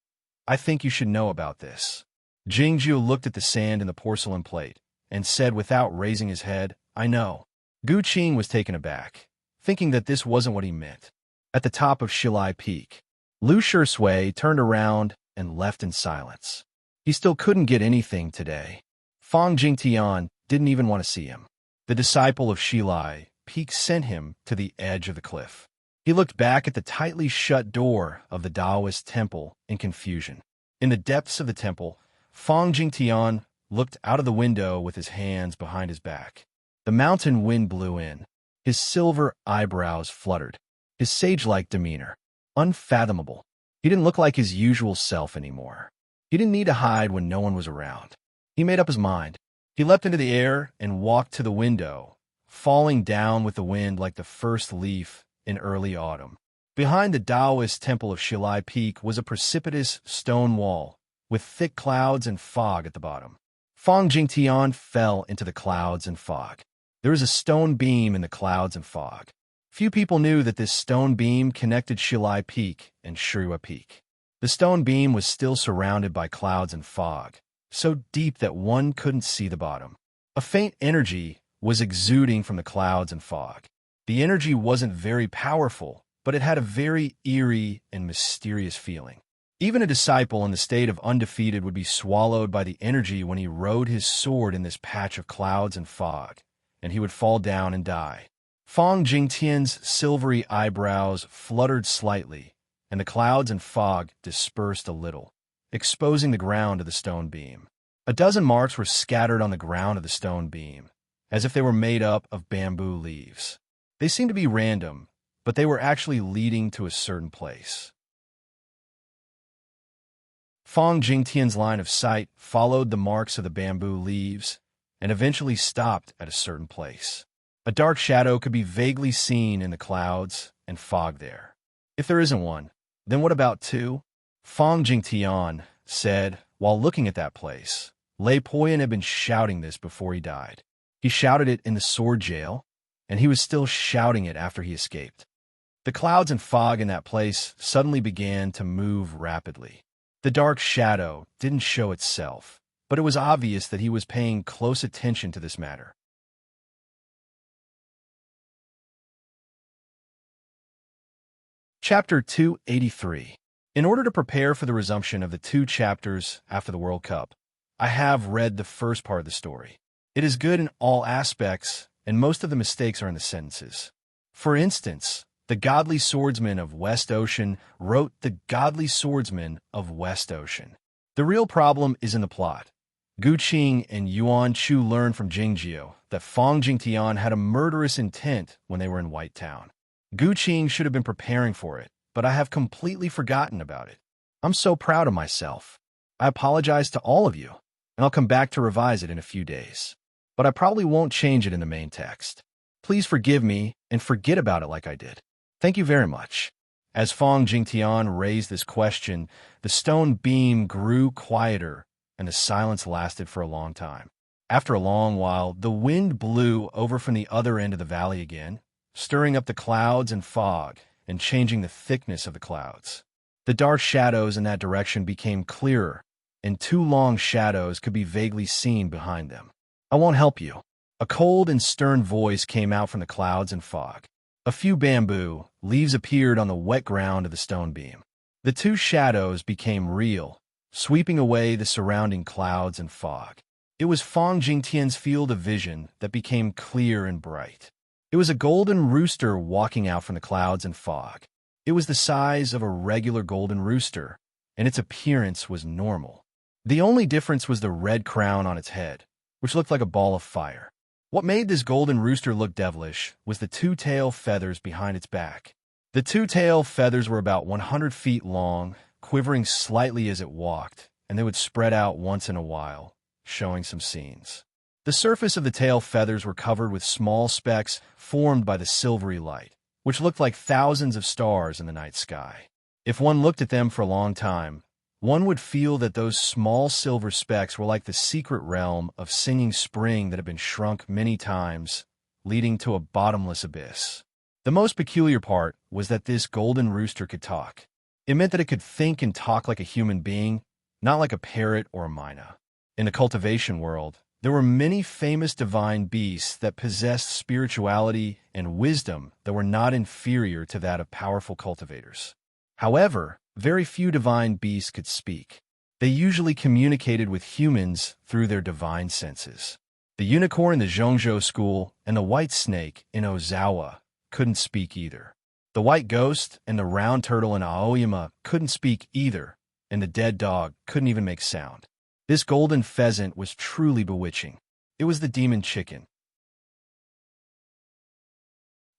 I think you should know about this." Jingjiu looked at the sand in the porcelain plate and said without raising his head, "I know." Gu Qing was taken aback, thinking that this wasn't what he meant. At the top of Shilai Peak, Lu Shui turned around and left in silence. He still couldn't get anything today. Fang Jingtian didn't even want to see him. The disciple of Shilai Peak sent him to the edge of the cliff. He looked back at the tightly shut door of the Taoist temple in confusion. In the depths of the temple, Fang Jingtian looked out of the window with his hands behind his back. The mountain wind blew in. His silver eyebrows fluttered. His sage-like demeanor, unfathomable. He didn't look like his usual self anymore. He didn't need to hide when no one was around. He made up his mind. He leapt into the air and walked to the window, falling down with the wind like the first leaf in early autumn. Behind the Taoist temple of Shilai Peak was a precipitous stone wall with thick clouds and fog at the bottom. Fang Jingtian fell into the clouds and fog. There was a stone beam in the clouds and fog. Few people knew that this stone beam connected Shilai Peak and Shirua Peak. The stone beam was still surrounded by clouds and fog, so deep that one couldn't see the bottom. A faint energy was exuding from the clouds and fog. The energy wasn't very powerful, but it had a very eerie and mysterious feeling. Even a disciple in the state of undefeated would be swallowed by the energy when he rode his sword in this patch of clouds and fog, and he would fall down and die. Fang Jingtian's silvery eyebrows fluttered slightly, and the clouds and fog dispersed a little, exposing the ground of the stone beam. A dozen marks were scattered on the ground of the stone beam, as if they were made up of bamboo leaves. They seemed to be random, but they were actually leading to a certain place. Fang Jingtian's line of sight followed the marks of the bamboo leaves and eventually stopped at a certain place. A dark shadow could be vaguely seen in the clouds and fog there. If there isn't one, then what about two? Fang Jingtian said while looking at that place. Lei Poyan had been shouting this before he died. He shouted it in the sword jail, and he was still shouting it after he escaped. The clouds and fog in that place suddenly began to move rapidly. The dark shadow didn't show itself, but it was obvious that he was paying close attention to this matter. Chapter 283. In order to prepare for the resumption of the 2 chapters after the World Cup, I have read the first part of the story. It is good in all aspects, and most of the mistakes are in the sentences. For instance, the godly swordsman of West Ocean wrote the godly swordsman of West Ocean. The real problem is in the plot. Gu Qing and Yuan Chu learned from Jingjiu that Fang Jingtian had a murderous intent when they were in White Town. Gu Qing should have been preparing for it, but I have completely forgotten about it. I'm so proud of myself. I apologize to all of you, and I'll come back to revise it in a few days. But I probably won't change it in the main text. Please forgive me and forget about it like I did. Thank you very much. As Fang Jingtian raised this question, the stone beam grew quieter, and the silence lasted for a long time. After a long while, the wind blew over from the other end of the valley again, stirring up the clouds and fog and changing the thickness of the clouds. The dark shadows in that direction became clearer, and 2 long shadows could be vaguely seen behind them. I won't help you. A cold and stern voice came out from the clouds and fog. A few bamboo leaves appeared on the wet ground of the stone beam. The 2 shadows became real, sweeping away the surrounding clouds and fog. It was Fang Jingtian's field of vision that became clear and bright. It was a golden rooster walking out from the clouds and fog. It was the size of a regular golden rooster, and its appearance was normal. The only difference was the red crown on its head, which looked like a ball of fire. What made this golden rooster look devilish was the 2 tail feathers behind its back. The 2 tail feathers were about 100 feet long, quivering slightly as it walked, and they would spread out once in a while, showing some seams. The surface of the tail feathers were covered with small specks formed by the silvery light, which looked like thousands of stars in the night sky. If one looked at them for a long time, one would feel that those small silver specks were like the secret realm of singing spring that had been shrunk many times, leading to a bottomless abyss. The most peculiar part was that this golden rooster could talk. It meant that it could think and talk like a human being, not like a parrot or a myna. In the cultivation world, there were many famous divine beasts that possessed spirituality and wisdom that were not inferior to that of powerful cultivators. However, very few divine beasts could speak. They usually communicated with humans through their divine senses. The unicorn in the Zhongzhou school and the white snake in Ozawa couldn't speak either. The white ghost and the round turtle in Aoyama couldn't speak either, and the dead dog couldn't even make sound. This golden pheasant was truly bewitching. It was the demon chicken.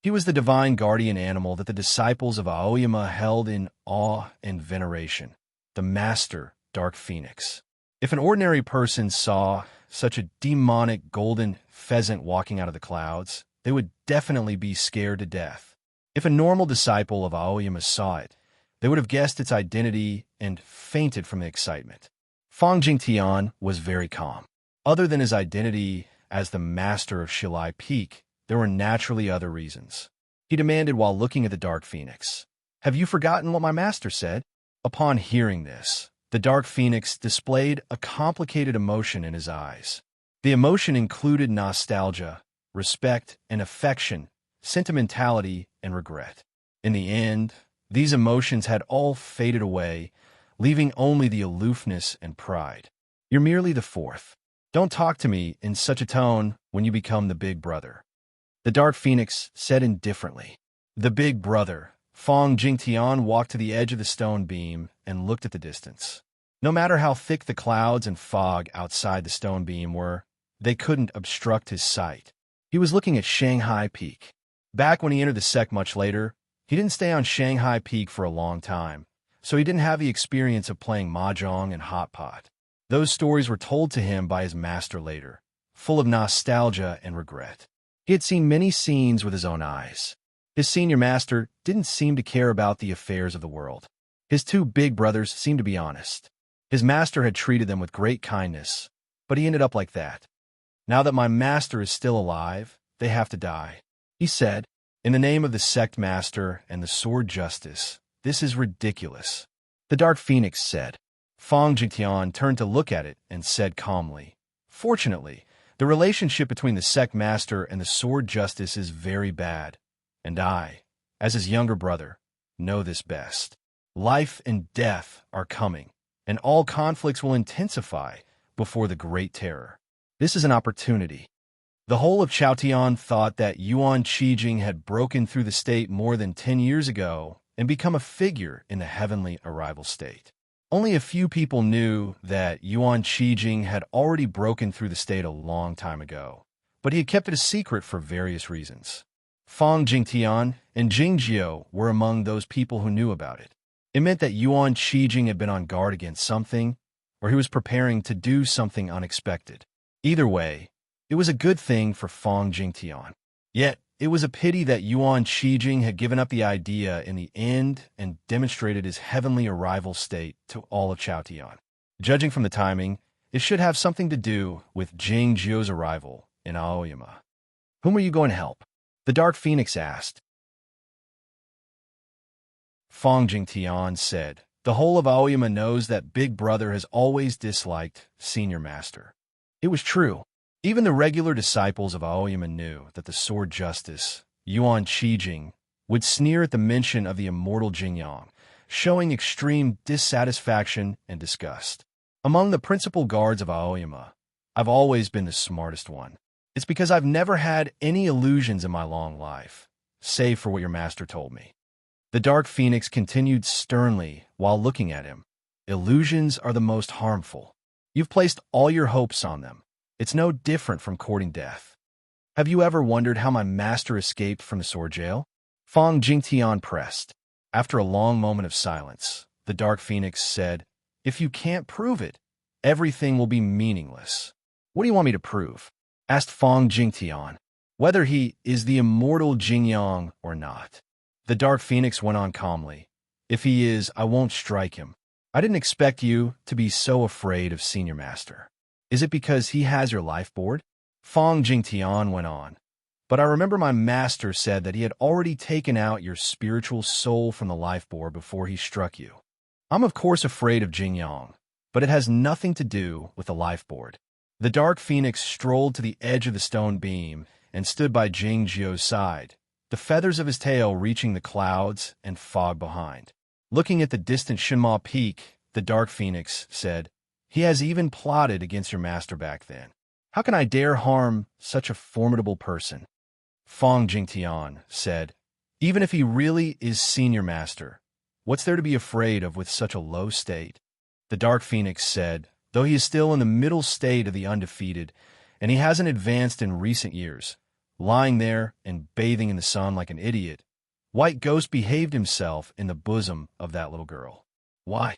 He was the divine guardian animal that the disciples of Aoyama held in awe and veneration, the master dark phoenix. If an ordinary person saw such a demonic golden pheasant walking out of the clouds, they would definitely be scared to death. If a normal disciple of Aoyama saw it, they would have guessed its identity and fainted from the excitement. Fang Jingtian was very calm. Other than his identity as the master of Shilai Peak, there were naturally other reasons. He demanded while looking at the dark phoenix, "Have you forgotten what my master said?" Upon hearing this, the dark phoenix displayed a complicated emotion in his eyes. The emotion included nostalgia, respect and affection, sentimentality and regret. In the end, these emotions had all faded away, leaving only the aloofness and pride. "You're merely the fourth. Don't talk to me in such a tone when you become the big brother," the dark phoenix said indifferently. The big brother. Fang Jingtian walked to the edge of the stone beam and looked at the distance. No matter how thick the clouds and fog outside the stone beam were, they couldn't obstruct his sight. He was looking at Shanghai Peak. Back when he entered the sect much later, he didn't stay on Shanghai Peak for a long time, so he didn't have the experience of playing mahjong and hot pot. Those stories were told to him by his master later, full of nostalgia and regret. He had seen many scenes with his own eyes. His senior master didn't seem to care about the affairs of the world. His two big brothers seemed to be honest. His master had treated them with great kindness, but he ended up like that. "Now that my master is still alive, they have to die," he said. "In the name of the sect master and the sword justice, this is ridiculous," the dark phoenix said. Fang Jingtian turned to look at it and said calmly, "Fortunately, the relationship between the sect master and the sword justice is very bad, and I, as his younger brother, know this best. Life and death are coming, and all conflicts will intensify before the Great Terror. This is an opportunity." The whole of Chaotian thought that Yuan Qijing had broken through the state more than 10 years ago and become a figure in the heavenly arrival state. Only a few people knew that Yuan Qijing had already broken through the state a long time ago, but he had kept it a secret for various reasons. Fang Jingtian and Jingjiu were among those people who knew about it. It meant that Yuan Qijing had been on guard against something, or he was preparing to do something unexpected. Either way, it was a good thing for Fang Jingtian. Yet, it was a pity that Yuan Qijing had given up the idea in the end and demonstrated his heavenly arrival state to all of Chaotian. Judging from the timing, it should have something to do with Jingjiu's arrival in Aoyama. "Whom are you going to help?" the dark phoenix asked. Fang Jingtian said, "The whole of Aoyama knows that Big Brother has always disliked Senior Master." It was true. Even the regular disciples of Aoyama knew that the sword justice, Yuan Qijing, would sneer at the mention of the immortal Jingyang, showing extreme dissatisfaction and disgust. Among the principal guards of Aoyama, I've always been the smartest one. It's because I've never had any illusions in my long life, save for what your master told me. The dark phoenix continued sternly while looking at him. "Illusions are the most harmful. You've placed all your hopes on them. It's no different from courting death. Have you ever wondered how my master escaped from the sword jail?" Fang Jingtian pressed. After a long moment of silence, the dark phoenix said, "If you can't prove it, everything will be meaningless." "What do you want me to prove?" asked Fang Jingtian. "Whether he is the immortal Jingyang or not." The dark phoenix went on calmly. "If he is, I won't strike him. I didn't expect you to be so afraid of Senior Master. Is it because he has your life board?" Fang Jingtian went on. But I remember my master said that he had already taken out your spiritual soul from the life board before he struck you. I'm of course afraid of Jingyang, but it has nothing to do with the life board. The dark phoenix strolled to the edge of the stone beam and stood by Jingjiu's side, the feathers of his tail reaching the clouds and fog behind. Looking at the distant Shinma Peak, the dark phoenix said, "He has even plotted against your master back then. How can I dare harm such a formidable person?" Fong Jingtian said, "Even if he really is senior master, what's there to be afraid of with such a low state?" The dark phoenix said, "Though he is still in the middle state of the undefeated, and he hasn't advanced in recent years, lying there and bathing in the sun like an idiot, White Ghost behaved himself in the bosom of that little girl." "Why?"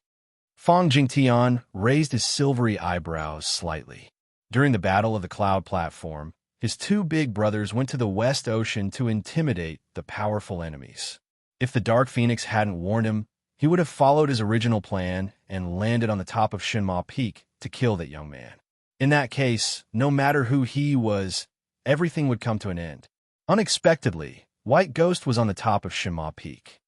Fong Jingtian raised his silvery eyebrows slightly. During the Battle of the Cloud Platform, his two big brothers went to the West Ocean to intimidate the powerful enemies. If the Dark Phoenix hadn't warned him, he would have followed his original plan and landed on the top of Shinma Peak to kill that young man. In that case, no matter who he was, everything would come to an end. Unexpectedly, White Ghost was on the top of Shinma Peak.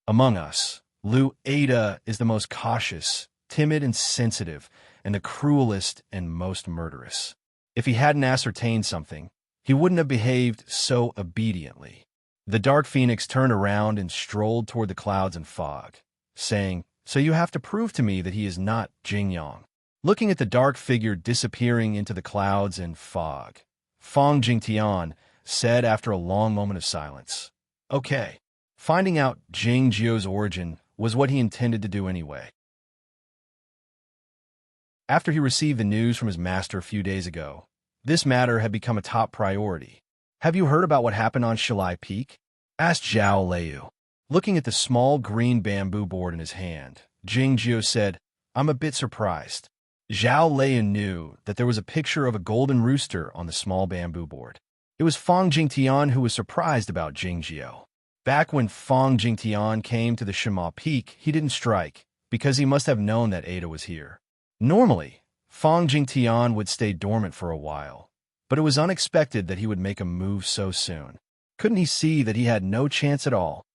Among us, Lu Ada is the most cautious, timid and sensitive, and the cruelest and most murderous. If he hadn't ascertained something, he wouldn't have behaved so obediently. The Dark Phoenix turned around and strolled toward the clouds and fog, saying, "So you have to prove to me that he is not Jingyang." Looking at the dark figure disappearing into the clouds and fog, Fong Jingtian said after a long moment of silence, "Okay." Finding out Jingjiu's origin was what he intended to do anyway. After he received the news from his master a few days ago, this matter had become a top priority. "Have you heard about what happened on Shilai Peak?" asked Zhao Leu. Looking at the small green bamboo board in his hand, Jingjiu said, "I'm a bit surprised." Zhao Leu knew that there was a picture of a golden rooster on the small bamboo board. It was Fong Jingtian who was surprised about Jingjiu. Back when Fong Jingtian came to the Shinma Peak, he didn't strike, because he must have known that Ada was here. Normally, Fong Jingtian would stay dormant for a while, but it was unexpected that he would make a move so soon. Couldn't he see that he had no chance at all?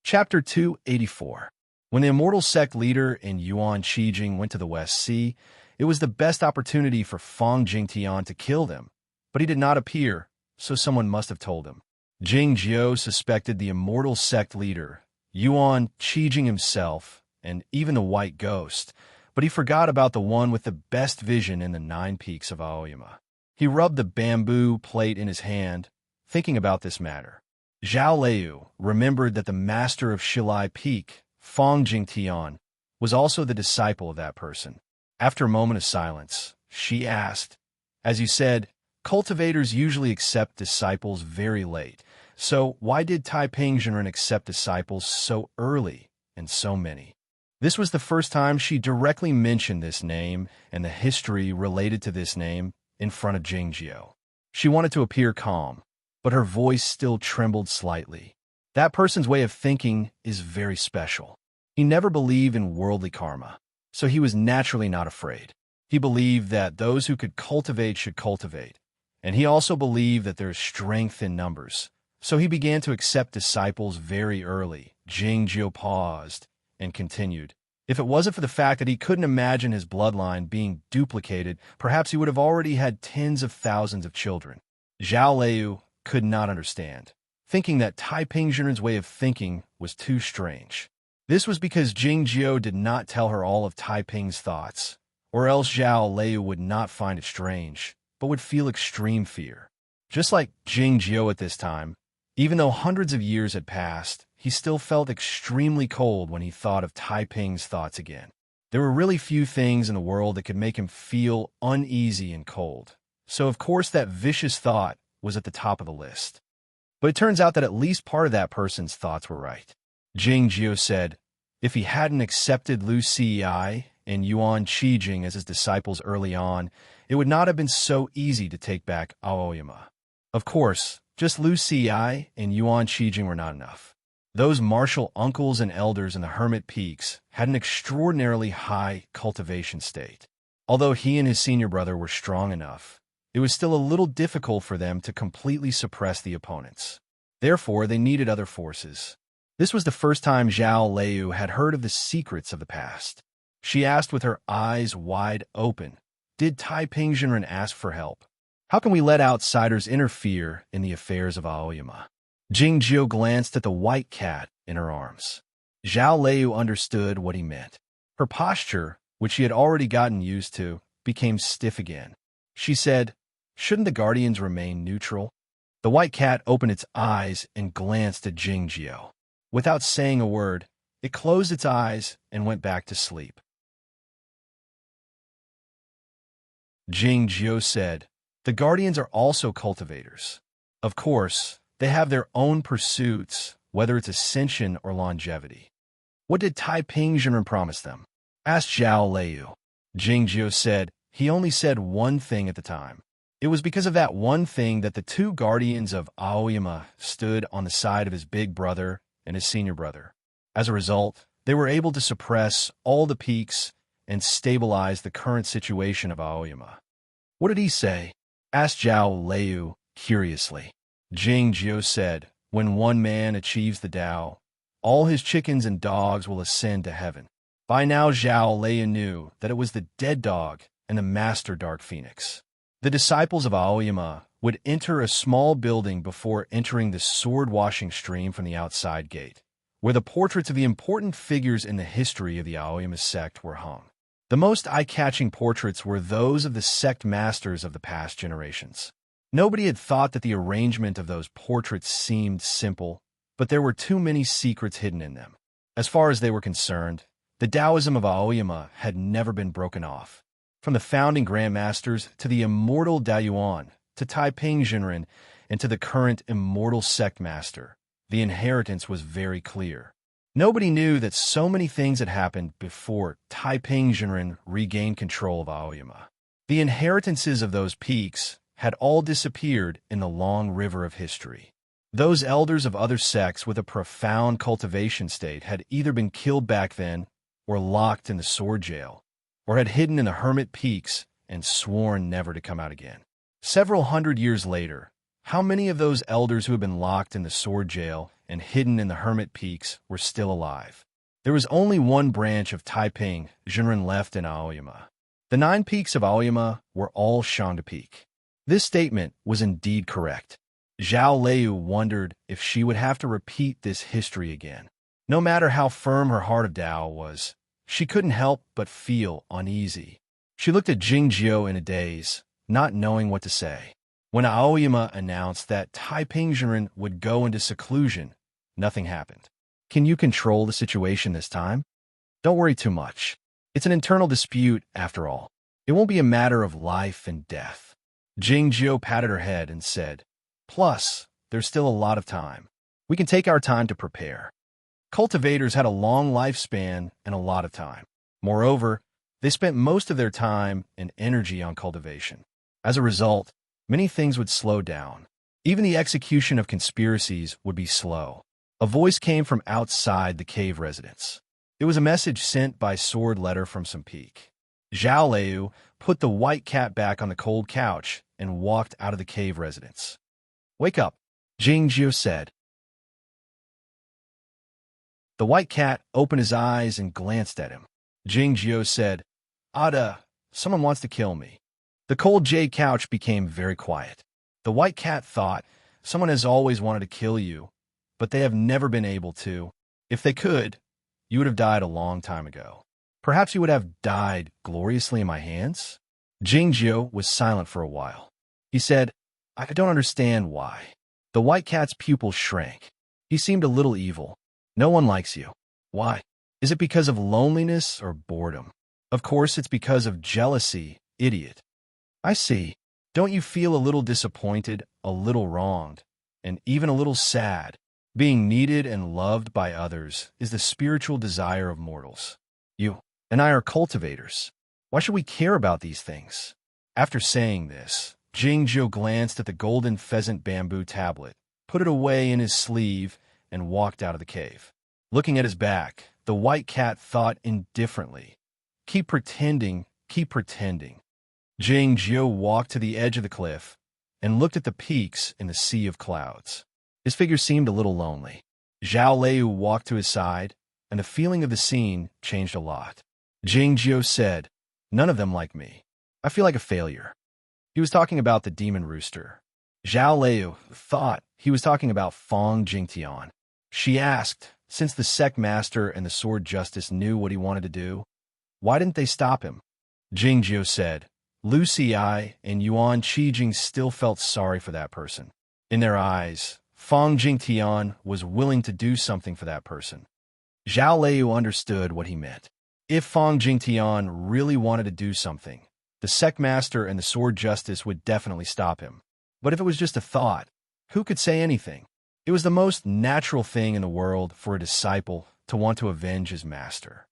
Chapter 284. When the immortal sect leader and Yuan Qijing went to the West Sea, it was the best opportunity for Fong Jingtian to kill them, but he did not appear, so someone must have told him. Jingjiu suspected the immortal sect leader, Yuan Qijing himself, and even the White Ghost, but he forgot about the one with the best vision in the 9 peaks of Aoyama. He rubbed the bamboo plate in his hand, thinking about this matter. Zhao Leu remembered that the master of Shilai Peak, Fong Jingtian, was also the disciple of that person. After a moment of silence, she asked, "As you said, cultivators usually accept disciples very late, so why did Taiping Zhenren accept disciples so early and so many?" This was the first time she directly mentioned this name and the history related to this name in front of Jingjiu. She wanted to appear calm, but her voice still trembled slightly. That person's way of thinking is very special. He never believed in worldly karma, so he was naturally not afraid. He believed that those who could cultivate should cultivate, and he also believed that there is strength in numbers, so he began to accept disciples very early. Jingjiu paused and continued, "If it wasn't for the fact that he couldn't imagine his bloodline being duplicated, perhaps he would have already had tens of thousands of children." Zhao Leu could not understand, thinking that Taiping Zhenren's way of thinking was too strange. This was because Jingjiu did not tell her all of Taiping's thoughts, or else Zhao Leu would not find it strange, but would feel extreme fear. Just like Jingjiu at this time, even though hundreds of years had passed, he still felt extremely cold when he thought of Taiping's thoughts again. There were really few things in the world that could make him feel uneasy and cold, so of course that vicious thought was at the top of the list. But it turns out that at least part of that person's thoughts were right. Jingjiu said, if he hadn't accepted Lu Cai and Yuan Qijing as his disciples early on, it would not have been so easy to take back Aoyama. Of course, just Lu Cai and Yuan Qijing were not enough. Those martial uncles and elders in the Hermit Peaks had an extraordinarily high cultivation state. Although he and his senior brother were strong enough, it was still a little difficult for them to completely suppress the opponents. Therefore, they needed other forces. This was the first time Zhao Lei had heard of the secrets of the past. She asked with her eyes wide open, "Did Taiping Jinren ask for help? How can we let outsiders interfere in the affairs of Aoyama?" Jing Jiu glanced at the white cat in her arms. Zhao Lei understood what he meant. Her posture, which she had already gotten used to, became stiff again. She said, "Shouldn't the guardians remain neutral?" The white cat opened its eyes and glanced at Jing Jiu. Without saying a word, it closed its eyes and went back to sleep. Jing Jiu said, "The guardians are also cultivators. Of course, they have their own pursuits, whether it's ascension or longevity." "What did Taiping Jinren promise them?" asked Zhao Lei. Jing Jiu said, "He only said one thing at the time. It was because of that one thing that the two guardians of Aoyama stood on the side of his big brother and his senior brother. As a result, they were able to suppress all the peaks and stabilize the current situation of Aoyama." "What did he say?" asked Zhao Lei curiously. Jing Jiu said, "When one man achieves the Tao, all his chickens and dogs will ascend to heaven." By now, Zhao Lei knew that it was the dead dog and the master dark phoenix. The disciples of Aoyama would enter a small building before entering the sword-washing stream from the outside gate, where the portraits of the important figures in the history of the Aoyama sect were hung. The most eye-catching portraits were those of the sect masters of the past generations. Nobody had thought that the arrangement of those portraits seemed simple, but there were too many secrets hidden in them. As far as they were concerned, the Taoism of Aoyama had never been broken off. From the founding grandmasters to the immortal Daoyuan, to Taiping Jinren, and to the current immortal sect master, the inheritance was very clear. Nobody knew that so many things had happened before Taiping Jinren regained control of Aoyama. The inheritances of those peaks had all disappeared in the long river of history. Those elders of other sects with a profound cultivation state had either been killed back then or locked in the sword jail, or had hidden in the hermit peaks and sworn never to come out again. Several hundred years later, how many of those elders who had been locked in the sword jail and hidden in the hermit peaks were still alive? There was only one branch of Taiping Jinren left in Aoyama. The 9 peaks of Aoyama were all Shangda Peak. This statement was indeed correct. Zhao Lei wondered if she would have to repeat this history again. No matter how firm her heart of Tao was, she couldn't help but feel uneasy. She looked at Jing Jiu in a daze, not knowing what to say. When Aoyama announced that Taiping Jinren would go into seclusion, nothing happened. "Can you control the situation this time? Don't worry too much. It's an internal dispute, after all. It won't be a matter of life and death." Jing Jiu patted her head and said, "Plus, there's still a lot of time. We can take our time to prepare." Cultivators had a long lifespan and a lot of time. Moreover, they spent most of their time and energy on cultivation. As a result, many things would slow down. Even the execution of conspiracies would be slow. A voice came from outside the cave residence. It was a message sent by sword letter from some peak. Zhao Lei put the white cat back on the cold couch and walked out of the cave residence. "Wake up," Jing Jiu said. The white cat opened his eyes and glanced at him. Jing Jiu said, "Ada, someone wants to kill me." The cold jade couch became very quiet. The white cat thought, "Someone has always wanted to kill you, but they have never been able to. If they could, you would have died a long time ago. Perhaps you would have died gloriously in my hands?" Jing Jiu was silent for a while. He said, "I don't understand why." The white cat's pupils shrank. He seemed a little evil. "No one likes you. Why? Is it because of loneliness or boredom?" "Of course it's because of jealousy, idiot." "I see. Don't you feel a little disappointed, a little wronged, and even a little sad? Being needed and loved by others is the spiritual desire of mortals. You and I are cultivators. Why should we care about these things?" After saying this, Jing Jiu glanced at the golden pheasant bamboo tablet, put it away in his sleeve, and walked out of the cave. Looking at his back, the white cat thought indifferently, "Keep pretending keep pretending. Jing Jiu walked to the edge of the cliff and looked at the peaks in the sea of clouds. His figure seemed a little lonely. Zhao Liu walked to his side, and the feeling of the scene changed a lot. Jing Jiu said, "None of them like me. I feel like a failure." He was talking about the demon rooster. Zhao Liu thought he was talking about Fong Jingtian. She asked, since the sect master and the sword justice knew what he wanted to do, why didn't they stop him? Jing Jiu said, Lu Xi and Yuan Qijing still felt sorry for that person. In their eyes, Fong Jingtian was willing to do something for that person. Zhao Liu understood what he meant. If Fong Jingtian really wanted to do something, the sect master and the sword justice would definitely stop him. But if it was just a thought, who could say anything? It was the most natural thing in the world for a disciple to want to avenge his master.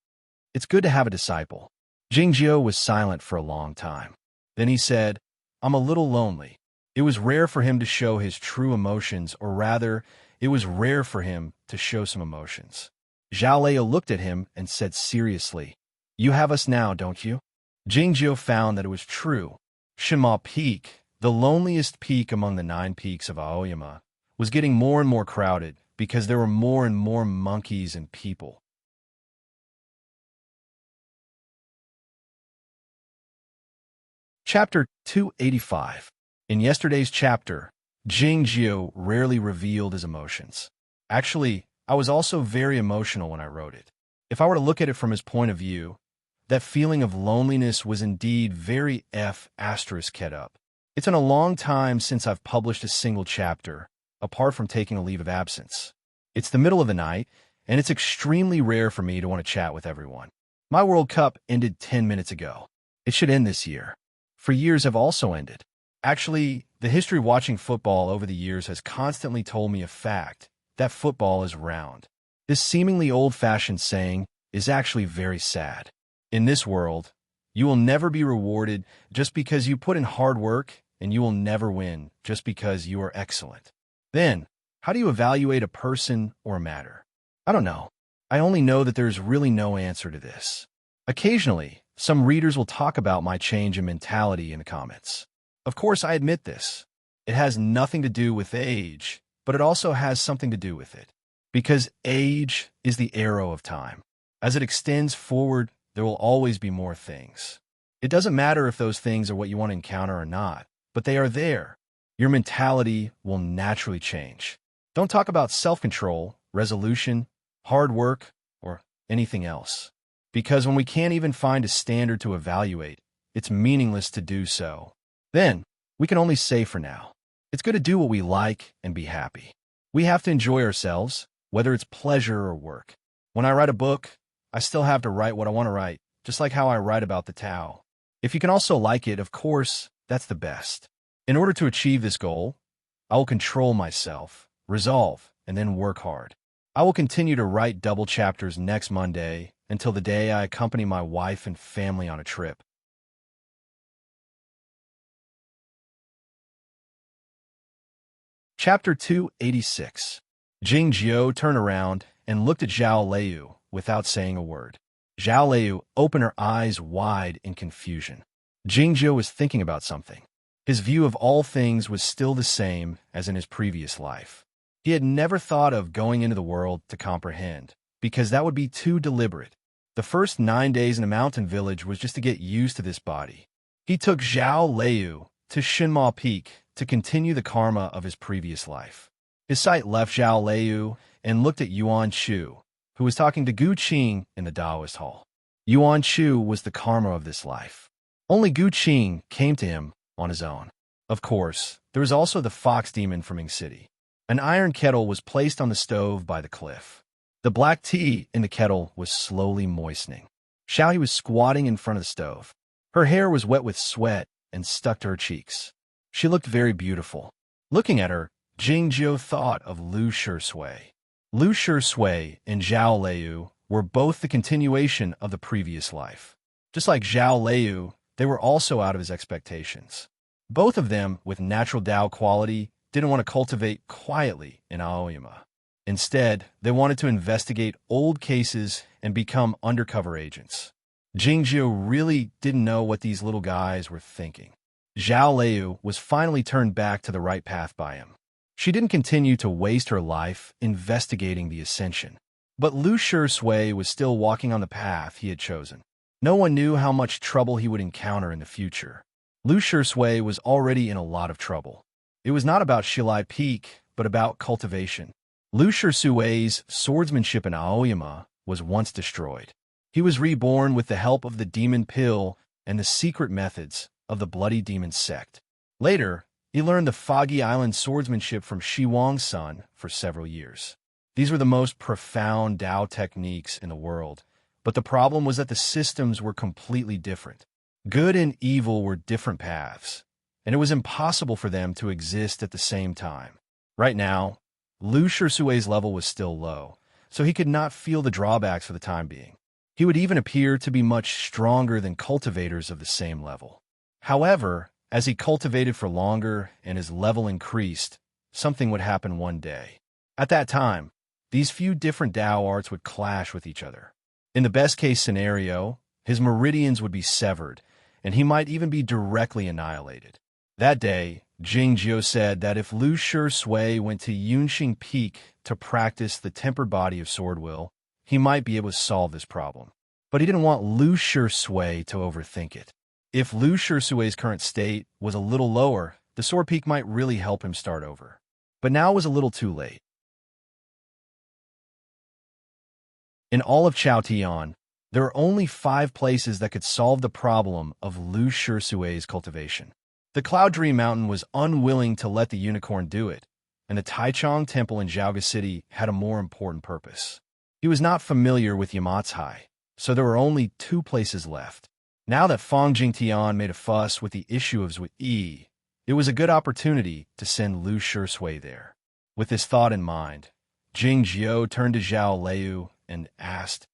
It's good to have a disciple. Jing Jiu was silent for a long time. Then he said, "I'm a little lonely." It was rare for him to show his true emotions, or rather, it was rare for him to show some emotions. Zhao Liu looked at him and said seriously, "You have us now, don't you?" Jing Jiu found that it was true. Shima Peak, the loneliest peak among the 9 peaks of Aoyama, was getting more and more crowded because there were more and more monkeys and people. Chapter 285. In yesterday's chapter, Jing Jiu rarely revealed his emotions. Actually, I was also very emotional when I wrote it. If I were to look at it from his point of view, that feeling of loneliness was indeed very **ed up. It's been a long time since I've published a single chapter, apart from taking a leave of absence. It's the middle of the night, and it's extremely rare for me to want to chat with everyone. My World Cup ended 10 minutes ago. It should end this year. For years have also ended. Actually, the history of watching football over the years has constantly told me a fact, that football is round. This seemingly old-fashioned saying is actually very sad. In this world, you will never be rewarded just because you put in hard work, and you will never win just because you are excellent. Then, how do you evaluate a person or a matter? I don't know. I only know that there's really no answer to this. Occasionally, some readers will talk about my change in mentality in the comments. Of course, I admit this. It has nothing to do with age, but it also has something to do with it. Because age is the arrow of time. As it extends forward, there will always be more things. It doesn't matter if those things are what you want to encounter or not, but they are there. Your mentality will naturally change. Don't talk about self-control, resolution, hard work, or anything else. Because when we can't even find a standard to evaluate, it's meaningless to do so. Then, we can only say for now, it's good to do what we like and be happy. We have to enjoy ourselves, whether it's pleasure or work. When I write a book, I still have to write what I want to write, just like how I write about the Tao. If you can also like it, of course, that's the best. In order to achieve this goal, I will control myself, resolve, and then work hard. I will continue to write double chapters next Monday until the day I accompany my wife and family on a trip. Chapter 286. Jing Jiu turned around and looked at Zhao Liu without saying a word. Zhao Liu opened her eyes wide in confusion. Jing Jiu was thinking about something. His view of all things was still the same as in his previous life. He had never thought of going into the world to comprehend, because that would be too deliberate. The first 9 days in a mountain village was just to get used to this body. He took Zhao Liu to Shinma Peak to continue the karma of his previous life. His sight left Zhao Liu and looked at Yuan Shu, who was talking to Gu Qing in the Taoist hall. Yuan Shu was the karma of this life. Only Gu Qing came to him on his own. Of course, there was also the fox demon from Ming City. An iron kettle was placed on the stove by the cliff. The black tea in the kettle was slowly moistening. Xiaoyi was squatting in front of the stove. Her hair was wet with sweat and stuck to her cheeks. She looked very beautiful. Looking at her, Jing Jiu thought of Lu Shui. Lu Shui and Zhao Liu were both the continuation of the previous life. Just like Zhao Liu, they were also out of his expectations. Both of them, with natural Tao quality, didn't want to cultivate quietly in Aoyama. Instead, they wanted to investigate old cases and become undercover agents. Jingjiu really didn't know what these little guys were thinking. Zhao Liu was finally turned back to the right path by him. She didn't continue to waste her life investigating the ascension. But Lu Shui was still walking on the path he had chosen. No one knew how much trouble he would encounter in the future. Lu Shui was already in a lot of trouble. It was not about Shilai Peak, but about cultivation. Lu Shui's swordsmanship in Aoyama was once destroyed. He was reborn with the help of the demon pill and the secret methods of the Bloody Demon sect. Later, he learned the Foggy Island swordsmanship from Shi Wang's son for several years. These were the most profound Dao techniques in the world, but the problem was that the systems were completely different. Good and evil were different paths, and it was impossible for them to exist at the same time. Right now, Lu Shui's level was still low, so he could not feel the drawbacks for the time being. He would even appear to be much stronger than cultivators of the same level. However, as he cultivated for longer and his level increased, something would happen one day. At that time, these few different Dao arts would clash with each other. In the best-case scenario, his meridians would be severed, and he might even be directly annihilated. That day, Jingjiu said that if Lu Shui went to Yunxing Peak to practice the tempered body of sword will, he might be able to solve this problem. But he didn't want Lu Shui to overthink it. If Lu Shui's current state was a little lower, the sword peak might really help him start over. But now it was a little too late. In all of Chaotian, there are only 5 places that could solve the problem of Lu Shui's cultivation. The Cloud Dream Mountain was unwilling to let the unicorn do it, and the Taichung Temple in Zhaoga City had a more important purpose. He was not familiar with Yamatsai, so there were only 2 places left. Now that Fang Jingtian made a fuss with the issue of Zui Yi, it was a good opportunity to send Lu Shui there. With this thought in mind, Jingjiu turned to Zhao Liu and asked,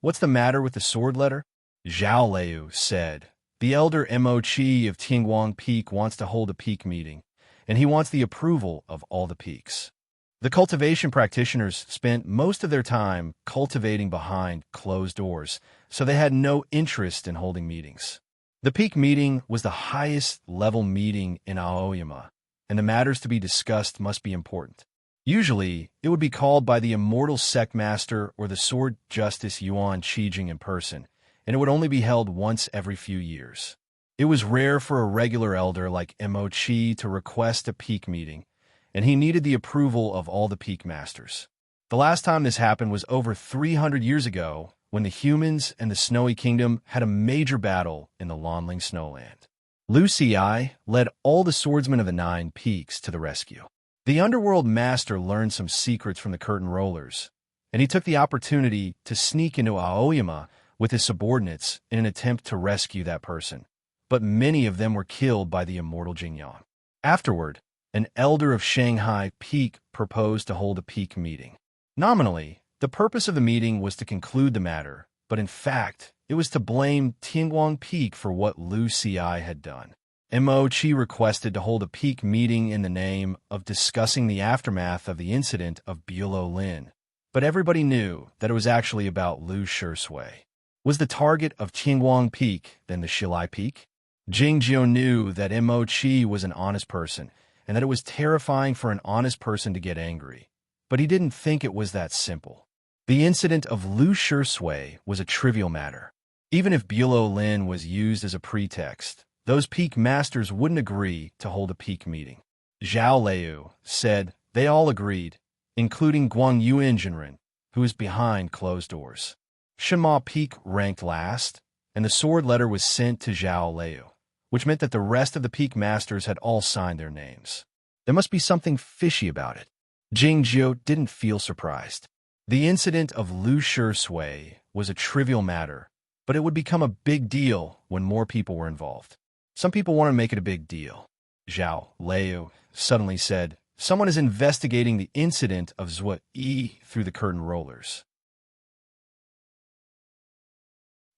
"What's the matter with the sword letter?" Zhao Liu said, "The elder Mo Qi of Tingguang Peak wants to hold a peak meeting, and he wants the approval of all the peaks." The cultivation practitioners spent most of their time cultivating behind closed doors, so they had no interest in holding meetings. The peak meeting was the highest level meeting in Aoyama, and the matters to be discussed must be important. Usually, it would be called by the immortal sect master or the sword justice Yuan Qijing in person, and it would only be held once every few years. It was rare for a regular elder like Mo Qi to request a peak meeting, and he needed the approval of all the peak masters. The last time this happened was over 300 years ago, when the humans and the Snowy Kingdom had a major battle in the Lonling Snowland. Lu Xi led all the swordsmen of the 9 peaks to the rescue. The underworld master learned some secrets from the curtain rollers, and he took the opportunity to sneak into Aoyama with his subordinates in an attempt to rescue that person. But many of them were killed by the immortal Jingyang. Afterward, an elder of Shanghai Peak proposed to hold a peak meeting. Nominally, the purpose of the meeting was to conclude the matter, but in fact, it was to blame Tingguang Peak for what Lu Xi had done. Mo Qi requested to hold a peak meeting in the name of discussing the aftermath of the incident of Bulo Lin, but everybody knew that it was actually about Lu Shui. Was the target of Tingguang Peak then the Shilai Peak? Jingjiu knew that Mo Qi was an honest person, and that it was terrifying for an honest person to get angry, but he didn't think it was that simple. The incident of Lu Shui was a trivial matter. Even if Bulo Lin was used as a pretext, those peak masters wouldn't agree to hold a peak meeting. Zhao Liu said they all agreed, including Guang Yuanjinren, who was behind closed doors. Shenma Peak ranked last, and the sword letter was sent to Zhao Liu, which meant that the rest of the peak masters had all signed their names. There must be something fishy about it. Jingjiu didn't feel surprised. The incident of Lu Shui was a trivial matter, but it would become a big deal when more people were involved. Some people want to make it a big deal. Zhao Liu suddenly said, "Someone is investigating the incident of Zui Yi through the curtain rollers."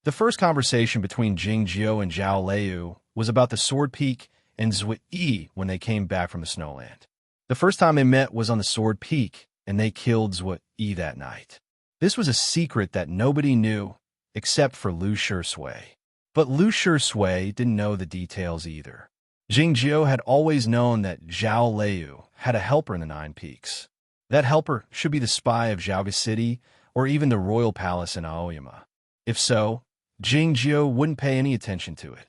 The first conversation between Jingjiu and Zhao Liu was about the Sword Peak and Zui Yi when they came back from the Snowland. The first time they met was on the Sword Peak, and they killed Zui Yi that night. This was a secret that nobody knew, except for Lu Shui. But Lu Shui didn't know the details either. Jingjiu had always known that Zhao Liu had a helper in the Nine Peaks. That helper should be the spy of Zhaoga City or even the royal palace in Aoyama. If so, Jingjiu wouldn't pay any attention to it.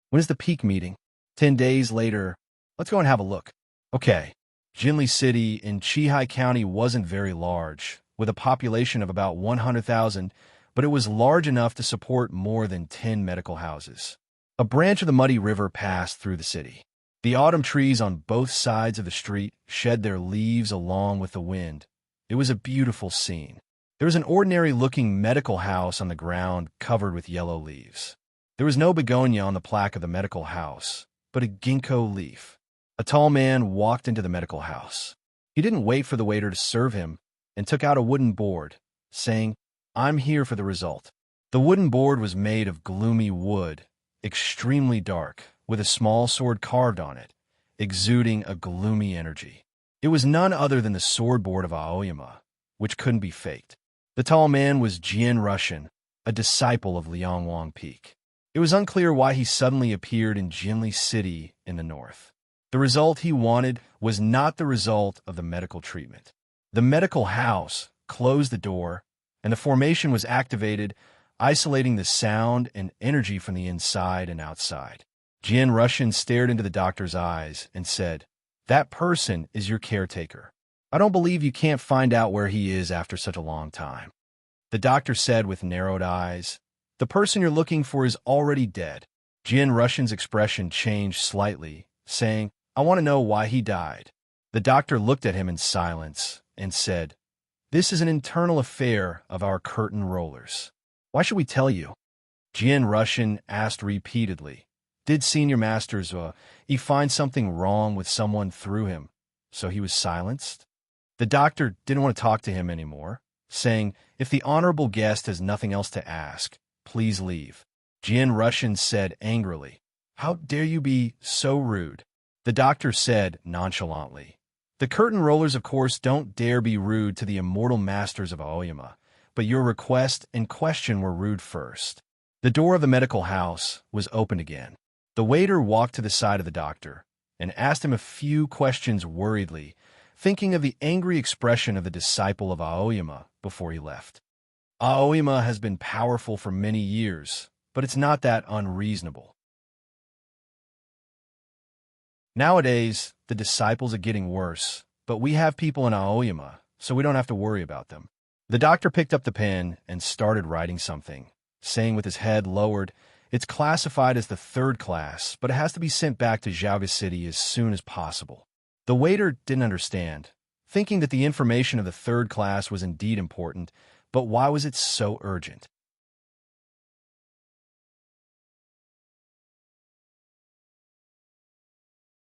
When is the peak meeting? 10 days later. Let's go and have a look. Okay. Jinli City in Qihai County wasn't very large, with a population of about 100,000, but it was large enough to support more than 10 medical houses. A branch of the muddy river passed through the city. The autumn trees on both sides of the street shed their leaves along with the wind. It was a beautiful scene. There was an ordinary-looking medical house on the ground covered with yellow leaves. There was no begonia on the plaque of the medical house, but a ginkgo leaf. A tall man walked into the medical house. He didn't wait for the waiter to serve him and took out a wooden board, saying, "I'm here for the result." The wooden board was made of gloomy wood, extremely dark, with a small sword carved on it, exuding a gloomy energy. It was none other than the sword board of Aoyama, which couldn't be faked. The tall man was Jian Russian, a disciple of Liangwang Peak. It was unclear why he suddenly appeared in Jinli City in the north. The result he wanted was not the result of the medical treatment. The medical house closed the door, and the formation was activated, isolating the sound and energy from the inside and outside. Jian Russian stared into the doctor's eyes and said, "That person is your caretaker. I don't believe you can't find out where he is after such a long time." The doctor said with narrowed eyes, "The person you're looking for is already dead." Jian Russian's expression changed slightly, saying, "I want to know why he died." The doctor looked at him in silence and said, "This is an internal affair of our curtain rollers." "Why should we tell you?" Jian Russian asked repeatedly. Did Senior Masters he find something wrong with someone through him, so he was silenced? The doctor didn't want to talk to him anymore, saying, "If the honorable guest has nothing else to ask, please leave." Jian Russian said angrily, "How dare you be so rude?" The doctor said nonchalantly, "The curtain rollers, of course, don't dare be rude to the immortal masters of Aoyama, but your request and question were rude first." The door of the medical house was opened again. The waiter walked to the side of the doctor and asked him a few questions worriedly, thinking of the angry expression of the disciple of Aoyama before he left. Aoyama has been powerful for many years, but it's not that unreasonable. Nowadays, the disciples are getting worse, but we have people in Aoyama, so we don't have to worry about them. The doctor picked up the pen and started writing something, saying with his head lowered, "It's classified as the third class, but it has to be sent back to Zhaoga City as soon as possible." The waiter didn't understand, thinking that the information of the third class was indeed important, but why was it so urgent?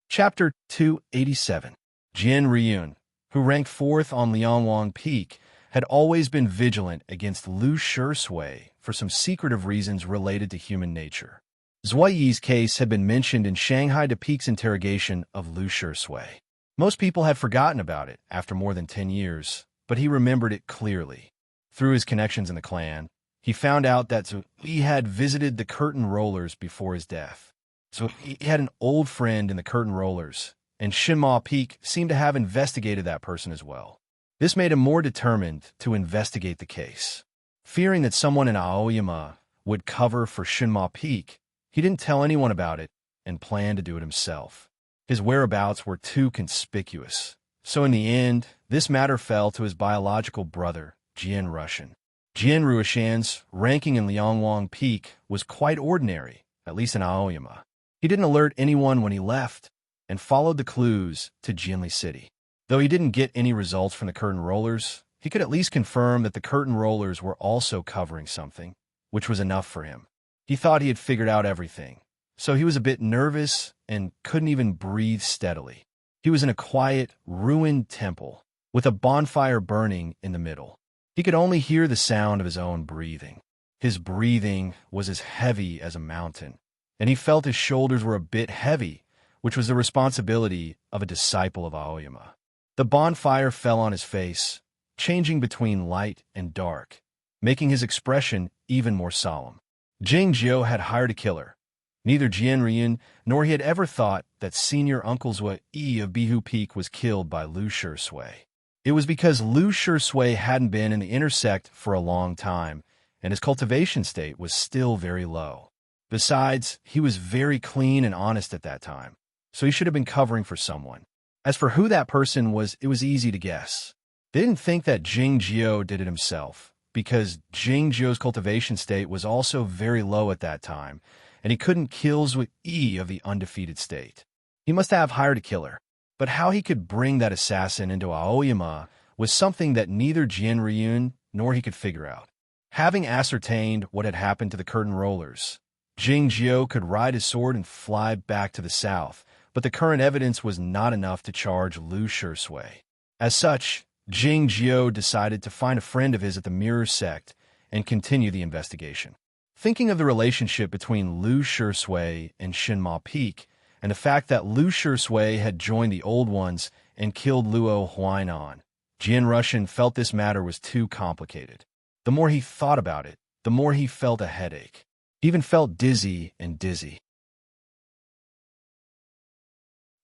Chapter 287. Jin Ryun, who ranked fourth on Liangwang Peak, had always been vigilant against Lu Shui for some secretive reasons related to human nature. Zhuai Yi's case had been mentioned in Shanghai to Peak's interrogation of Lu Shui. Most people had forgotten about it after more than 10 years, but he remembered it clearly. Through his connections in the clan, he found out that Zhuai had visited the curtain rollers before his death. So he had an old friend in the curtain rollers, and Shinma Peak seemed to have investigated that person as well. This made him more determined to investigate the case. Fearing that someone in Aoyama would cover for Shinma Peak, he didn't tell anyone about it and planned to do it himself. His whereabouts were too conspicuous, so in the end, this matter fell to his biological brother, Jian Russian. Jian Ruishan's ranking in Liangwang Peak was quite ordinary, at least in Aoyama. He didn't alert anyone when he left and followed the clues to Jinli City. Though he didn't get any results from the curtain rollers, he could at least confirm that the curtain rollers were also covering something, which was enough for him. He thought he had figured out everything, so he was a bit nervous and couldn't even breathe steadily. He was in a quiet, ruined temple with a bonfire burning in the middle. He could only hear the sound of his own breathing. His breathing was as heavy as a mountain, and he felt his shoulders were a bit heavy, which was the responsibility of a disciple of Aoyama. The bonfire fell on his face, changing between light and dark, making his expression even more solemn. Jing Jiao had hired a killer. Neither Jian Ryun nor he had ever thought that senior Uncle Zui of Bihu Peak was killed by Lu Shui. It was because Lu Shui hadn't been in the intersect for a long time, and his cultivation state was still very low. Besides, he was very clean and honest at that time, so he should have been covering for someone. As for who that person was, it was easy to guess. They didn't think that Jing Jiao did it himself, because Jing Jiao's cultivation state was also very low at that time, and he couldn't kill Zui of the undefeated state. He must have hired a killer, but how he could bring that assassin into Aoyama was something that neither Jian Ryun nor he could figure out. Having ascertained what had happened to the curtain rollers, Jing Jiao could ride his sword and fly back to the south, but the current evidence was not enough to charge Lu Shui. As such, Jing Jiao decided to find a friend of his at the Mirror Sect and continue the investigation. Thinking of the relationship between Lu Shui and Shinma Peak, and the fact that Lu Shui had joined the Old Ones and killed Luo Huainan, Jian Russian felt this matter was too complicated. The more he thought about it, the more he felt a headache. He even felt dizzy and dizzy.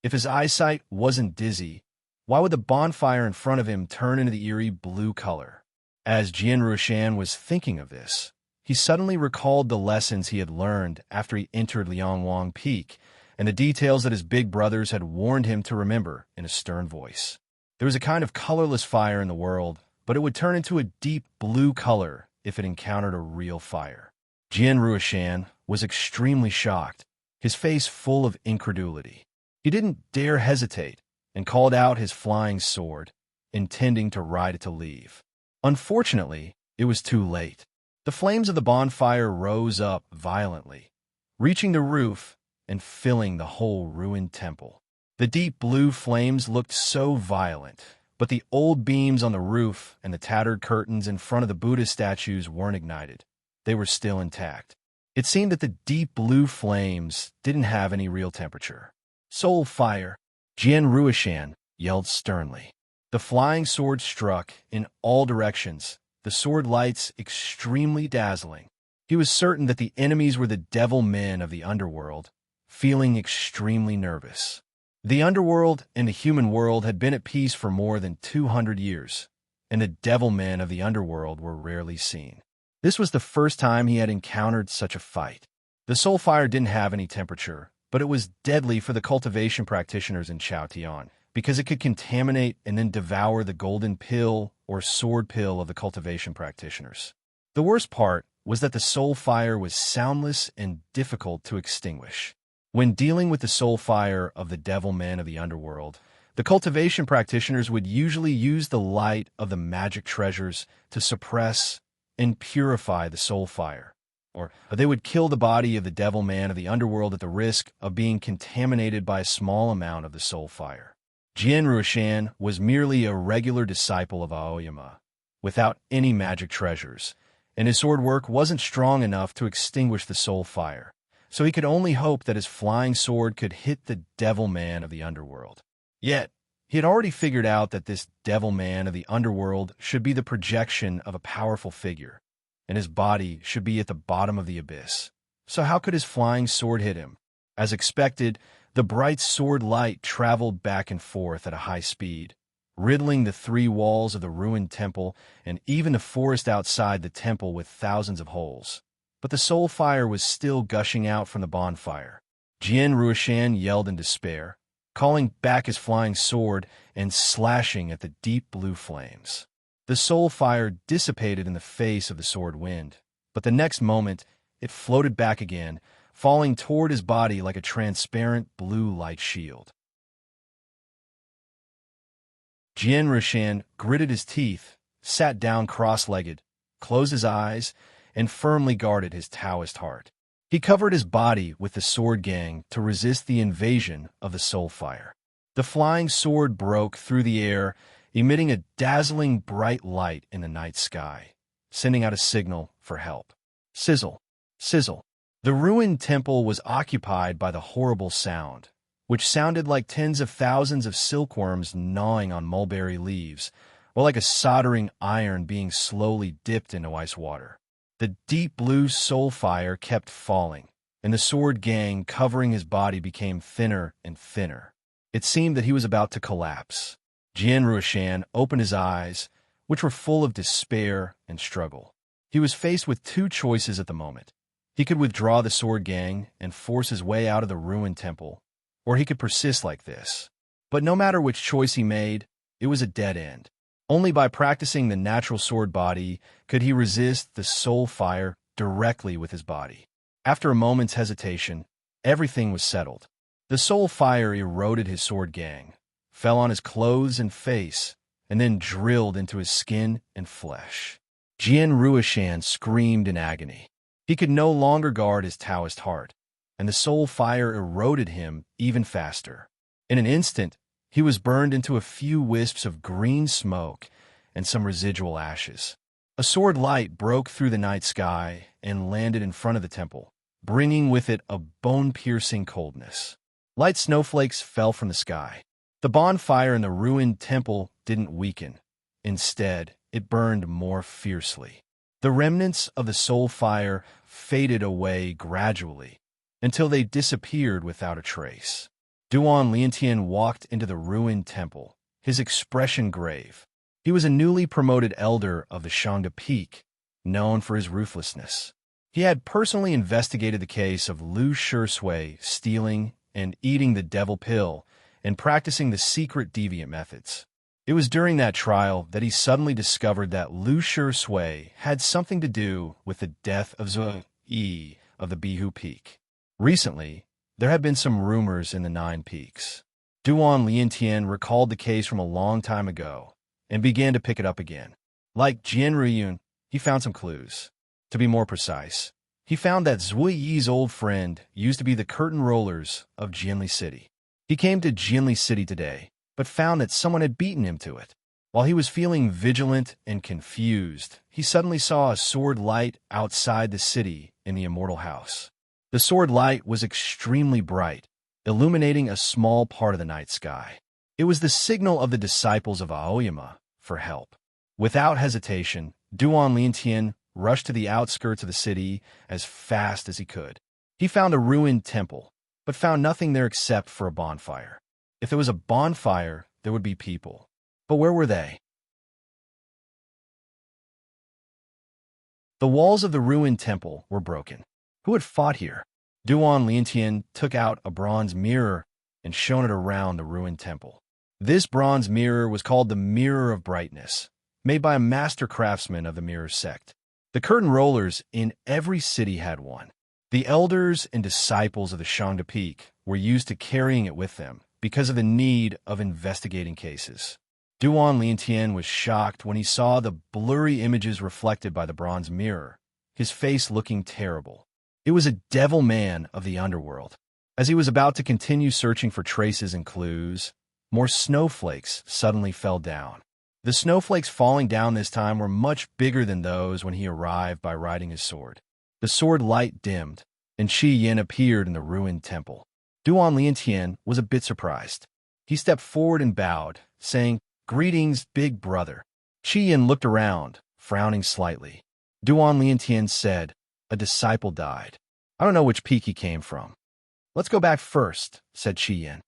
If his eyesight wasn't dizzy, why would the bonfire in front of him turn into the eerie blue color? As Jian Rushan was thinking of this, he suddenly recalled the lessons he had learned after he entered Liangwang Peak and the details that his big brothers had warned him to remember in a stern voice. There was a kind of colorless fire in the world, but it would turn into a deep blue color if it encountered a real fire. Jian Rushan was extremely shocked, his face full of incredulity. He didn't dare hesitate and called out his flying sword, intending to ride it to leave. Unfortunately, it was too late. The flames of the bonfire rose up violently, reaching the roof and filling the whole ruined temple. The deep blue flames looked so violent, but the old beams on the roof and the tattered curtains in front of the Buddha statues weren't ignited. They were still intact. It seemed that the deep blue flames didn't have any real temperature. Soul fire! Jian Ruishan yelled sternly. The flying sword struck in all directions, the sword lights extremely dazzling. He was certain that the enemies were the devil men of the underworld, feeling extremely nervous. The underworld and the human world had been at peace for more than 200 years, and the devil men of the underworld were rarely seen. This was the first time he had encountered such a fight. The soul fire didn't have any temperature, but it was deadly for the cultivation practitioners in Chaotian, because it could contaminate and then devour the golden pill or sword pill of the cultivation practitioners. The worst part was that the soul fire was soundless and difficult to extinguish. When dealing with the soul fire of the devil men of the underworld, the cultivation practitioners would usually use the light of the magic treasures to suppress and purify the soul fire, or they would kill the body of the devil man of the underworld at the risk of being contaminated by a small amount of the soul fire. Jian Rushan was merely a regular disciple of Aoyama, without any magic treasures, and his sword work wasn't strong enough to extinguish the soul fire, so he could only hope that his flying sword could hit the devil man of the underworld. Yet, he had already figured out that this devil man of the underworld should be the projection of a powerful figure, and his body should be at the bottom of the abyss. So how could his flying sword hit him? As expected, the bright sword light traveled back and forth at a high speed, riddling the 3 walls of the ruined temple and even the forest outside the temple with thousands of holes. But the soul fire was still gushing out from the bonfire. Jian Ruishan yelled in despair, calling back his flying sword and slashing at the deep blue flames. The soul fire dissipated in the face of the sword wind, but the next moment it floated back again, falling toward his body like a transparent blue light shield. Jian Rushan gritted his teeth, sat down cross-legged, closed his eyes, and firmly guarded his Taoist heart. He covered his body with the sword gang to resist the invasion of the soul fire. The flying sword broke through the air, emitting a dazzling bright light in the night sky, sending out a signal for help. Sizzle, sizzle. The ruined temple was occupied by the horrible sound, which sounded like tens of thousands of silkworms gnawing on mulberry leaves, or like a soldering iron being slowly dipped into ice water. The deep blue soul fire kept falling, and the sword gang covering his body became thinner and thinner. It seemed that he was about to collapse. Jian Ruishan opened his eyes, which were full of despair and struggle. He was faced with two choices at the moment. He could withdraw the sword gang and force his way out of the ruined temple, or he could persist like this. But no matter which choice he made, it was a dead end. Only by practicing the natural sword body could he resist the soul fire directly with his body. After a moment's hesitation, everything was settled. The soul fire eroded his sword gang, fell on his clothes and face, and then drilled into his skin and flesh. Jian Ruishan screamed in agony. He could no longer guard his Taoist heart, and the soul fire eroded him even faster. In an instant, he was burned into a few wisps of green smoke and some residual ashes. A sword light broke through the night sky and landed in front of the temple, bringing with it a bone-piercing coldness. Light snowflakes fell from the sky. The bonfire in the ruined temple didn't weaken. Instead, it burned more fiercely. The remnants of the soul fire faded away gradually until they disappeared without a trace. Duan Liantian walked into the ruined temple, his expression grave. He was a newly promoted elder of the Shangda Peak, known for his ruthlessness. He had personally investigated the case of Lu Shisui stealing and eating the devil pill and practicing the secret deviant methods. It was during that trial that he suddenly discovered that Lu Shisui had something to do with the death of Zhe Yi of the Bihu Peak. Recently, there had been some rumors in the Nine Peaks. Duan Liantian recalled the case from a long time ago and began to pick it up again. Like Jian Ruiyun, he found some clues. To be more precise, he found that Zui Yi's old friend used to be the curtain rollers of Jianli City. He came to Jianli City today, but found that someone had beaten him to it. While he was feeling vigilant and confused, he suddenly saw a sword light outside the city in the Immortal House. The sword light was extremely bright, illuminating a small part of the night sky. It was the signal of the disciples of Aoyama for help. Without hesitation, Duan Liantian rushed to the outskirts of the city as fast as he could. He found a ruined temple, but found nothing there except for a bonfire. If there was a bonfire, there would be people. But where were they? The walls of the ruined temple were broken. Who had fought here? Duan Liantian took out a bronze mirror and shone it around the ruined temple. This bronze mirror was called the Mirror of Brightness, made by a master craftsman of the mirror sect. The curtain rollers in every city had one. The elders and disciples of the Shangda Peak were used to carrying it with them because of the need of investigating cases. Duan Liantian was shocked when he saw the blurry images reflected by the bronze mirror, his face looking terrible. It was a devil man of the underworld. As he was about to continue searching for traces and clues, more snowflakes suddenly fell down. The snowflakes falling down this time were much bigger than those when he arrived by riding his sword. The sword light dimmed, and Shi Yin appeared in the ruined temple. Duan Liantian was a bit surprised. He stepped forward and bowed, saying, "Greetings, big brother." Shi Yin looked around, frowning slightly. Duan Liantian said, "A disciple died. I don't know which peak he came from." "Let's go back first," said Shi Yin.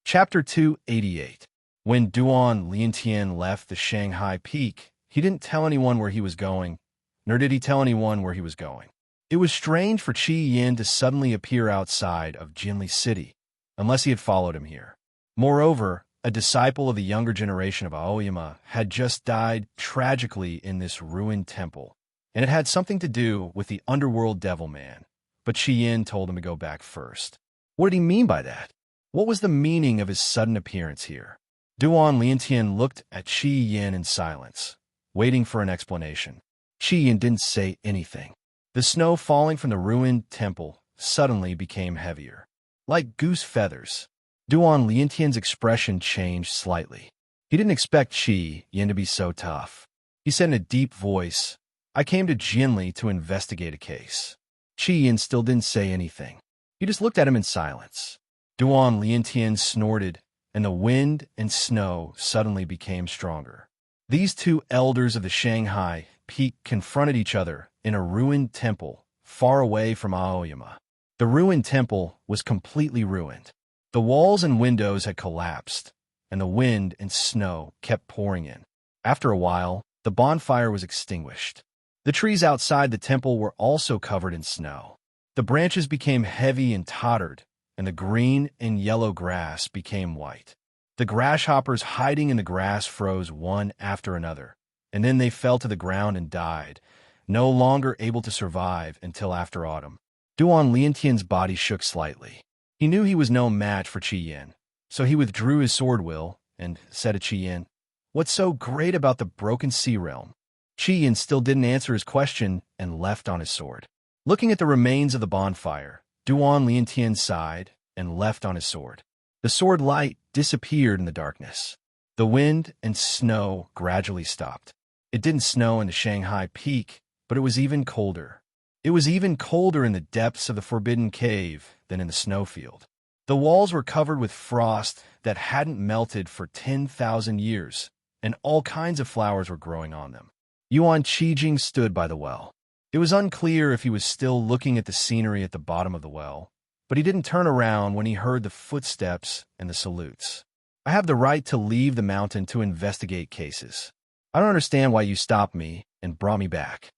Chapter 288. When Duan Liantian left the Shanghai Peak, he didn't tell anyone where he was going, nor did he tell anyone where he was going. It was strange for Qi Yin to suddenly appear outside of Jinli City, unless he had followed him here. Moreover, a disciple of the younger generation of Aoyama had just died tragically in this ruined temple, and it had something to do with the underworld devil man. But Qi Yin told him to go back first. What did he mean by that? What was the meaning of his sudden appearance here? Duan Liantian looked at Qi Yin in silence, waiting for an explanation. Qi Yin didn't say anything. The snow falling from the ruined temple suddenly became heavier. Like goose feathers, Duan Liantian's expression changed slightly. He didn't expect Qi Yin to be so tough. He said in a deep voice, "I came to Jinli to investigate a case." Qi Yin still didn't say anything. He just looked at him in silence. Duan Liantian snorted, and the wind and snow suddenly became stronger. These two elders of the Shanghai peak confronted each other in a ruined temple far away from Aoyama. The ruined temple was completely ruined. The walls and windows had collapsed, and the wind and snow kept pouring in. After a while, the bonfire was extinguished. The trees outside the temple were also covered in snow. The branches became heavy and tottered, and the green and yellow grass became white. The grasshoppers hiding in the grass froze one after another, and then they fell to the ground and died, no longer able to survive until after autumn. Duan Liantian's body shook slightly. He knew he was no match for Qi Yin, so he withdrew his sword will and said to Qi Yin, "What's so great about the broken sea realm?" Qi Yin still didn't answer his question and left on his sword. Looking at the remains of the bonfire, Duan Liantian sighed and left on his sword. The sword light disappeared in the darkness. The wind and snow gradually stopped. It didn't snow in the Shanghai peak, but it was even colder. It was even colder in the depths of the forbidden cave than in the snowfield. The walls were covered with frost that hadn't melted for 10,000 years, and all kinds of flowers were growing on them. Yuan Qijing stood by the well. It was unclear if he was still looking at the scenery at the bottom of the well, but he didn't turn around when he heard the footsteps and the salutes. "I have the right to leave the mountain to investigate cases. I don't understand why you stopped me and brought me back."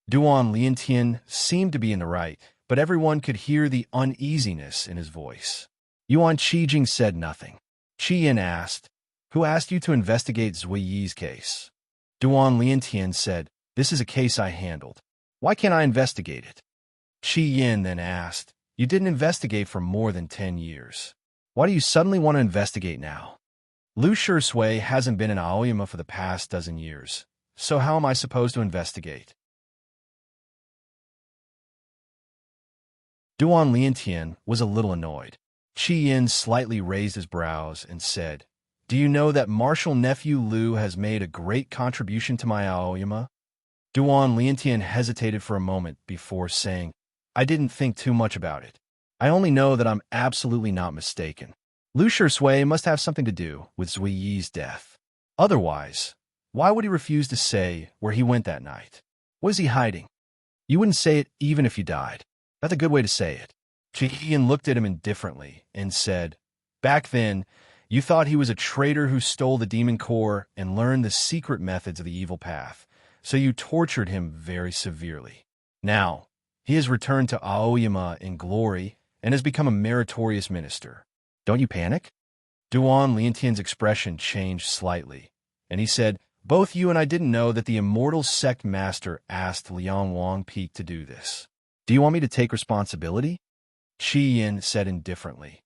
Duan Liantian seemed to be in the right, but everyone could hear the uneasiness in his voice. Yuan Qijing said nothing. Qi Yin asked, "Who asked you to investigate Zui Yi's case?" Duan Liantian said, "This is a case I handled. Why can't I investigate it?" Qi Yin then asked, "You didn't investigate for more than 10 years. Why do you suddenly want to investigate now?" "Lu Shui hasn't been in Aoyama for the past dozen years, so how am I supposed to investigate?" Duan Liantian was a little annoyed. Qi Yin slightly raised his brows and said, "Do you know that Marshal Nephew Lu has made a great contribution to my Aoyama?" Duan Liantian hesitated for a moment before saying, "I didn't think too much about it. I only know that I'm absolutely not mistaken. Lu Shui must have something to do with Zui Yi's death. Otherwise, why would he refuse to say where he went that night? What is he hiding? You wouldn't say it even if you died. That's a good way to say it." Qi Yin looked at him indifferently and said, "Back then, you thought he was a traitor who stole the demon core and learned the secret methods of the evil path, so you tortured him very severely. Now, he has returned to Aoyama in glory and has become a meritorious minister. Don't you panic?" Duan Liantian's expression changed slightly, and he said, "Both you and I didn't know that the immortal sect master asked Liang Wang Peak to do this. Do you want me to take responsibility?" Qi Yin said indifferently,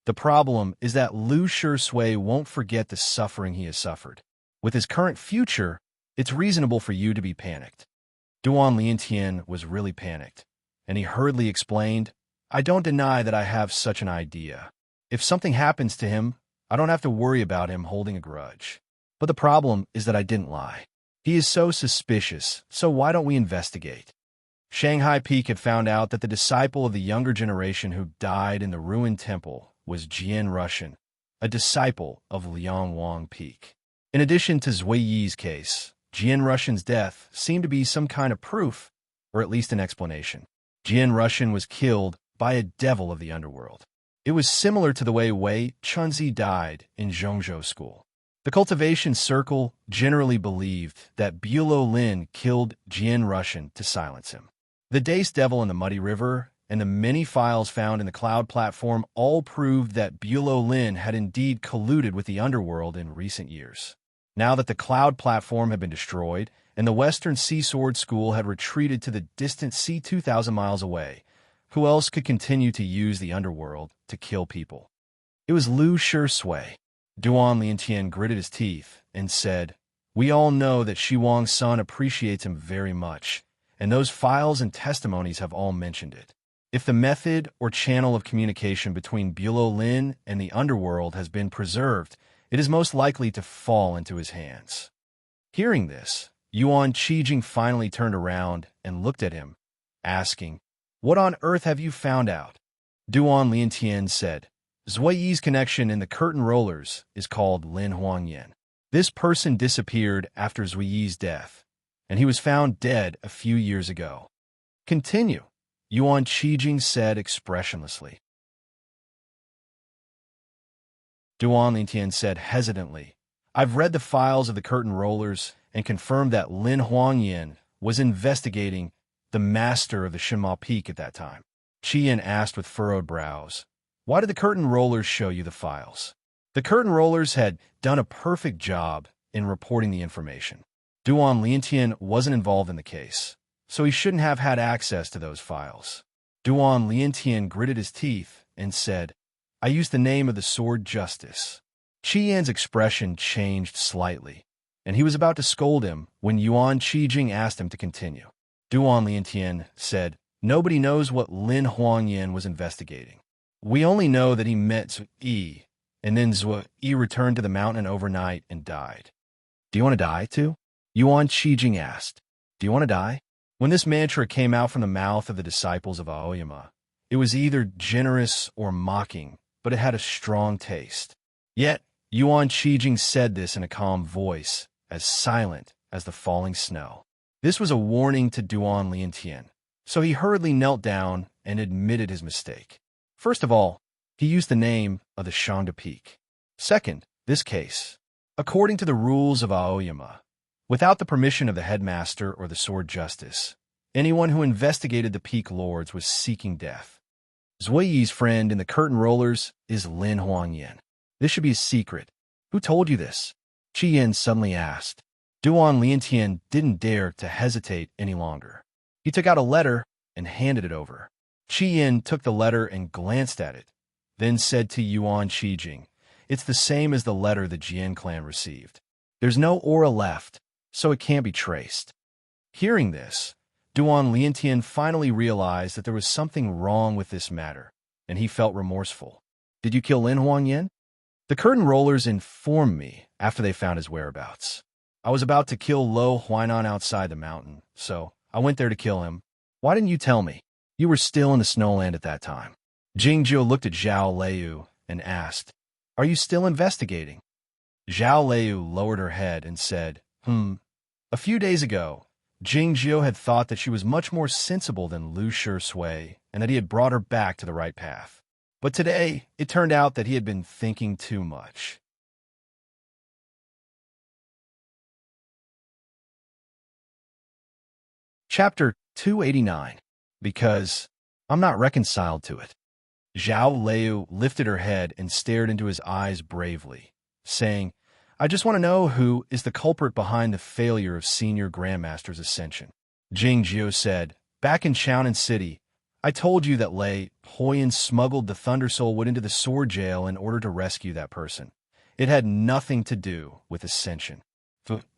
"The problem is that Lu Shui won't forget the suffering he has suffered. With his current future, it's reasonable for you to be panicked." Duan Liantian was really panicked, and he hurriedly explained, "I don't deny that I have such an idea. If something happens to him, I don't have to worry about him holding a grudge. But the problem is that I didn't lie. He is so suspicious, so why don't we investigate?" Shanghai Peak had found out that the disciple of the younger generation who died in the ruined temple was Jian Rushan, a disciple of Liang Wang Peak. In addition to Zui Yi's case, Jian Rushan's death seemed to be some kind of proof, or at least an explanation. Jian Rushan was killed by a devil of the underworld. It was similar to the way Wei Chunzi died in Zhongzhou School. The cultivation circle generally believed that Bulo Lin killed Jian Rushan to silence him. The Dace Devil in the Muddy River and the many files found in the cloud platform all proved that Bulo Lin had indeed colluded with the underworld in recent years. Now that the cloud platform had been destroyed and the Western Sea Sword School had retreated to the distant sea 2,000 miles away, who else could continue to use the underworld to kill people? It was Lu Shui. Duan Liantian gritted his teeth and said, "We all know that Shi Wang's son appreciates him very much, and those files and testimonies have all mentioned it. If the method or channel of communication between Bulo Lin and the underworld has been preserved, it is most likely to fall into his hands." Hearing this, Yuan Qijing finally turned around and looked at him, asking, "What on earth have you found out?" Duan Liantian said, Zui Yi's connection in the curtain rollers is called Lin Huangyan. This person disappeared after Zui Yi's death, and he was found dead a few years ago. Continue, Yuan Qijing said expressionlessly. Duan Liantian said hesitantly, I've read the files of the curtain rollers and confirmed that Lin Huangyan was investigating the master of the Shinma Peak at that time. Qian asked with furrowed brows, Why did the curtain rollers show you the files? The curtain rollers had done a perfect job in reporting the information. Duan Liantian wasn't involved in the case, so he shouldn't have had access to those files. Duan Liantian gritted his teeth and said, I used the name of the sword justice. Qian's expression changed slightly, and he was about to scold him when Yuan Qijing asked him to continue. Duan Liantian said, Nobody knows what Lin Huangyan was investigating. We only know that he met Zui Yi, and then Zui Yi returned to the mountain overnight and died. Do you want to die too? Yuan Qijing asked. Do you want to die? When this mantra came out from the mouth of the disciples of Aoyama, it was either generous or mocking, but it had a strong taste. Yet, Yuan Qijing said this in a calm voice, as silent as the falling snow. This was a warning to Duan Liantian, so he hurriedly knelt down and admitted his mistake. First of all, he used the name of the Shangda Peak. Second, this case, according to the rules of Aoyama, without the permission of the headmaster or the sword justice, anyone who investigated the peak lords was seeking death. Zui Yi's friend in the curtain rollers is Lin Huangyan. This should be a secret. Who told you this? Qian suddenly asked. Duan Liantian didn't dare to hesitate any longer. He took out a letter and handed it over. Qian took the letter and glanced at it, then said to Yuan Qijing, It's the same as the letter the Jian clan received. There's no aura left, so it can't be traced. Hearing this, Duan Liantian finally realized that there was something wrong with this matter, and he felt remorseful. Did you kill Lin Huangyan? The curtain rollers informed me after they found his whereabouts. I was about to kill Lo Huainan outside the mountain, so I went there to kill him. Why didn't you tell me? You were still in the snowland at that time. Jingjiu looked at Zhao Liu and asked, Are you still investigating? Zhao Liu lowered her head and said, A few days ago, Jingjiu had thought that she was much more sensible than Lu Shui and that he had brought her back to the right path. But today, it turned out that he had been thinking too much. Chapter 289. Because I'm not reconciled to it. Zhao Liu lifted her head and stared into his eyes bravely, saying, I just want to know who is the culprit behind the failure of Senior Grandmaster's ascension. Jingjiu said, Back in Chaonan City, I told you that Lei Poyan smuggled the Thunder Soul Wood into the sword jail in order to rescue that person. It had nothing to do with ascension.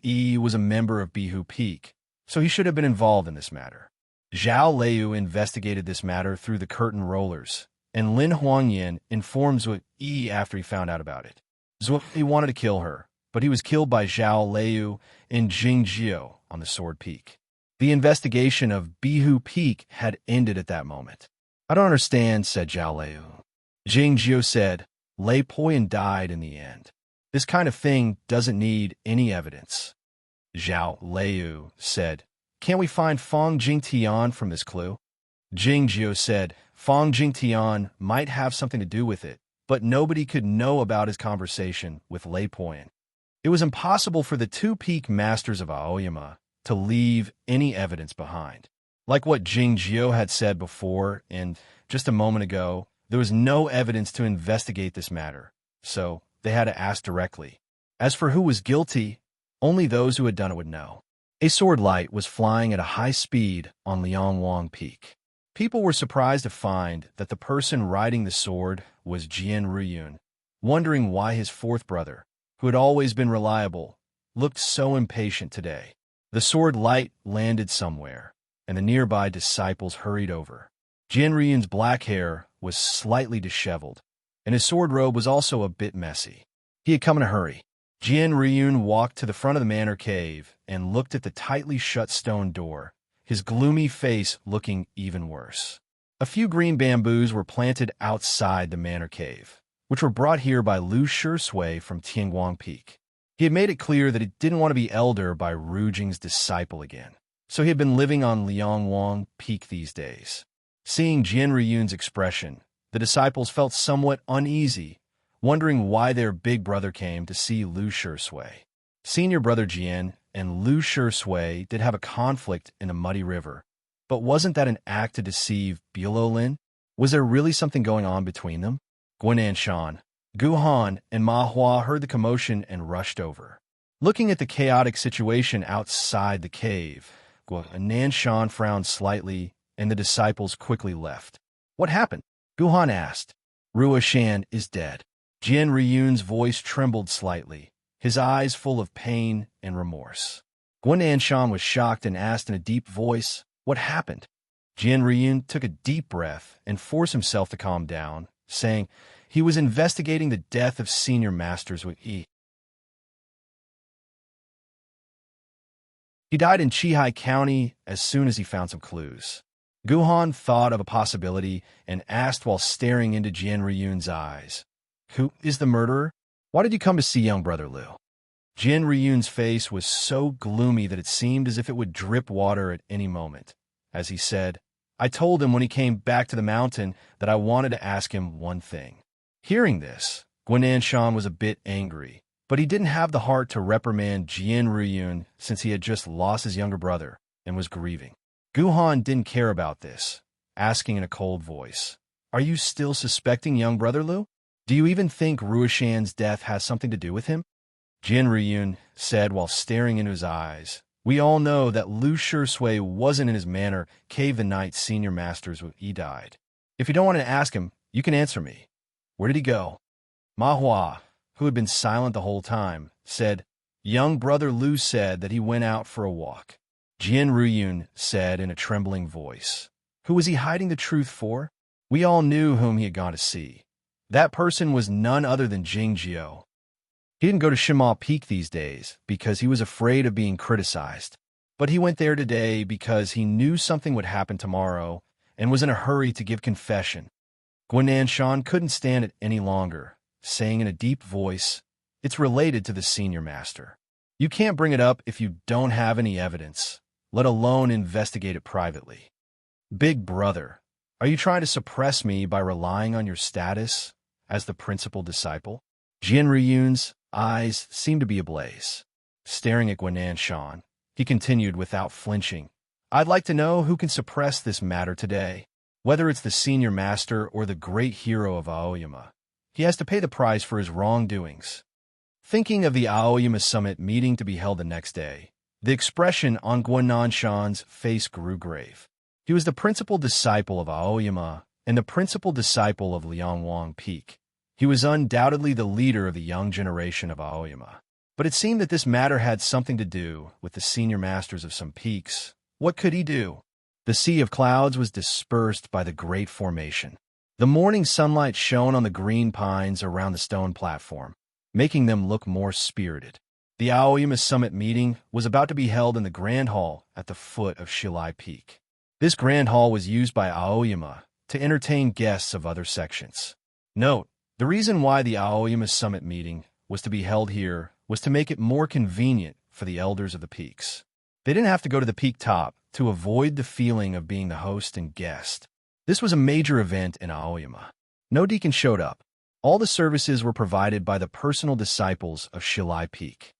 Yi was a member of Bihu Peak, so he should have been involved in this matter. Zhao Liu investigated this matter through the curtain rollers, and Lin Huangyan informed Zui Yi after he found out about it. Zui Yi wanted to kill her, but he was killed by Zhao Liu and Jingjiu on the Sword Peak. The investigation of Bihu Peak had ended at that moment. I don't understand, said Zhao Liu. Jingjiu said, Lei Poyan died in the end. This kind of thing doesn't need any evidence. Zhao Liu said, Can't we find Fang Jingtian from this clue? Jingjiu said, Fang Jingtian might have something to do with it, but nobody could know about his conversation with Lei Poyan. It was impossible for the two peak masters of Aoyama to leave any evidence behind. Like what Jingjiu had said before and just a moment ago, there was no evidence to investigate this matter, so they had to ask directly. As for who was guilty, only those who had done it would know. A sword light was flying at a high speed on Liangwang Peak. People were surprised to find that the person riding the sword was Jian Ruyun, wondering why his fourth brother, who had always been reliable, looked so impatient today. The sword light landed somewhere, and the nearby disciples hurried over. Jian Ruyun's black hair was slightly disheveled, and his sword robe was also a bit messy. He had come in a hurry. Jian Ruyun walked to the front of the manor cave and looked at the tightly shut stone door, his gloomy face looking even worse. A few green bamboos were planted outside the manor cave, which were brought here by Lu Shui from Tianguang Peak. He had made it clear that he didn't want to be elder by Ru Jing's disciple again, so he had been living on Liangwang Peak these days. Seeing Jian Riyun's expression, the disciples felt somewhat uneasy, wondering why their big brother came to see Lu Shui. Senior brother Jian and Lu Shui did have a conflict in a muddy river, but wasn't that an act to deceive Bilolin? Was there really something going on between them? Guananshan, Guhan, and Ma Hua heard the commotion and rushed over. Looking at the chaotic situation outside the cave, Guananshan frowned slightly, and the disciples quickly left. What happened? Guhan asked. Ruoshan is dead. Jian Riyun's voice trembled slightly, his eyes full of pain and remorse. Guananshan was shocked and asked in a deep voice, "What happened?" Jian Riyun took a deep breath and forced himself to calm down, saying he was investigating the death of senior masters with He died in Qihai County as soon as he found some clues. Guhan thought of a possibility and asked while staring into Jian Riyun's eyes, "Who is the murderer? Why did you come to see young brother Lu?" Jian Riyun's face was so gloomy that it seemed as if it would drip water at any moment. As he said, "I told him when he came back to the mountain that I wanted to ask him one thing." Hearing this, Guananshan was a bit angry, but he didn't have the heart to reprimand Jian Riyun since he had just lost his younger brother and was grieving. Guhan didn't care about this, asking in a cold voice, "Are you still suspecting young brother Lu? Do you even think Ruoshan's death has something to do with him?" Jian Riyun said while staring into his eyes, "We all know that Lu Shui wasn't in his manor cave the night senior masters he died. If you don't want to ask him, you can answer me. Where did he go?" Ma Hua, who had been silent the whole time, said, "Young brother Lu said that he went out for a walk." Jian Riyun said in a trembling voice, "Who was he hiding the truth for? We all knew whom he had gone to see. That person was none other than Jing Jiao. He didn't go to Shima Peak these days because he was afraid of being criticized, but he went there today because he knew something would happen tomorrow and was in a hurry to give confession." Guananshan couldn't stand it any longer, saying in a deep voice, "It's related to the senior master. You can't bring it up if you don't have any evidence, let alone investigate it privately. Big brother, are you trying to suppress me by relying on your status as the principal disciple?" Jian Riyun's eyes seemed to be ablaze. Staring at Guananshan, he continued without flinching, "I'd like to know who can suppress this matter today. Whether it's the senior master or the great hero of Aoyama, he has to pay the price for his wrongdoings." Thinking of the Aoyama summit meeting to be held the next day, the expression on Guananshan's face grew grave. He was the principal disciple of Aoyama and the principal disciple of Liangwang Peak. He was undoubtedly the leader of the young generation of Aoyama. But it seemed that this matter had something to do with the senior masters of some peaks. What could he do? The sea of clouds was dispersed by the great formation. The morning sunlight shone on the green pines around the stone platform, making them look more spirited. The Aoyama summit meeting was about to be held in the Grand Hall at the foot of Shilai Peak. This Grand Hall was used by Aoyama to entertain guests of other sections. Note, the reason why the Aoyama summit meeting was to be held here was to make it more convenient for the elders of the peaks. They didn't have to go to the peak top to avoid the feeling of being the host and guest. This was a major event in Aoyama. No deacon showed up. All the services were provided by the personal disciples of Shilai Peak.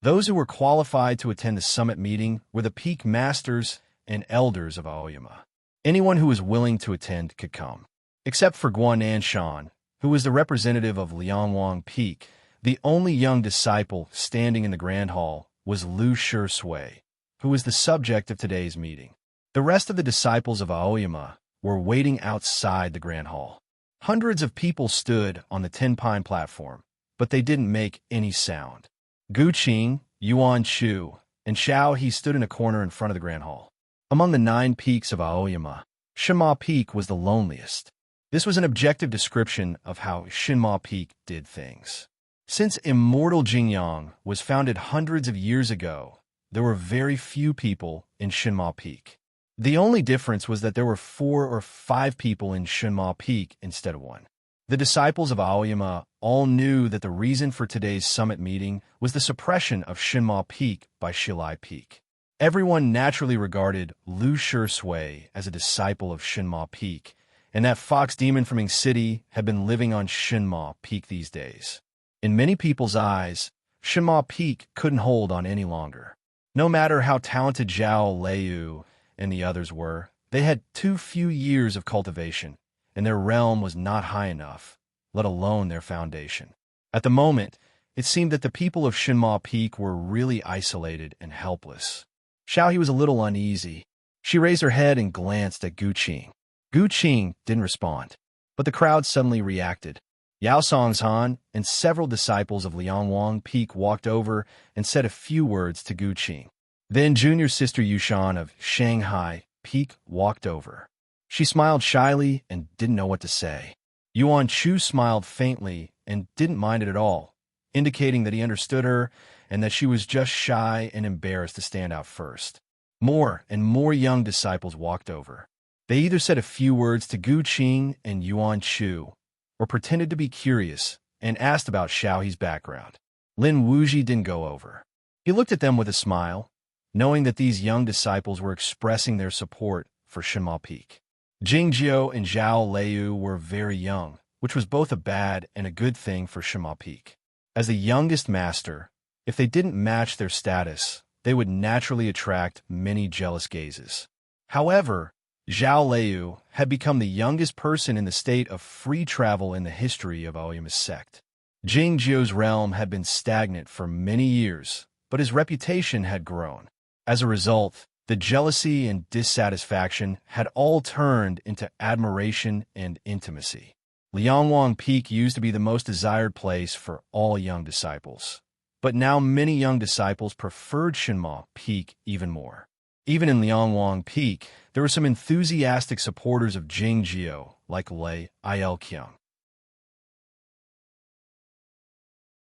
Those who were qualified to attend the summit meeting were the peak masters and elders of Aoyama. Anyone who was willing to attend could come. Except for Guananshan, who was the representative of Liangwang Peak, the only young disciple standing in the Grand Hall was Lu Shui, who was the subject of today's meeting. The rest of the disciples of Aoyama were waiting outside the Grand Hall. Hundreds of people stood on the Tin Pine platform, but they didn't make any sound. Gu Qing, Yuan Chu, and Xiao He stood in a corner in front of the Grand Hall. Among the 9 peaks of Aoyama, Shinma Peak was the loneliest. This was an objective description of how Shinma Peak did things. Since immortal Jingyang was founded hundreds of years ago, there were very few people in Shinma Peak. The only difference was that there were 4 or 5 people in Shinma Peak instead of 1. The disciples of Aoyama all knew that the reason for today's summit meeting was the suppression of Shinma Peak by Shilai Peak. Everyone naturally regarded Lu Shui as a disciple of Shinma Peak, and that fox demon from Ing City had been living on Shinma Peak these days. In many people's eyes, Shinma Peak couldn't hold on any longer. No matter how talented Zhao Liu and the others were, they had too few years of cultivation, and their realm was not high enough, let alone their foundation. At the moment, it seemed that the people of Shinma Peak were really isolated and helpless. Xiao He was a little uneasy. She raised her head and glanced at Gu Qing. Gu Qing didn't respond, but the crowd suddenly reacted. Yao Songshan and several disciples of Liangwang Peak walked over and said a few words to Gu Qing. Then junior sister Yushan of Shanghai Peak walked over. She smiled shyly and didn't know what to say. Yuan Chu smiled faintly and didn't mind it at all, indicating that he understood her and that she was just shy and embarrassed to stand out first. More and more young disciples walked over. They either said a few words to Gu Qing and Yuan Chu, or pretended to be curious and asked about Xiao He's background. Lin Wuji didn't go over. He looked at them with a smile, knowing that these young disciples were expressing their support for Shinma Peak. Jing Jiu and Zhao Liu were very young, which was both a bad and a good thing for Shinma Peak. As the youngest master, if they didn't match their status, they would naturally attract many jealous gazes. However, Zhao Liu had become the youngest person in the state of free travel in the history of Aoyama's sect. Jing Jiu's realm had been stagnant for many years, but his reputation had grown. As a result, the jealousy and dissatisfaction had all turned into admiration and intimacy. Liangwang Peak used to be the most desired place for all young disciples, but now many young disciples preferred Shinma Peak even more. Even in Liangwang Peak, there were some enthusiastic supporters of Jing Jiu, like Lei Ilkyung.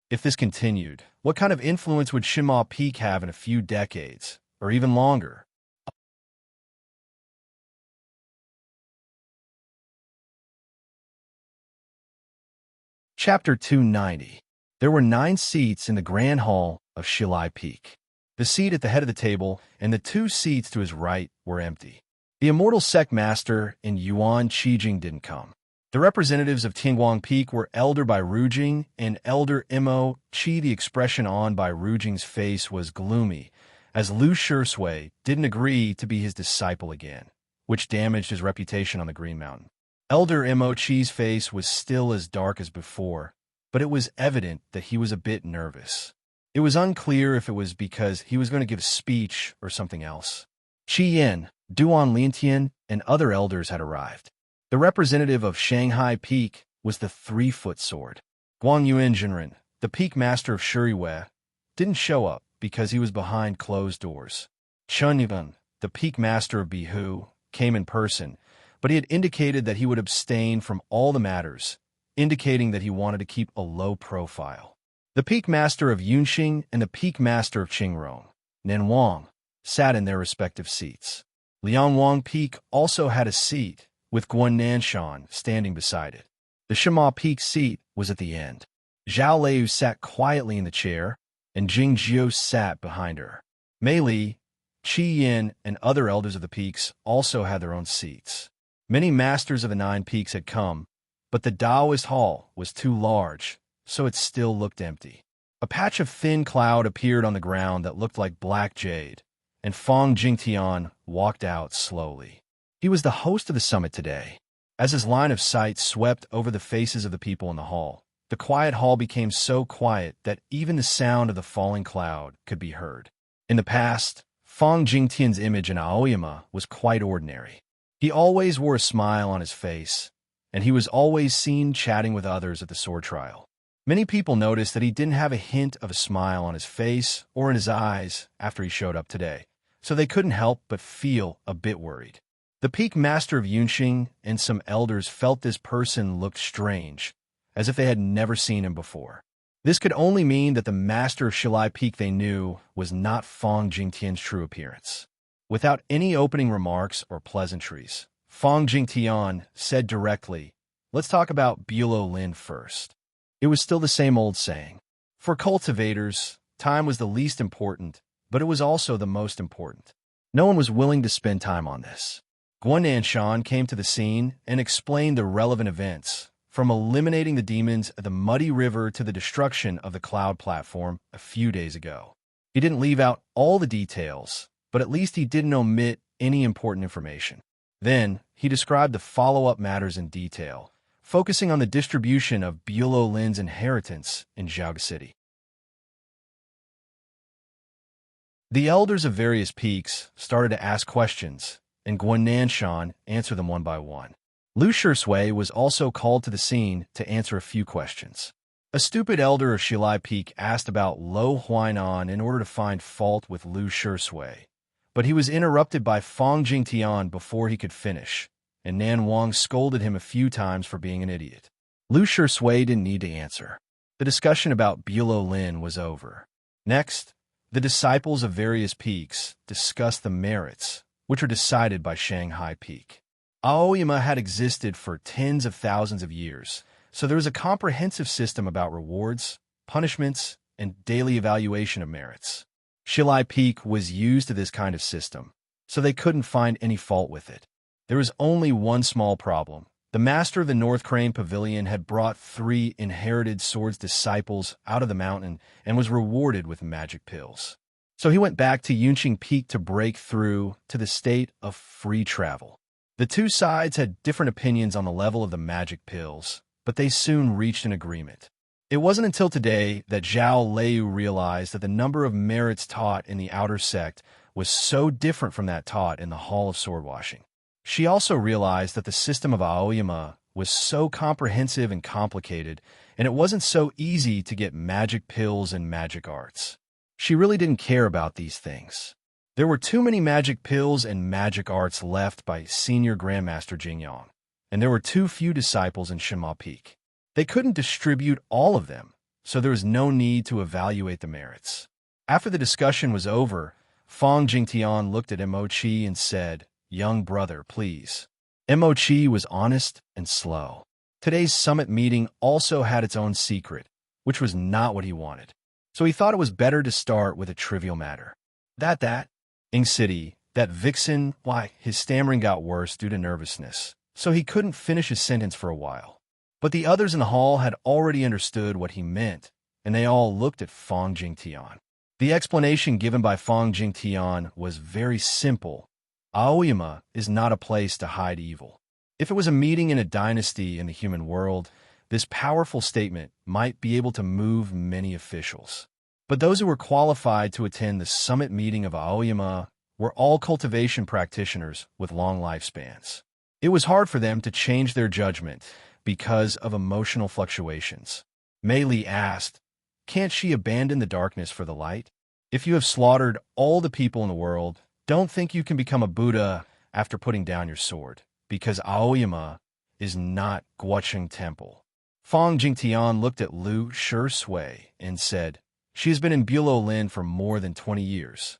If this continued, what kind of influence would Shinma Peak have in a few decades, or even longer? Chapter 290. There were 9 seats in the Grand Hall of Shilai Peak. The seat at the head of the table and the 2 seats to his right were empty. The immortal sect master and Yuan Qijing didn't come. The representatives of Tianguang Peak were Elder Bai Rujing and Elder Imo Qi. The expression on Bai Rujing's face was gloomy, as Lu Shui didn't agree to be his disciple again, which damaged his reputation on the Green Mountain. Elder Imo Qi's face was still as dark as before, but it was evident that he was a bit nervous. It was unclear if it was because he was going to give a speech or something else. Qi Yin, Duan Lintian, and other elders had arrived. The representative of Shanghai Peak was the 3-foot sword. Guang Yuan Jinren, the peak master of Shuriwei, didn't show up because he was behind closed doors. Chun Yuan, the peak master of Bihu, came in person, but he had indicated that he would abstain from all the matters, indicating that he wanted to keep a low profile. The peak master of Yunxing and the peak master of Qingrong, Nen Wang, sat in their respective seats. Liangwang Peak also had a seat, with Guan Nanshan standing beside it. The Shinma Peak seat was at the end. Zhao Liu sat quietly in the chair, and Jing Jiu sat behind her. Mei Li, Qi Yin, and other elders of the peaks also had their own seats. Many masters of the 9 peaks had come, but the Taoist hall was too large, so it still looked empty. A patch of thin cloud appeared on the ground that looked like black jade, and Fong Jingtian walked out slowly. He was the host of the summit today. As his line of sight swept over the faces of the people in the hall, the quiet hall became so quiet that even the sound of the falling cloud could be heard. In the past, Fong Jingtian's image in Aoyama was quite ordinary. He always wore a smile on his face, and he was always seen chatting with others at the sword trial. Many people noticed that he didn't have a hint of a smile on his face or in his eyes after he showed up today, so they couldn't help but feel a bit worried. The peak master of Yunxing and some elders felt this person looked strange, as if they had never seen him before. This could only mean that the master of Shilai Peak they knew was not Fong Jingtian's true appearance. Without any opening remarks or pleasantries, Fong Jingtian said directly, "Let's talk about Bulow Lin first." It was still the same old saying. For cultivators, time was the least important, but it was also the most important. No one was willing to spend time on this. Guan Nanshan came to the scene and explained the relevant events, from eliminating the demons at the Muddy River to the destruction of the cloud platform a few days ago. He didn't leave out all the details, but at least he didn't omit any important information. Then, he described the follow-up matters in detail, focusing on the distribution of Bulow Lin's inheritance in Zhaoga City. The elders of various peaks started to ask questions, and Guan Nanshan answered them one by one. Lu Shui was also called to the scene to answer a few questions. A stupid elder of Shilai Peak asked about Lo Huainan in order to find fault with Lu Shui, but he was interrupted by Fong Jingtian before he could finish, and Nan Wang scolded him a few times for being an idiot. Lu Shui didn't need to answer. The discussion about Bulow Lin was over. Next, the disciples of various peaks discussed the merits, which are decided by Shanghai Peak. Aoyama had existed for tens of thousands of years, so there was a comprehensive system about rewards, punishments, and daily evaluation of merits. Shilai Peak was used to this kind of system, so they couldn't find any fault with it. There was only one small problem. The master of the North Crane Pavilion had brought 3 inherited swords disciples out of the mountain and was rewarded with magic pills. So he went back to Yunqing Peak to break through to the state of free travel. The two sides had different opinions on the level of the magic pills, but they soon reached an agreement. It wasn't until today that Zhao Leu realized that the number of merits taught in the outer sect was so different from that taught in the Hall of Swordwashing. She also realized that the system of Aoyama was so comprehensive and complicated, and it wasn't so easy to get magic pills and magic arts. She really didn't care about these things. There were too many magic pills and magic arts left by Senior Grandmaster Jingyang, and there were too few disciples in Shima Peak. They couldn't distribute all of them, so there was no need to evaluate the merits. After the discussion was over, Fong Jingtian looked at Mochi and said, "Young brother, please." Mochi was honest and slow. Today's summit meeting also had its own secret, which was not what he wanted. So he thought it was better to start with a trivial matter. Ing City, that vixen, his stammering got worse due to nervousness, so he couldn't finish his sentence for a while. But the others in the hall had already understood what he meant, and they all looked at Fong Jingtian. The explanation given by Fong Jingtian was very simple. Aoyama is not a place to hide evil. If it was a meeting in a dynasty in the human world, this powerful statement might be able to move many officials. But those who were qualified to attend the summit meeting of Aoyama were all cultivation practitioners with long lifespans. It was hard for them to change their judgment because of emotional fluctuations. Mei Li asked, "Can't she abandon the darkness for the light? If you have slaughtered all the people in the world, don't think you can become a Buddha after putting down your sword, because Aoyama is not Guocheng Temple." Fong Jingtian looked at Lu Shui and said, "She has been in Bulow Lin for more than 20 years.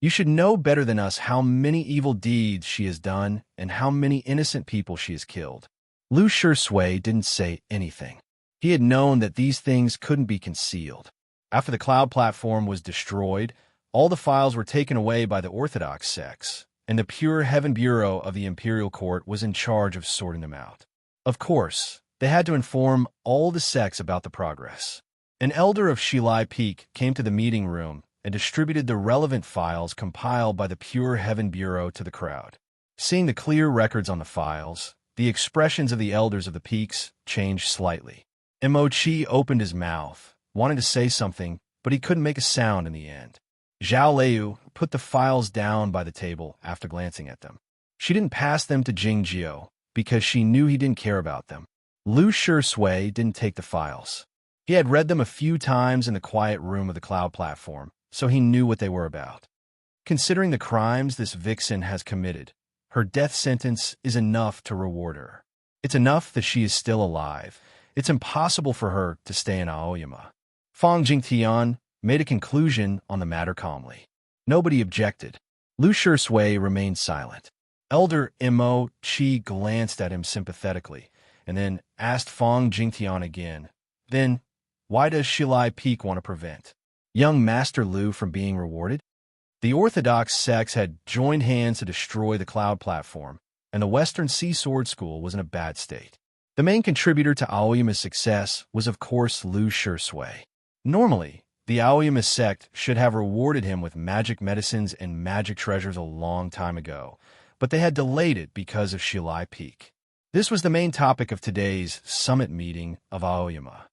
You should know better than us how many evil deeds she has done and how many innocent people she has killed." Lu Shui didn't say anything. He had known that these things couldn't be concealed. After the cloud platform was destroyed, all the files were taken away by the Orthodox sects, and the Pure Heaven Bureau of the Imperial Court was in charge of sorting them out. Of course, they had to inform all the sects about the progress. An elder of Shilai Peak came to the meeting room and distributed the relevant files compiled by the Pure Heaven Bureau to the crowd. Seeing the clear records on the files, the expressions of the elders of the peaks changed slightly. Mochi opened his mouth, wanting to say something, but he couldn't make a sound in the end. Zhao Leu put the files down by the table after glancing at them. She didn't pass them to Jing Jiao because she knew he didn't care about them. Lu Shui didn't take the files. He had read them a few times in the quiet room of the cloud platform, so he knew what they were about. Considering the crimes this vixen has committed, her death sentence is enough to reward her. It's enough that she is still alive. It's impossible for her to stay in Aoyama. Fong Jingtian, made a conclusion on the matter calmly. Nobody objected. Lu Shui remained silent. Elder Mo Chi glanced at him sympathetically, and then asked Fang Jingtian again. Then, why does Shilai Peak want to prevent young Master Lu from being rewarded? The Orthodox sects had joined hands to destroy the cloud platform, and the Western Sea Sword School was in a bad state. The main contributor to Aoyama's success was, of course, Lu Shui. Normally, the Aoyama sect should have rewarded him with magic medicines and magic treasures a long time ago, but they had delayed it because of Shilai Peak. This was the main topic of today's summit meeting of Aoyama.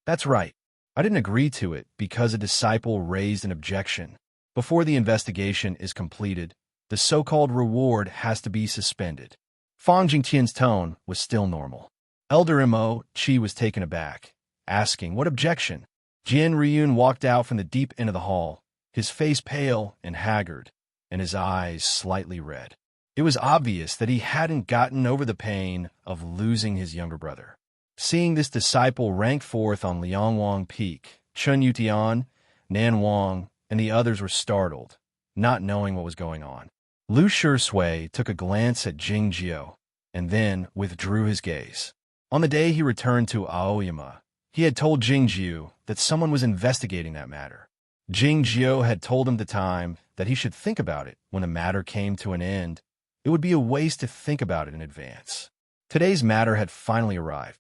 That's right. I didn't agree to it because a disciple raised an objection. Before the investigation is completed, the so-called reward has to be suspended. Fang Jingtian's tone was still normal. Elder Mo Chi was taken aback, asking, what objection? Jian Ryun walked out from the deep end of the hall, his face pale and haggard, and his eyes slightly red. It was obvious that he hadn't gotten over the pain of losing his younger brother. Seeing this disciple rank fourth on Liangwang Peak, Chun Yutian, Nan Wang, and the others were startled, not knowing what was going on. Lu Shui took a glance at Jing Jiao, and then withdrew his gaze. On the day he returned to Aoyama, he had told Jing Jiao that someone was investigating that matter. Jing Jiao had told him at the time that he should think about it when the matter came to an end. It would be a waste to think about it in advance. Today's matter had finally arrived.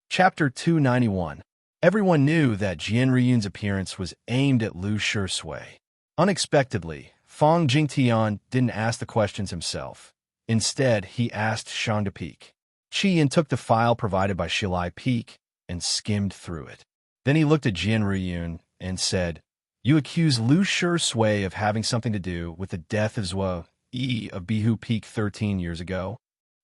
Chapter 291. Everyone knew that Jian Ryun's appearance was aimed at Lu Shui. Unexpectedly, Fang Jingtian didn't ask the questions himself. Instead, he asked Shangda Peak. Qian took the file provided by Shilai Peak and skimmed through it. Then he looked at Jian Ryun and said, You accuse Lu Shui of having something to do with the death of Zhou Yi of Bihu Peak 13 years ago.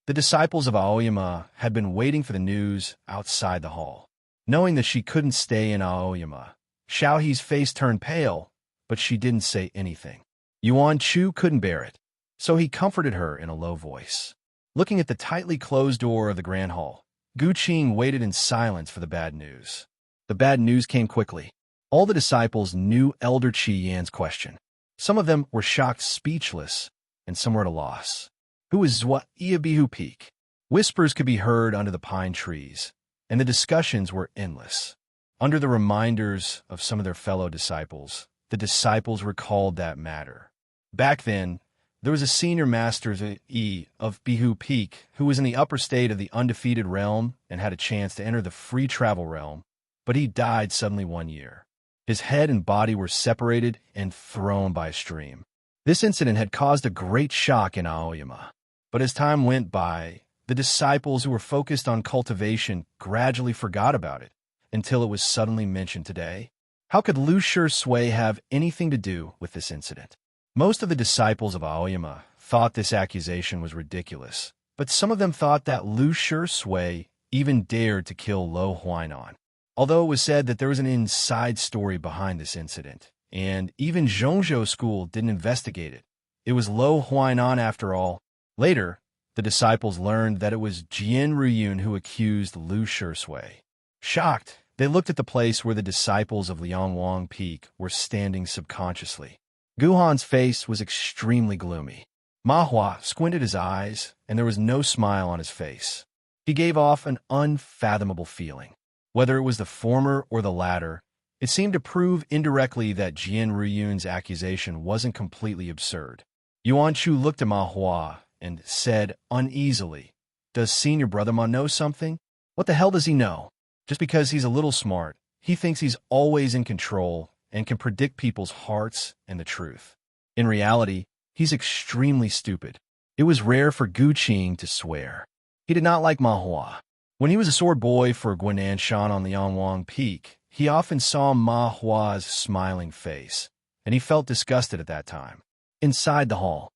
The disciples of Aoyama had been waiting for the news outside the hall. Knowing that she couldn't stay in Aoyama, Xiaohe's face turned pale, but she didn't say anything. Yuan Chu couldn't bear it, so he comforted her in a low voice. Looking at the tightly closed door of the grand hall, Gu Qing waited in silence for the bad news. The bad news came quickly. All the disciples knew Elder Qi Yan's question. Some of them were shocked speechless, and some were at a loss. Who is Zhou Yi of Bihu Peak? Whispers could be heard under the pine trees, and the discussions were endless. Under the reminders of some of their fellow disciples, the disciples recalled that matter. Back then, there was a senior master of Bihu Peak who was in the upper state of the undefeated realm and had a chance to enter the free travel realm, but he died suddenly one year. His head and body were separated and thrown by a stream. This incident had caused a great shock in Aoyama. But as time went by, the disciples who were focused on cultivation gradually forgot about it until it was suddenly mentioned today. How could Lu Shui have anything to do with this incident? Most of the disciples of Aoyama thought this accusation was ridiculous, but some of them thought that Lu Shui even dared to kill Lo Huainan. Although it was said that there was an inside story behind this incident, and even Zhongzhou School didn't investigate it. It was Lo Huainan after all. Later, the disciples learned that it was Jian Ryun who accused Lu Shui. Shocked, they looked at the place where the disciples of Liangwang Peak were standing subconsciously. Guhan's face was extremely gloomy. Ma Hua squinted his eyes, and there was no smile on his face. He gave off an unfathomable feeling. Whether it was the former or the latter, it seemed to prove indirectly that Jian Ryun's accusation wasn't completely absurd. Yuan Chu looked at Ma Hua and said uneasily, Does Senior Brother Ma know something? What the hell does he know? Just because he's a little smart, he thinks he's always in control and can predict people's hearts and the truth. In reality, he's extremely stupid. It was rare for Gu Qing to swear. He did not like Ma Hua. When he was a sword boy for Guinan Shan on Liangwang Peak, he often saw Ma Hua's smiling face, and he felt disgusted at that time. Inside the hall,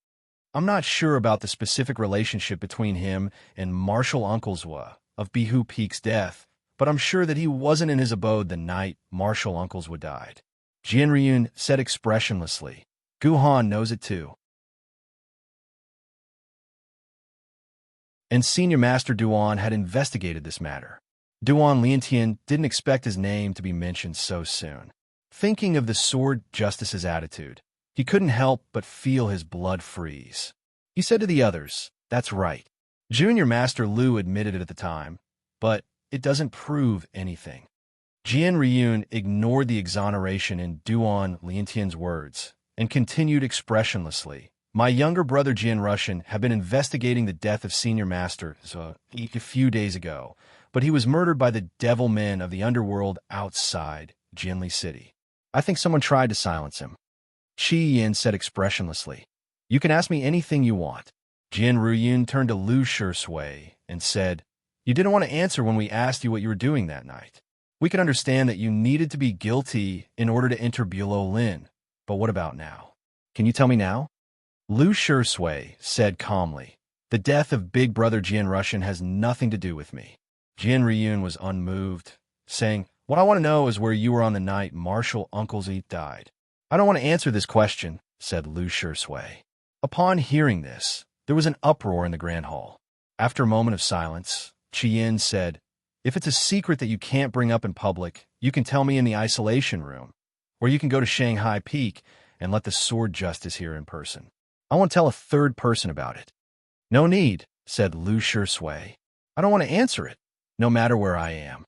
I'm not sure about the specific relationship between him and Martial Uncle Zhou of Bihu Peak's death, but I'm sure that he wasn't in his abode the night Martial Uncle Zhou died. Jian Ryun said expressionlessly, Guhan knows it too. and Senior Master Duan had investigated this matter. Duan Liantian didn't expect his name to be mentioned so soon. Thinking of the sword justice's attitude, he couldn't help but feel his blood freeze. He said to the others, "That's right." Junior Master Lu admitted it at the time, but it doesn't prove anything. Jian Ryun ignored the exoneration in Duan Liantian's words and continued expressionlessly. My younger brother Jian Russian had been investigating the death of Senior Master a few days ago, but he was murdered by the devil men of the underworld outside Jinli City. I think someone tried to silence him. Qi Yin said expressionlessly, "You can ask me anything you want." Jian Ruyun turned to Lu Shui and said, "You didn't want to answer when we asked you what you were doing that night. We can understand that you needed to be guilty in order to enter Bulo Lin, but what about now? Can you tell me now?" Lu Shui said calmly, "The death of Big Brother Jian Russian has nothing to do with me." Jian Ryun was unmoved, saying, "What I want to know is where you were on the night Marshal Uncle Z died." "I don't want to answer this question," said Lu Shui. Upon hearing this, there was an uproar in the Grand Hall. After a moment of silence, Qi Yin said, "If it's a secret that you can't bring up in public, you can tell me in the isolation room, or you can go to Shanghai Peak and let the sword justice hear in person. I want to tell a third person about it." "No need," said Lu Shui. "I don't want to answer it, no matter where I am."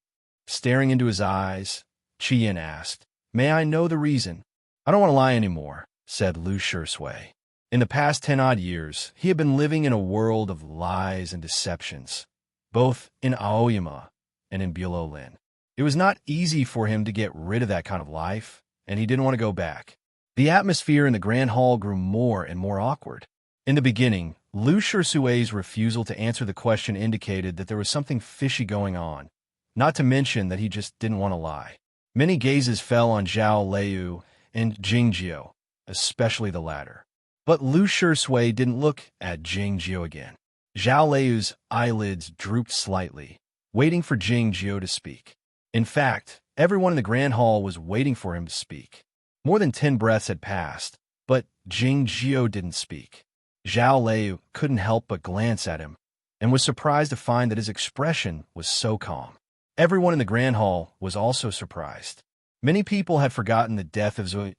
Staring into his eyes, Qi Yin asked, "May I know the reason?" "I don't want to lie anymore," said Lu Shui. In the past 10-odd years, he had been living in a world of lies and deceptions, both in Aoyama and in Bulo Lin. It was not easy for him to get rid of that kind of life, and he didn't want to go back. The atmosphere in the Grand Hall grew more and more awkward. In the beginning, Lu Shui's refusal to answer the question indicated that there was something fishy going on, not to mention that he just didn't want to lie. Many gazes fell on Zhao Leiyu and Jingjiu, especially the latter. But Lu Shui didn't look at Jingjiu again. Zhao Leiyu's eyelids drooped slightly, waiting for Jingjiu to speak. In fact, everyone in the Grand Hall was waiting for him to speak. More than 10 breaths had passed, but Jingjiu didn't speak. Zhao Leiyu couldn't help but glance at him, and was surprised to find that his expression was so calm. Everyone in the Grand Hall was also surprised. Many people had forgotten the death of Zui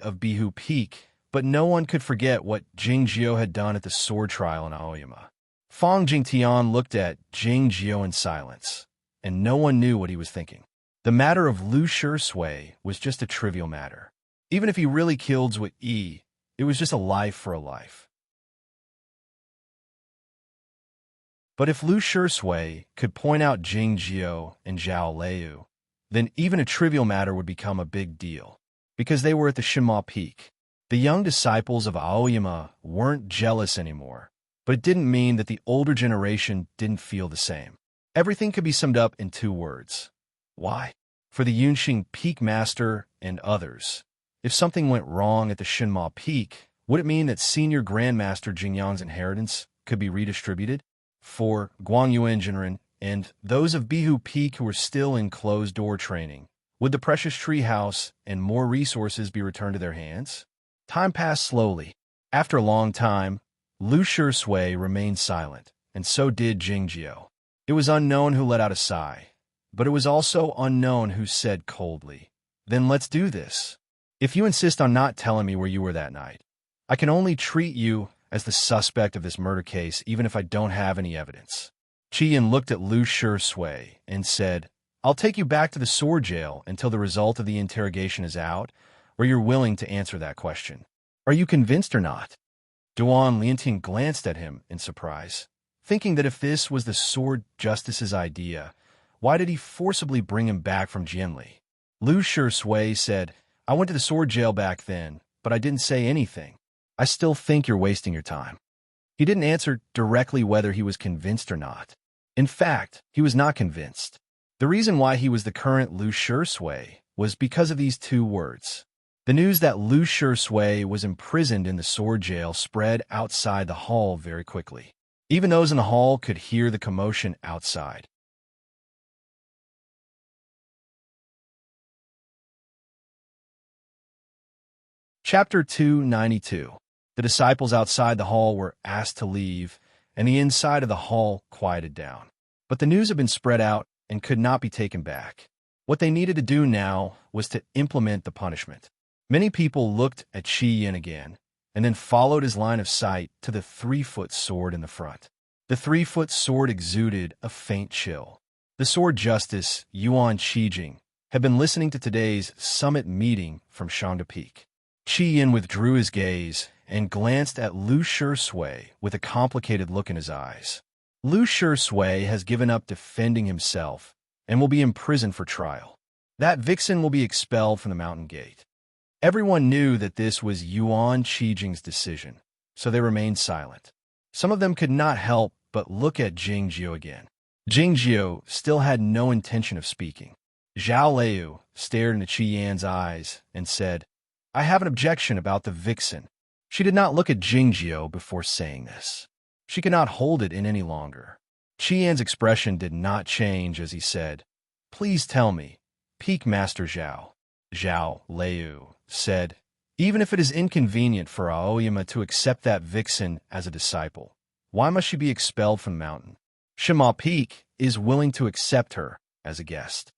of Bihu Peak, but no one could forget what Jingjiu had done at the sword trial in Aoyama. Fang Jingtian looked at Jingjiu in silence, and no one knew what he was thinking. The matter of Lu Shui was just a trivial matter. Even if he really killed Zui Yi, it was just a life for a life. But if Lu Shui could point out Jingjiu and Zhao Leiyu, then even a trivial matter would become a big deal, because they were at the Shinma Peak. The young disciples of Aoyama weren't jealous anymore, but it didn't mean that the older generation didn't feel the same. Everything could be summed up in 2 words. Why? For the Yunxing Peak Master and others, if something went wrong at the Shinma Peak, would it mean that Senior Grandmaster Jingyang's inheritance could be redistributed? For Guangyuan Jinren and those of Bihu Peak who were still in closed-door training, would the precious treehouse and more resources be returned to their hands? Time passed slowly. After a long time, Lu Shui remained silent, and so did Jingjiu. It was unknown who let out a sigh, but it was also unknown who said coldly, "Then let's do this. If you insist on not telling me where you were that night, I can only treat you as the suspect of this murder case even if I don't have any evidence." Qi Yin looked at Lu Shui and said, "I'll take you back to the sword jail until the result of the interrogation is out, or you're willing to answer that question. Are you convinced or not?" Duan Liantian glanced at him in surprise, thinking that if this was the sword justice's idea, why did he forcibly bring him back from Jianli? Lu Shui said, "I went to the sword jail back then, but I didn't say anything. I still think you're wasting your time." He didn't answer directly whether he was convinced or not. In fact, he was not convinced. The reason why he was the current Lu Shui was because of these 2 words. The news that Lu Shui was imprisoned in the sword jail spread outside the hall very quickly. Even those in the hall could hear the commotion outside. Chapter 292. The disciples outside the hall were asked to leave, and the inside of the hall quieted down. But the news had been spread out and could not be taken back. What they needed to do now was to implement the punishment. Many people looked at Qi Yin again, and then followed his line of sight to the 3-foot sword in the front. The 3-foot sword exuded a faint chill. The sword justice, Yuan Qijing, had been listening to today's summit meeting from Shangda Peak. Qi Yin withdrew his gaze and glanced at Lu Shui with a complicated look in his eyes. Lu Shui has given up defending himself and will be imprisoned for trial. That vixen will be expelled from the mountain gate. Everyone knew that this was Yuan Qijing's decision, so they remained silent. Some of them could not help but look at Jing Jiu again. Jing Jiu still had no intention of speaking. Zhao Liu stared into Qi Yan's eyes and said, "I have an objection about the vixen." She did not look at Jing Jiu before saying this. She could not hold it in any longer. Qi Yan's expression did not change as he said, "Please tell me, Peak Master Zhao." Zhao Liu said, "Even if it is inconvenient for Aoyama to accept that vixen as a disciple, why must she be expelled from the mountain? Shima Peak is willing to accept her as a guest."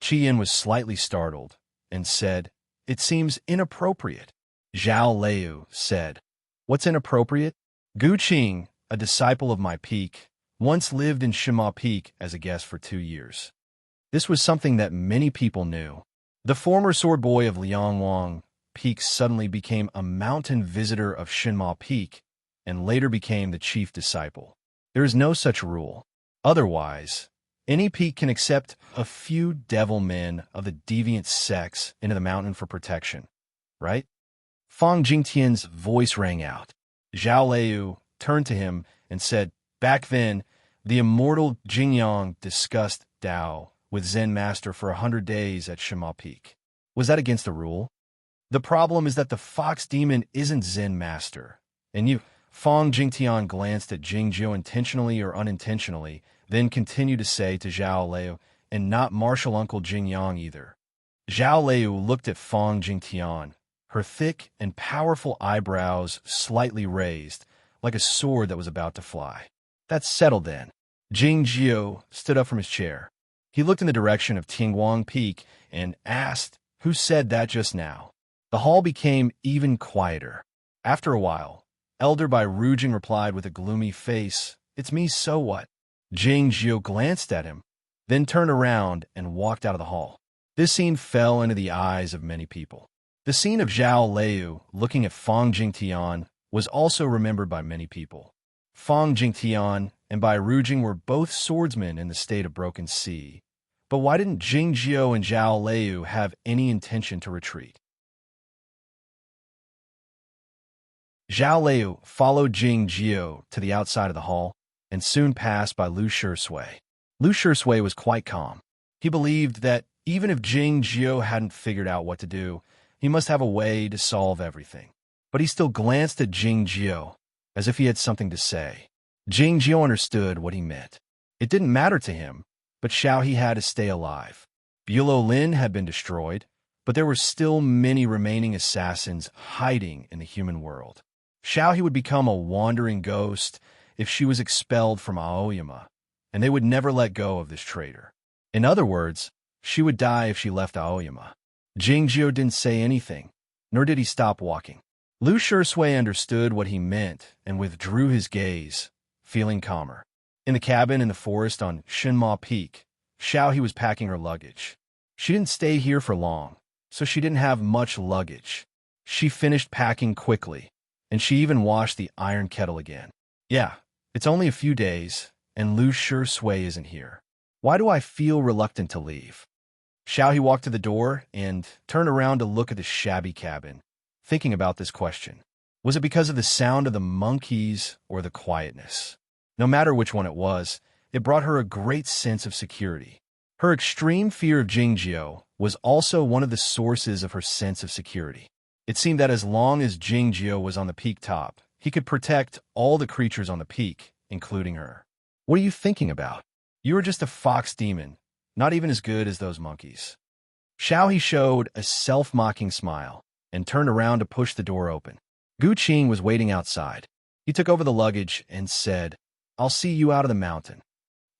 Qi Yin was slightly startled and said, "It seems inappropriate." Zhao Liu said, "What's inappropriate? Gu Qing, a disciple of my peak, once lived in Shima Peak as a guest for 2 years. This was something that many people knew. The former sword boy of Liangwang Peak suddenly became a mountain visitor of Shinma Peak and later became the chief disciple. There is no such rule. Otherwise, any peak can accept a few devil men of the deviant sex into the mountain for protection, right?" Fang Jingtian's voice rang out. Zhao Liu turned to him and said, "Back then, the immortal Jingyang discussed Tao with Zen Master for 100 days at Shima Peak. Was that against the rule? The problem is that the fox demon isn't Zen Master. And you..." Fang Jingtian glanced at Jing Jiu intentionally or unintentionally, then continued to say to Zhao Liu, "And not martial uncle Jingyang either." Zhao Liu looked at Fang Jingtian, her thick and powerful eyebrows slightly raised, like a sword that was about to fly. "That's settled then." Jing Jiu stood up from his chair. He looked in the direction of Tingguang Peak and asked, "Who said that just now?" The hall became even quieter. After a while, Elder Bai Rujing replied with a gloomy face, "It's me, so what?" Jing Jiu glanced at him, then turned around and walked out of the hall. This scene fell into the eyes of many people. The scene of Zhao Liu looking at Fang Jingtian was also remembered by many people. Fang Jingtian and Bai Rujing were both swordsmen in the state of Broken Sea. But why didn't Jing Jiu and Zhao Liu have any intention to retreat? Zhao Liu followed Jing Jiu to the outside of the hall and soon passed by Lu Shui. Lu Shui was quite calm. He believed that even if Jing Jiu hadn't figured out what to do, he must have a way to solve everything. But he still glanced at Jing Jiu as if he had something to say. Jing Jiu understood what he meant. It didn't matter to him, but Xiao He had to stay alive. Bulo Lin had been destroyed, but there were still many remaining assassins hiding in the human world. Xiao He would become a wandering ghost if she was expelled from Aoyama, and they would never let go of this traitor. In other words, she would die if she left Aoyama. Jing Jiu didn't say anything, nor did he stop walking. Lu Shui understood what he meant and withdrew his gaze, feeling calmer. In the cabin in the forest on Shinma Peak, Xiao He was packing her luggage. She didn't stay here for long, so she didn't have much luggage. She finished packing quickly, and she even washed the iron kettle again. "Yeah, it's only a few days, and Lu Shui isn't here. Why do I feel reluctant to leave?" Xiao He walked to the door and turned around to look at the shabby cabin, thinking about this question. Was it because of the sound of the monkeys or the quietness? No matter which one it was, it brought her a great sense of security. Her extreme fear of Jing Jiu was also one of the sources of her sense of security. It seemed that as long as Jing Jiu was on the peak top, he could protect all the creatures on the peak, including her. "What are you thinking about? You are just a fox demon, not even as good as those monkeys." Xiao He showed a self-mocking smile and turned around to push the door open. Gu Qing was waiting outside. He took over the luggage and said, I'll see you out of the mountain.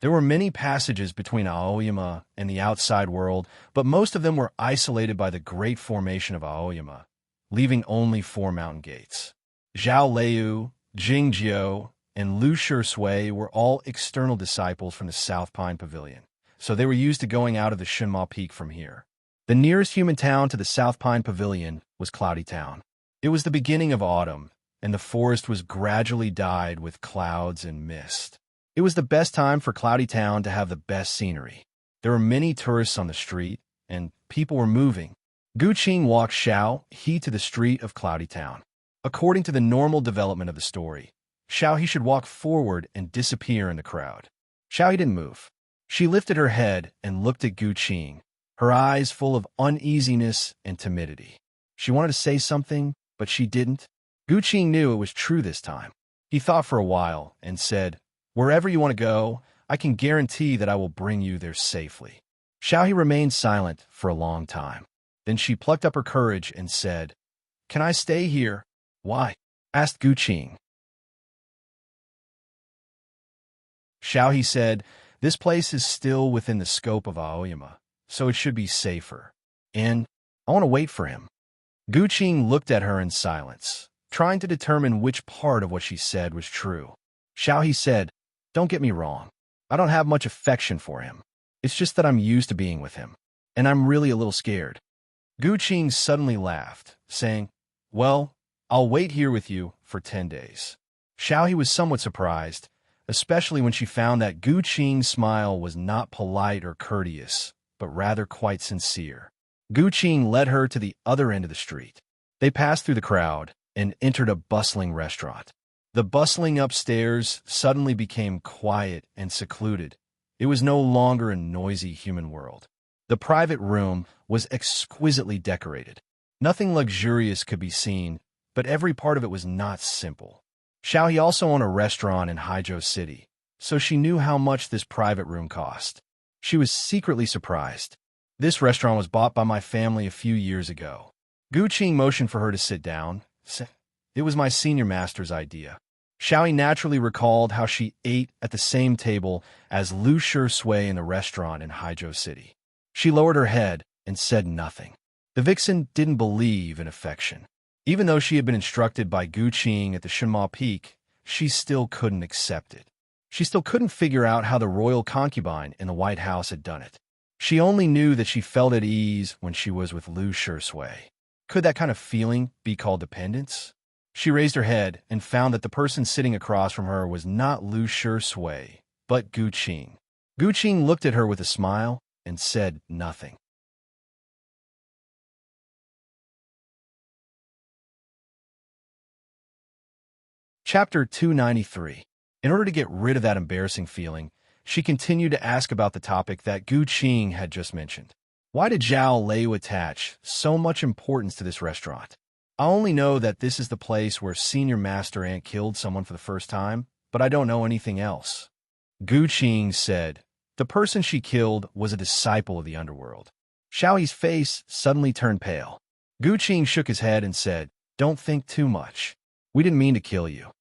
There were many passages between Aoyama and the outside world, but most of them were isolated by the great formation of Aoyama, leaving only 4 mountain gates. Zhao Liu, Jingjiu, and Lu Shui were all external disciples from the South Pine Pavilion, so they were used to going out of the Shinma Peak from here. The nearest human town to the South Pine Pavilion was Cloudy Town. It was the beginning of autumn, and the forest was gradually dyed with clouds and mist. It was the best time for Cloudy Town to have the best scenery. There were many tourists on the street, and people were moving. Gu Qing walked Xiao He to the street of Cloudy Town. According to the normal development of the story, Xiao He should walk forward and disappear in the crowd. Xiao He didn't move. She lifted her head and looked at Gu Qing, her eyes full of uneasiness and timidity. She wanted to say something, but she didn't. Gu Qing knew it was true this time. He thought for a while and said, "Wherever you want to go, I can guarantee that I will bring you there safely." Xiao He remained silent for a long time. Then she plucked up her courage and said, "Can I stay here?" "Why?" asked Gu Qing. Xiao He said, "This place is still within the scope of Aoyama, so it should be safer. And I want to wait for him." Gu Qing looked at her in silence, trying to determine which part of what she said was true. Xiao He said, "Don't get me wrong. I don't have much affection for him. It's just that I'm used to being with him, and I'm really a little scared." Gu Qing suddenly laughed, saying, "Well, I'll wait here with you for 10 days. Xiao He was somewhat surprised, especially when she found that Gu Qing's smile was not polite or courteous, but rather quite sincere. Gu Qing led her to the other end of the street. They passed through the crowd and entered a bustling restaurant. The bustling upstairs suddenly became quiet and secluded. It was no longer a noisy human world. The private room was exquisitely decorated. Nothing luxurious could be seen, but every part of it was not simple. Xiao He also owned a restaurant in Haizhou City, so she knew how much this private room cost. She was secretly surprised. "This restaurant was bought by my family a few years ago." Gu Qing motioned for her to sit down. "It was my senior master's idea." Xiao He naturally recalled how she ate at the same table as Lu Shui in the restaurant in Haizhou City. She lowered her head and said nothing. The vixen didn't believe in affection. Even though she had been instructed by Gu Qing at the Shinma Peak, she still couldn't accept it. She still couldn't figure out how the royal concubine in the White House had done it. She only knew that she felt at ease when she was with Lu Shui. Could that kind of feeling be called dependence? She raised her head and found that the person sitting across from her was not Lu Shui, but Gu Qing. Gu Qing looked at her with a smile and said nothing. Chapter 293. In order to get rid of that embarrassing feeling, she continued to ask about the topic that Gu Qing had just mentioned. Why did Zhao Liu attach so much importance to this restaurant? I only know that this is the place where Senior Master Ant killed someone for the first time, but I don't know anything else. Gu Qing said, the person she killed was a disciple of the underworld. Xiao He's face suddenly turned pale. Gu Qing shook his head and said, "Don't think too much. We didn't mean to kill you."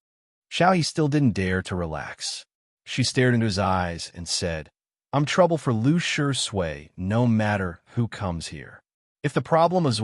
Xiao He still didn't dare to relax. She stared into his eyes and said, "I'm trouble for Lu Shui, no matter who comes here. If the problem of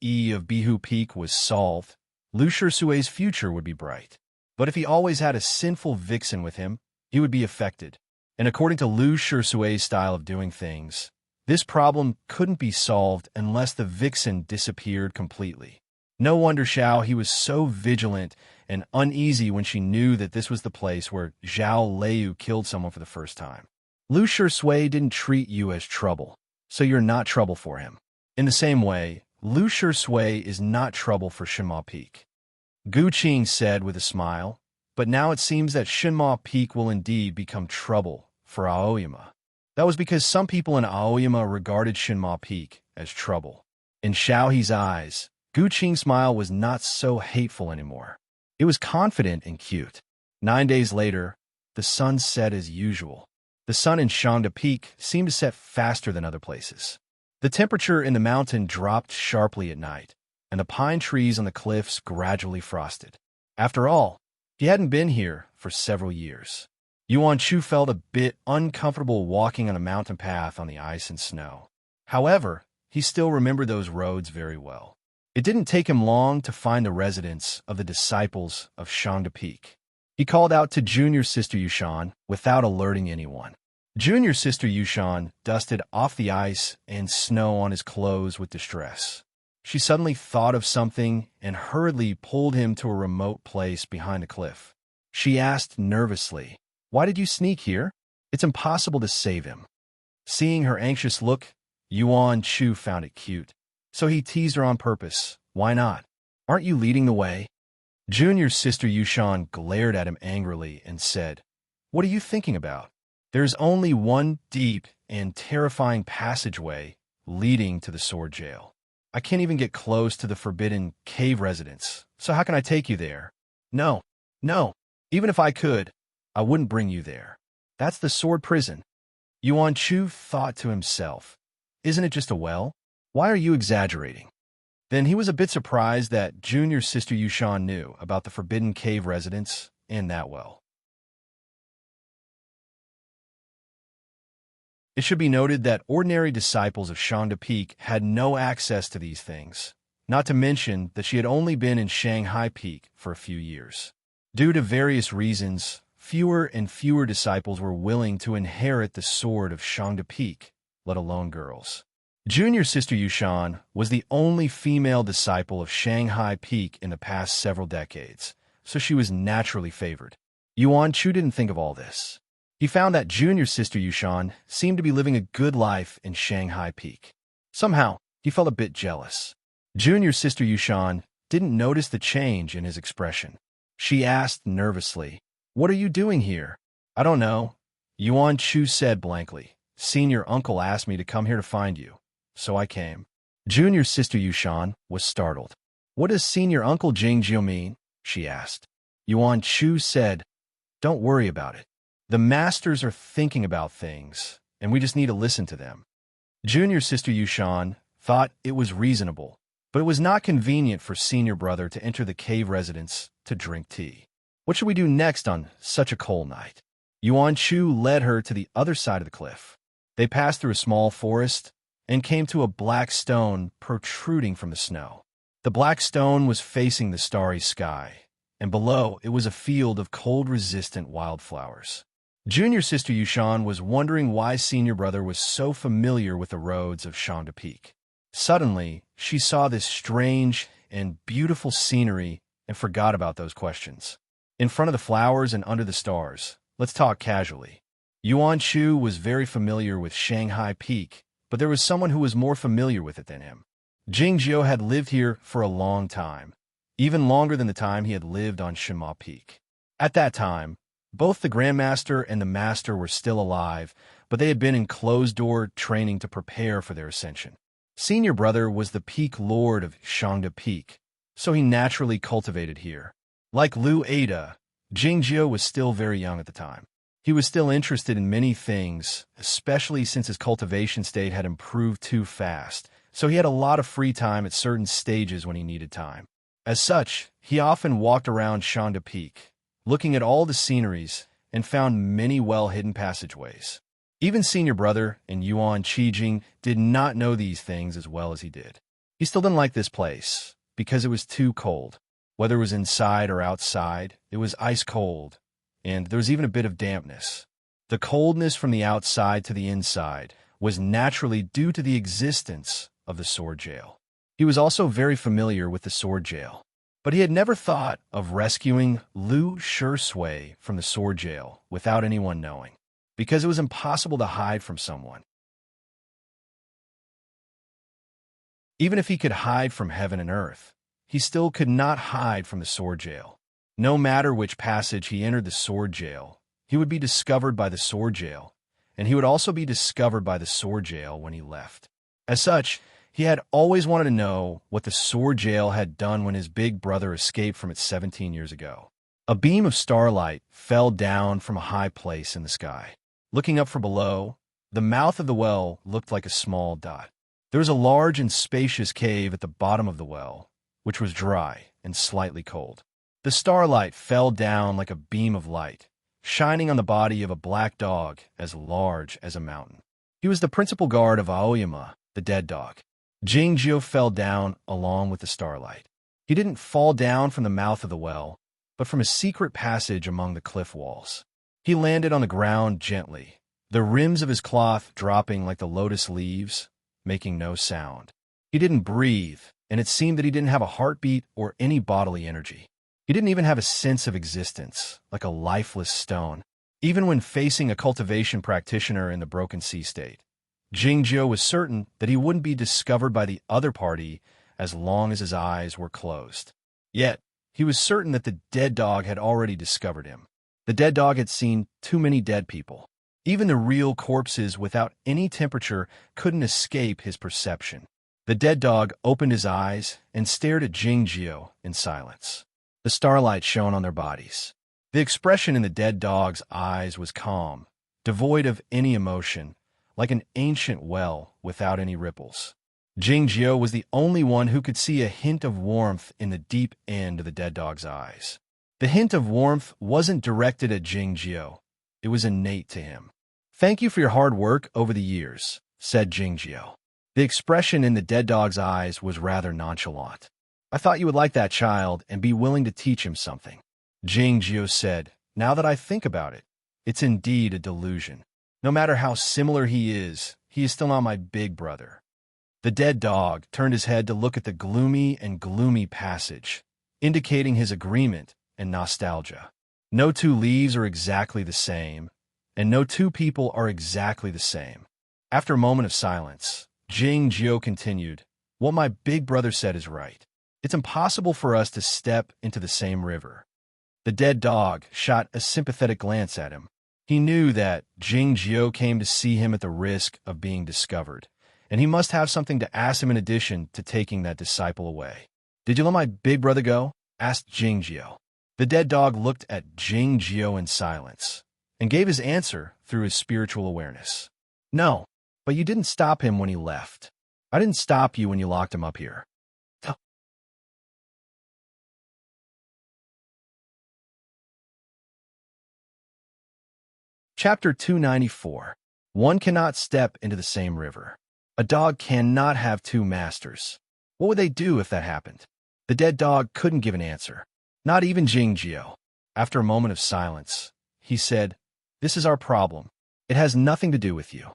Bihu Peak was solved, Lu Shui's future would be bright. But if he always had a sinful vixen with him, he would be affected. And according to Lu Shui's style of doing things, this problem couldn't be solved unless the vixen disappeared completely. No wonder Xiao He was so vigilant and uneasy when she knew that this was the place where Zhao Liu killed someone for the first time. Lu Shui didn't treat you as trouble, so you're not trouble for him. In the same way, Lu Shui is not trouble for Shinma Peak." Gu Qing said with a smile, "But now it seems that Shinma Peak will indeed become trouble for Aoyama." That was because some people in Aoyama regarded Shinma Peak as trouble. In Xiao He's eyes, Gu Qing's smile was not so hateful anymore. It was confident and cute. 9 days later, the sun set as usual. The sun in Shangda Peak seemed to set faster than other places. The temperature in the mountain dropped sharply at night, and the pine trees on the cliffs gradually frosted. After all, he hadn't been here for several years. Yuan Chu felt a bit uncomfortable walking on a mountain path on the ice and snow. However, he still remembered those roads very well. It didn't take him long to find the residence of the disciples of Shangda Peak. He called out to junior sister Yushan without alerting anyone. Junior sister Yushan dusted off the ice and snow on his clothes with distress. She suddenly thought of something and hurriedly pulled him to a remote place behind a cliff. She asked nervously, "Why did you sneak here? It's impossible to save him." Seeing her anxious look, Yuan Chu found it cute. So he teased her on purpose. "Why not? Aren't you leading the way?" Junior sister Yushan glared at him angrily and said, "What are you thinking about? There's only one deep and terrifying passageway leading to the sword jail. I can't even get close to the forbidden cave residence, so how can I take you there? No, no, even if I could, I wouldn't bring you there. That's the sword prison." Yuan Chu thought to himself, "Isn't it just a well? Why are you exaggerating?" Then he was a bit surprised that junior sister Yushan knew about the forbidden cave residence and that well. It should be noted that ordinary disciples of Shangda Peak had no access to these things, not to mention that she had only been in Shanghai Peak for a few years. Due to various reasons, fewer and fewer disciples were willing to inherit the sword of Shangda Peak, let alone girls. Junior sister Yushan was the only female disciple of Shanghai Peak in the past several decades, so she was naturally favored. Yuan Chu didn't think of all this. He found that junior sister Yushan seemed to be living a good life in Shanghai Peak. Somehow, he felt a bit jealous. Junior sister Yushan didn't notice the change in his expression. She asked nervously, "What are you doing here?" "I don't know," Yuan Chu said blankly. "Senior uncle asked me to come here to find you, so I came." Junior sister Yushan was startled. "What does senior uncle Jingjiu mean?" she asked. Yuan Chu said, "Don't worry about it. The masters are thinking about things, and we just need to listen to them." Junior sister Yushan thought it was reasonable, but it was not convenient for senior brother to enter the cave residence to drink tea. What should we do next on such a cold night? Yuan Chu led her to the other side of the cliff. They passed through a small forest and came to a black stone protruding from the snow. The black stone was facing the starry sky, and below it was a field of cold-resistant wildflowers. Junior sister Yushan was wondering why senior brother was so familiar with the roads of Shangda Peak. Suddenly, she saw this strange and beautiful scenery and forgot about those questions. In front of the flowers and under the stars, let's talk casually. Yuan Chu was very familiar with Shanghai Peak, but there was someone who was more familiar with it than him. Jingjiu had lived here for a long time, even longer than the time he had lived on Shima Peak. At that time, both the Grandmaster and the Master were still alive, but they had been in closed-door training to prepare for their ascension. Senior brother was the Peak Lord of Shangda Peak, so he naturally cultivated here. Like Liu Ada, Jingjiu was still very young at the time. He was still interested in many things, especially since his cultivation state had improved too fast, so he had a lot of free time at certain stages when he needed time. As such, he often walked around Shangda Peak, looking at all the sceneries, and found many well-hidden passageways. Even senior brother and Yuan Qijing did not know these things as well as he did. He still didn't like this place, because it was too cold. Whether it was inside or outside, it was ice cold, and there was even a bit of dampness. The coldness from the outside to the inside was naturally due to the existence of the sword jail. He was also very familiar with the sword jail, but he had never thought of rescuing Liu Shisui from the sword jail without anyone knowing, because it was impossible to hide from someone. Even if he could hide from heaven and earth, he still could not hide from the sword jail. No matter which passage he entered the sword jail, he would be discovered by the sword jail, and he would also be discovered by the sword jail when he left. As such, he had always wanted to know what the sword jail had done when his big brother escaped from it 17 years ago. A beam of starlight fell down from a high place in the sky. Looking up from below, the mouth of the well looked like a small dot. There was a large and spacious cave at the bottom of the well, which was dry and slightly cold. The starlight fell down like a beam of light, shining on the body of a black dog as large as a mountain. He was the principal guard of Aoyama, the dead dog. Jingjiu fell down along with the starlight. He didn't fall down from the mouth of the well, but from a secret passage among the cliff walls. He landed on the ground gently, the rims of his cloth dropping like the lotus leaves, making no sound. He didn't breathe, and it seemed that he didn't have a heartbeat or any bodily energy. He didn't even have a sense of existence, like a lifeless stone, even when facing a cultivation practitioner in the broken sea state. Jingjiu was certain that he wouldn't be discovered by the other party as long as his eyes were closed. Yet, he was certain that the dead dog had already discovered him. The dead dog had seen too many dead people. Even the real corpses without any temperature couldn't escape his perception. The dead dog opened his eyes and stared at Jingjiu in silence. The starlight shone on their bodies. The expression in the dead dog's eyes was calm, devoid of any emotion, like an ancient well without any ripples. Jingjiu was the only one who could see a hint of warmth in the deep end of the dead dog's eyes. The hint of warmth wasn't directed at Jingjiu. It was innate to him. "Thank you for your hard work over the years," said Jingjiu. The expression in the dead dog's eyes was rather nonchalant. "I thought you would like that child and be willing to teach him something." Jingjiu said, "Now that I think about it, it's indeed a delusion. No matter how similar he is still not my big brother." The dead dog turned his head to look at the gloomy passage, indicating his agreement and nostalgia. No two leaves are exactly the same, and no two people are exactly the same. After a moment of silence, Jingjiu continued, "What my big brother said is right. It's impossible for us to step into the same river." The dead dog shot a sympathetic glance at him. He knew that Jingjiu came to see him at the risk of being discovered, and he must have something to ask him in addition to taking that disciple away. "Did you let my big brother go?" asked Jingjiu. The dead dog looked at Jingjiu in silence and gave his answer through his spiritual awareness. "No, but you didn't stop him when he left. I didn't stop you when you locked him up here." Chapter 294. One cannot step into the same river. A dog cannot have two masters. What would they do if that happened? The dead dog couldn't give an answer. Not even Jingjiu. After a moment of silence, he said, "This is our problem. It has nothing to do with you."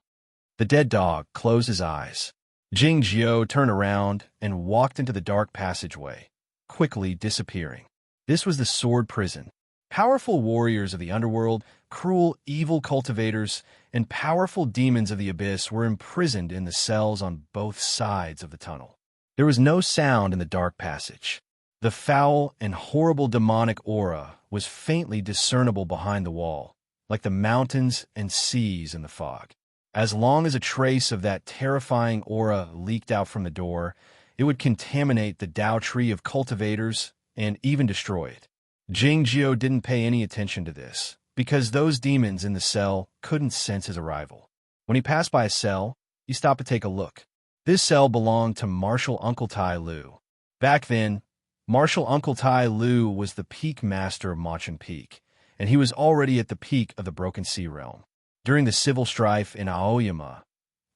The dead dog closed his eyes. Jingjiu turned around and walked into the dark passageway, quickly disappearing. This was the sword prison. Powerful warriors of the underworld, cruel, evil cultivators, and powerful demons of the abyss were imprisoned in the cells on both sides of the tunnel. There was no sound in the dark passage. The foul and horrible demonic aura was faintly discernible behind the wall, like the mountains and seas in the fog. As long as a trace of that terrifying aura leaked out from the door, it would contaminate the Tao tree of cultivators and even destroy it. Jingjiu didn't pay any attention to this, because those demons in the cell couldn't sense his arrival. When he passed by a cell, he stopped to take a look. This cell belonged to Martial Uncle Tai Lu. Back then, Martial Uncle Tai Lu was the peak master of Machin Peak, and he was already at the peak of the Broken Sea Realm. During the civil strife in Aoyama,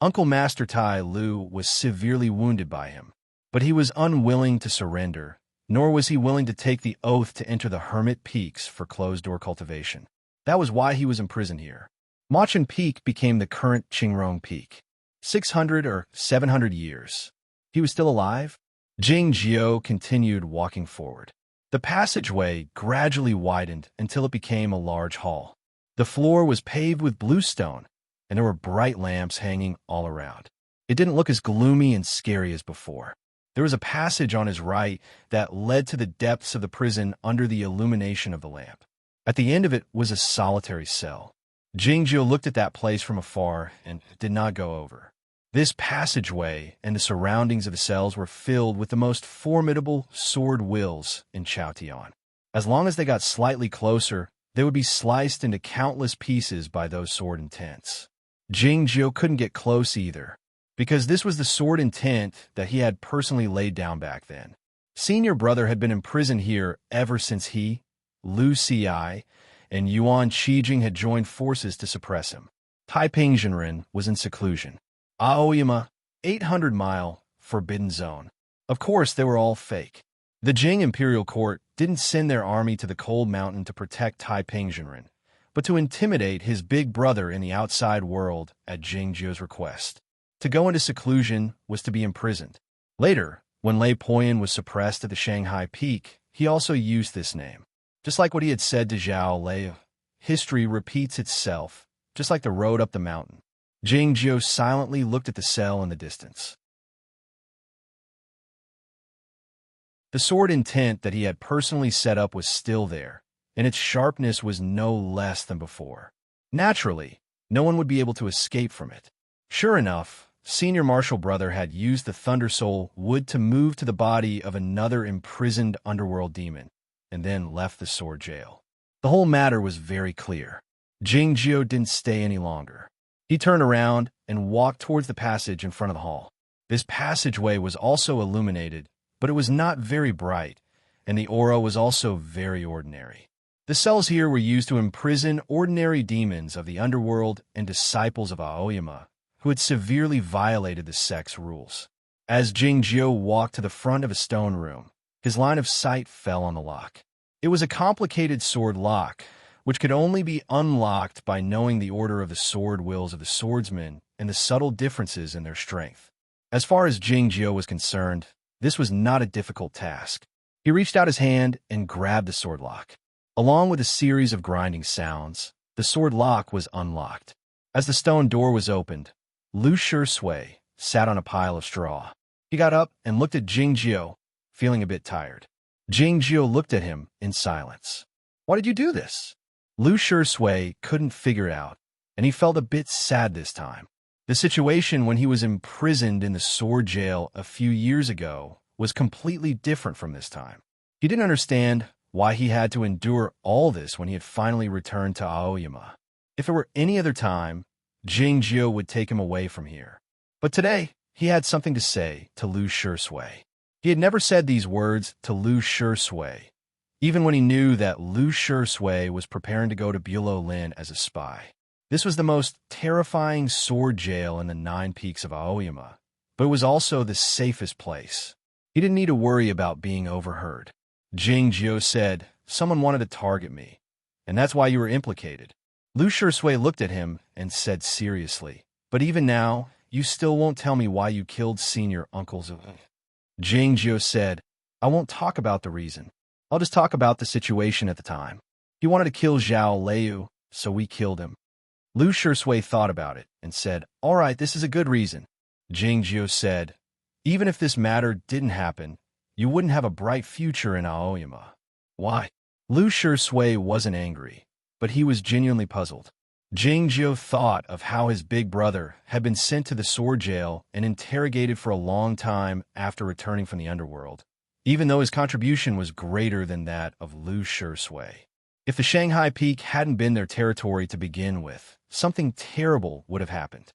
Uncle Master Tai Lu was severely wounded by him, but he was unwilling to surrender, nor was he willing to take the oath to enter the Hermit Peaks for closed-door cultivation. That was why he was imprisoned here. Machin Peak became the current Qingrong Peak. 600 or 700 years. He was still alive? Jingjiu continued walking forward. The passageway gradually widened until it became a large hall. The floor was paved with blue stone, and there were bright lamps hanging all around. It didn't look as gloomy and scary as before. There was a passage on his right that led to the depths of the prison under the illumination of the lamp. At the end of it was a solitary cell. Jingjiu looked at that place from afar and did not go over. This passageway and the surroundings of the cells were filled with the most formidable sword wills in Chaotian. As long as they got slightly closer, they would be sliced into countless pieces by those sword intents. Jingjiu couldn't get close either, because this was the sword intent that he had personally laid down back then. Senior brother had been imprisoned here ever since he, Lu Ci, and Yuan Qijing had joined forces to suppress him. Taiping was in seclusion. Aoyama, 800-mile forbidden zone. Of course, they were all fake. The Jing imperial court didn't send their army to the cold mountain to protect Taiping, but to intimidate his big brother in the outside world at Jingzhou's request. To go into seclusion was to be imprisoned. Later, when Lei Poyan was suppressed at the Shanghai Peak, he also used this name. Just like what he had said to Zhao Lei, history repeats itself, just like the road up the mountain. Jingzhou silently looked at the cell in the distance. The sword intent that he had personally set up was still there, and its sharpness was no less than before. Naturally, no one would be able to escape from it. Sure enough, Senior Marshal Brother had used the Thunder Soul wood to move to the body of another imprisoned underworld demon, and then left the sword jail. The whole matter was very clear. Jingzhou didn't stay any longer. He turned around and walked towards the passage in front of the hall. This passageway was also illuminated, but it was not very bright, and the aura was also very ordinary. The cells here were used to imprison ordinary demons of the underworld and disciples of Aoyama, who had severely violated the sect's rules. As Jingzhou walked to the front of a stone room, his line of sight fell on the lock. It was a complicated sword lock, which could only be unlocked by knowing the order of the sword wills of the swordsmen and the subtle differences in their strength. As far as Jingzhou was concerned, this was not a difficult task. He reached out his hand and grabbed the sword lock. Along with a series of grinding sounds, the sword lock was unlocked. As the stone door was opened, Lu Shui sat on a pile of straw. He got up and looked at Jingzhou, feeling a bit tired. Jingzhou looked at him in silence. "Why did you do this?" Lu Shui couldn't figure it out, and he felt a bit sad this time. The situation when he was imprisoned in the sword jail a few years ago was completely different from this time. He didn't understand why he had to endure all this when he had finally returned to Aoyama. If it were any other time, Jingzhou would take him away from here. But today, he had something to say to Lu Shui. He had never said these words to Lu Shui, even when he knew that Lu Shui was preparing to go to Bulolin as a spy. This was the most terrifying sword jail in the 9 peaks of Aoyama, but it was also the safest place. He didn't need to worry about being overheard. Jingzhou said, "Someone wanted to target me, and that's why you were implicated." Lu Shui looked at him and said seriously, "But even now, you still won't tell me why you killed senior uncles." Jingzhou said, "I won't talk about the reason. I'll just talk about the situation at the time. He wanted to kill Zhao Lei, so we killed him." Lu Shui thought about it and said, "All right, this is a good reason." Jingzhou said, "Even if this matter didn't happen, you wouldn't have a bright future in Aoyama." "Why?" Lu Shui wasn't angry, but he was genuinely puzzled. Jingzhou thought of how his big brother had been sent to the sword jail and interrogated for a long time after returning from the underworld, even though his contribution was greater than that of Lu Shui. If the Shanghai Peak hadn't been their territory to begin with, something terrible would have happened.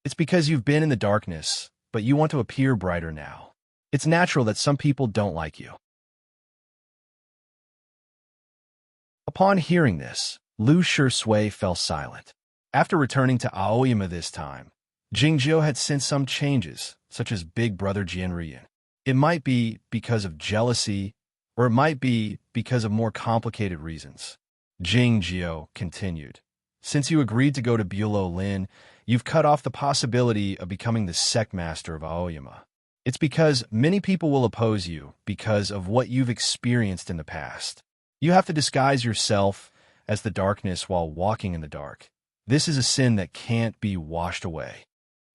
It's because you've been in the darkness, but you want to appear brighter now. It's natural that some people don't like you. Upon hearing this, Lu Shui fell silent. After returning to Aoyama this time, Jingzhou had sensed some changes, such as Big Brother Jianruyan. It might be because of jealousy, or it might be because of more complicated reasons. Jingzhou continued, "Since you agreed to go to Bulolin, you've cut off the possibility of becoming the sect master of Aoyama. It's because many people will oppose you because of what you've experienced in the past. You have to disguise yourself as the darkness while walking in the dark. This is a sin that can't be washed away.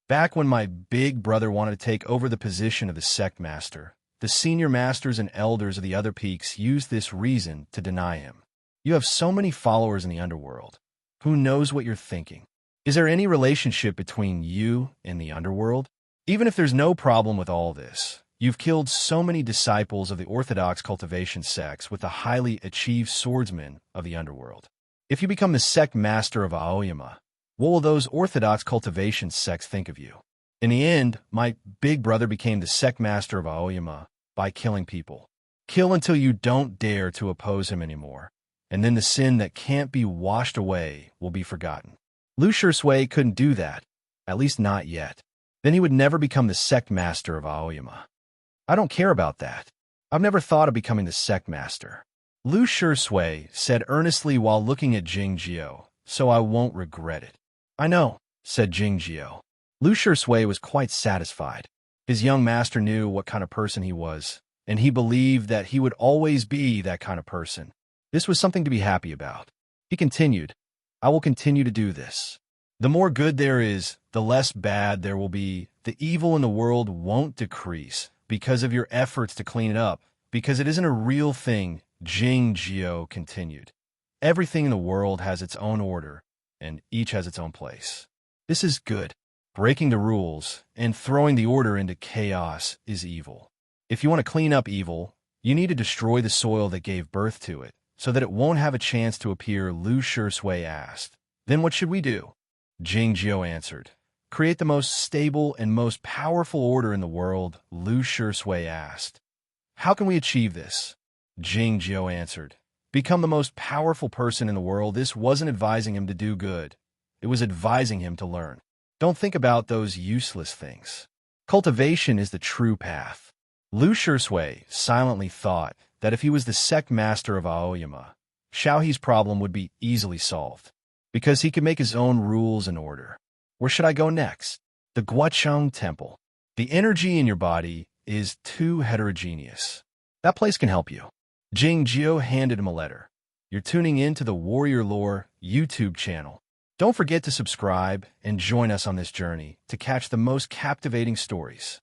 Back when my big brother wanted to take over the position of the sect master, the senior masters and elders of the other peaks used this reason to deny him. You have so many followers in the underworld. Who knows what you're thinking? Is there any relationship between you and the underworld? Even if there's no problem with all this, you've killed so many disciples of the orthodox cultivation sects with the highly achieved swordsmen of the underworld. If you become the sect master of Aoyama, what will those orthodox cultivation sects think of you? In the end, my big brother became the sect master of Aoyama by killing people. Kill until you don't dare to oppose him anymore. and then the sin that can't be washed away will be forgotten. Lu Shui couldn't do that, at least not yet. Then he would never become the sect master of Aoyama. I don't care about that. I've never thought of becoming the sect master. Lu Shui said earnestly while looking at Jingjio, so I won't regret it. I know, said Jingjio. Lu Shui was quite satisfied. His young master knew what kind of person he was, and he believed that he would always be that kind of person. This was something to be happy about. He continued, I will continue to do this. The more good there is, the less bad there will be. The evil in the world won't decrease because of your efforts to clean it up, because it isn't a real thing, Jingjio continued. Everything in the world has its own order, and each has its own place. This is good. Breaking the rules and throwing the order into chaos is evil. If you want to clean up evil, you need to destroy the soil that gave birth to it, so that it won't have a chance to appear, Lu Shui asked. Then what should we do? Jingjio answered. Create the most stable and most powerful order in the world, Lu Shui asked. How can we achieve this? Jingjio answered. Become the most powerful person in the world. This wasn't advising him to do good. It was advising him to learn. Don't think about those useless things. Cultivation is the true path. Lu Shui silently thought that if he was the sect master of Aoyama, Xiaohe's problem would be easily solved, because he could make his own rules and order. Where should I go next? The Guocheng Temple. The energy in your body is too heterogeneous. That place can help you. Jingjio handed him a letter. You're tuning in to the Warrior Lore YouTube channel. Don't forget to subscribe and join us on this journey to catch the most captivating stories.